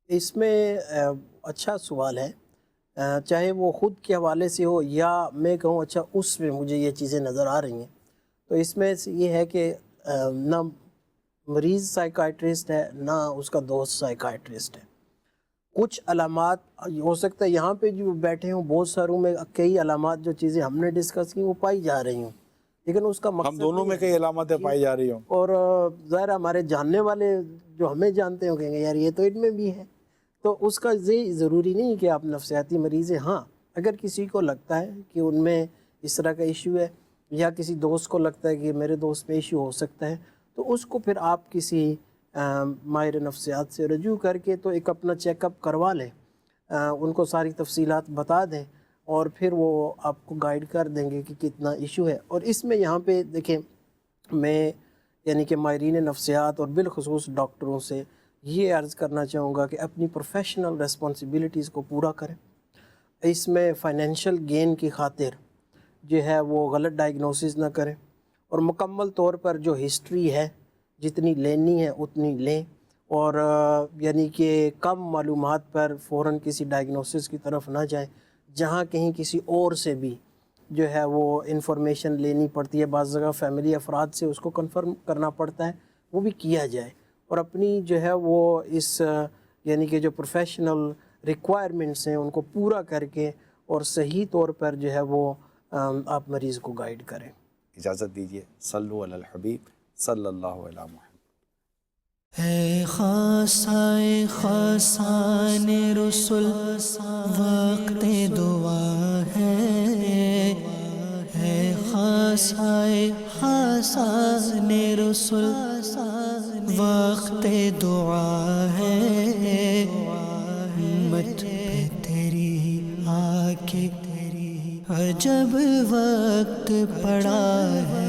اس میں اچھا سوال ہے، چاہے وہ خود کے حوالے سے ہو یا میں کہوں اچھا اس میں مجھے یہ چیزیں نظر آ رہی ہیں. تو اس میں سے یہ ہے کہ نہ مریض سائیکائٹرسٹ ہے نہ اس کا دوست سائیکائٹرسٹ ہے. کچھ علامات ہو سکتا ہے یہاں پہ جو بیٹھے ہوں بہت ساروں میں کئی علامات جو چیزیں ہم نے ڈسکس کی وہ پائی جا رہی ہوں، لیکن اس کا مقصد ہم دونوں میں کئی علامتیں پائی جا رہی ہوں، اور ظاہر ہمارے جاننے والے جو ہمیں جانتے ہوں کہیں گے یار یہ تو ان میں بھی ہے. تو اس کا یہ ضروری نہیں کہ آپ نفسیاتی مریض ہیں. ہاں اگر کسی کو لگتا ہے کہ ان میں اس طرح کا ایشو ہے یا کسی دوست کو لگتا ہے کہ میرے دوست میں ایشو ہو سکتا ہے تو اس کو پھر آپ کسی ماہر نفسیات سے رجوع کر کے تو ایک اپنا چیک اپ کروا لیں، ان کو ساری تفصیلات بتا دیں اور پھر وہ آپ کو گائیڈ کر دیں گے کہ کتنا ایشو ہے. اور اس میں یہاں پہ دیکھیں میں یعنی کہ ماہرین نفسیات اور بالخصوص ڈاکٹروں سے یہ عرض کرنا چاہوں گا کہ اپنی پروفیشنل ریسپانسبلٹیز کو پورا کریں. اس میں فائنینشیل گین کی خاطر جو ہے وہ غلط ڈائگنوسز نہ کریں اور مکمل طور پر جو ہسٹری ہے جتنی لینی ہے اتنی لیں اور یعنی کہ کم معلومات پر فوراً کسی ڈائگنوسس کی طرف نہ جائیں. جہاں کہیں کسی اور سے بھی جو ہے وہ انفارمیشن لینی پڑتی ہے، بعض جگہ فیملی افراد سے اس کو کنفرم کرنا پڑتا ہے، وہ بھی کیا جائے اور اپنی جو ہے وہ اس یعنی کہ جو پروفیشنل ریکوائرمنٹس ہیں ان کو پورا کر کے اور صحیح طور پر جو ہے وہ آپ مریض کو گائیڈ کریں. اجازت دیجیے، صلو علی الحبیب صلی اللہ علیہ محمد. اے خاصائے خاصان رسول وقت دعا ہے، اے خاصائے خاصان رسول وقت دعا ہے. امت پہ تیری آ کے عجب وقت پڑا ہے.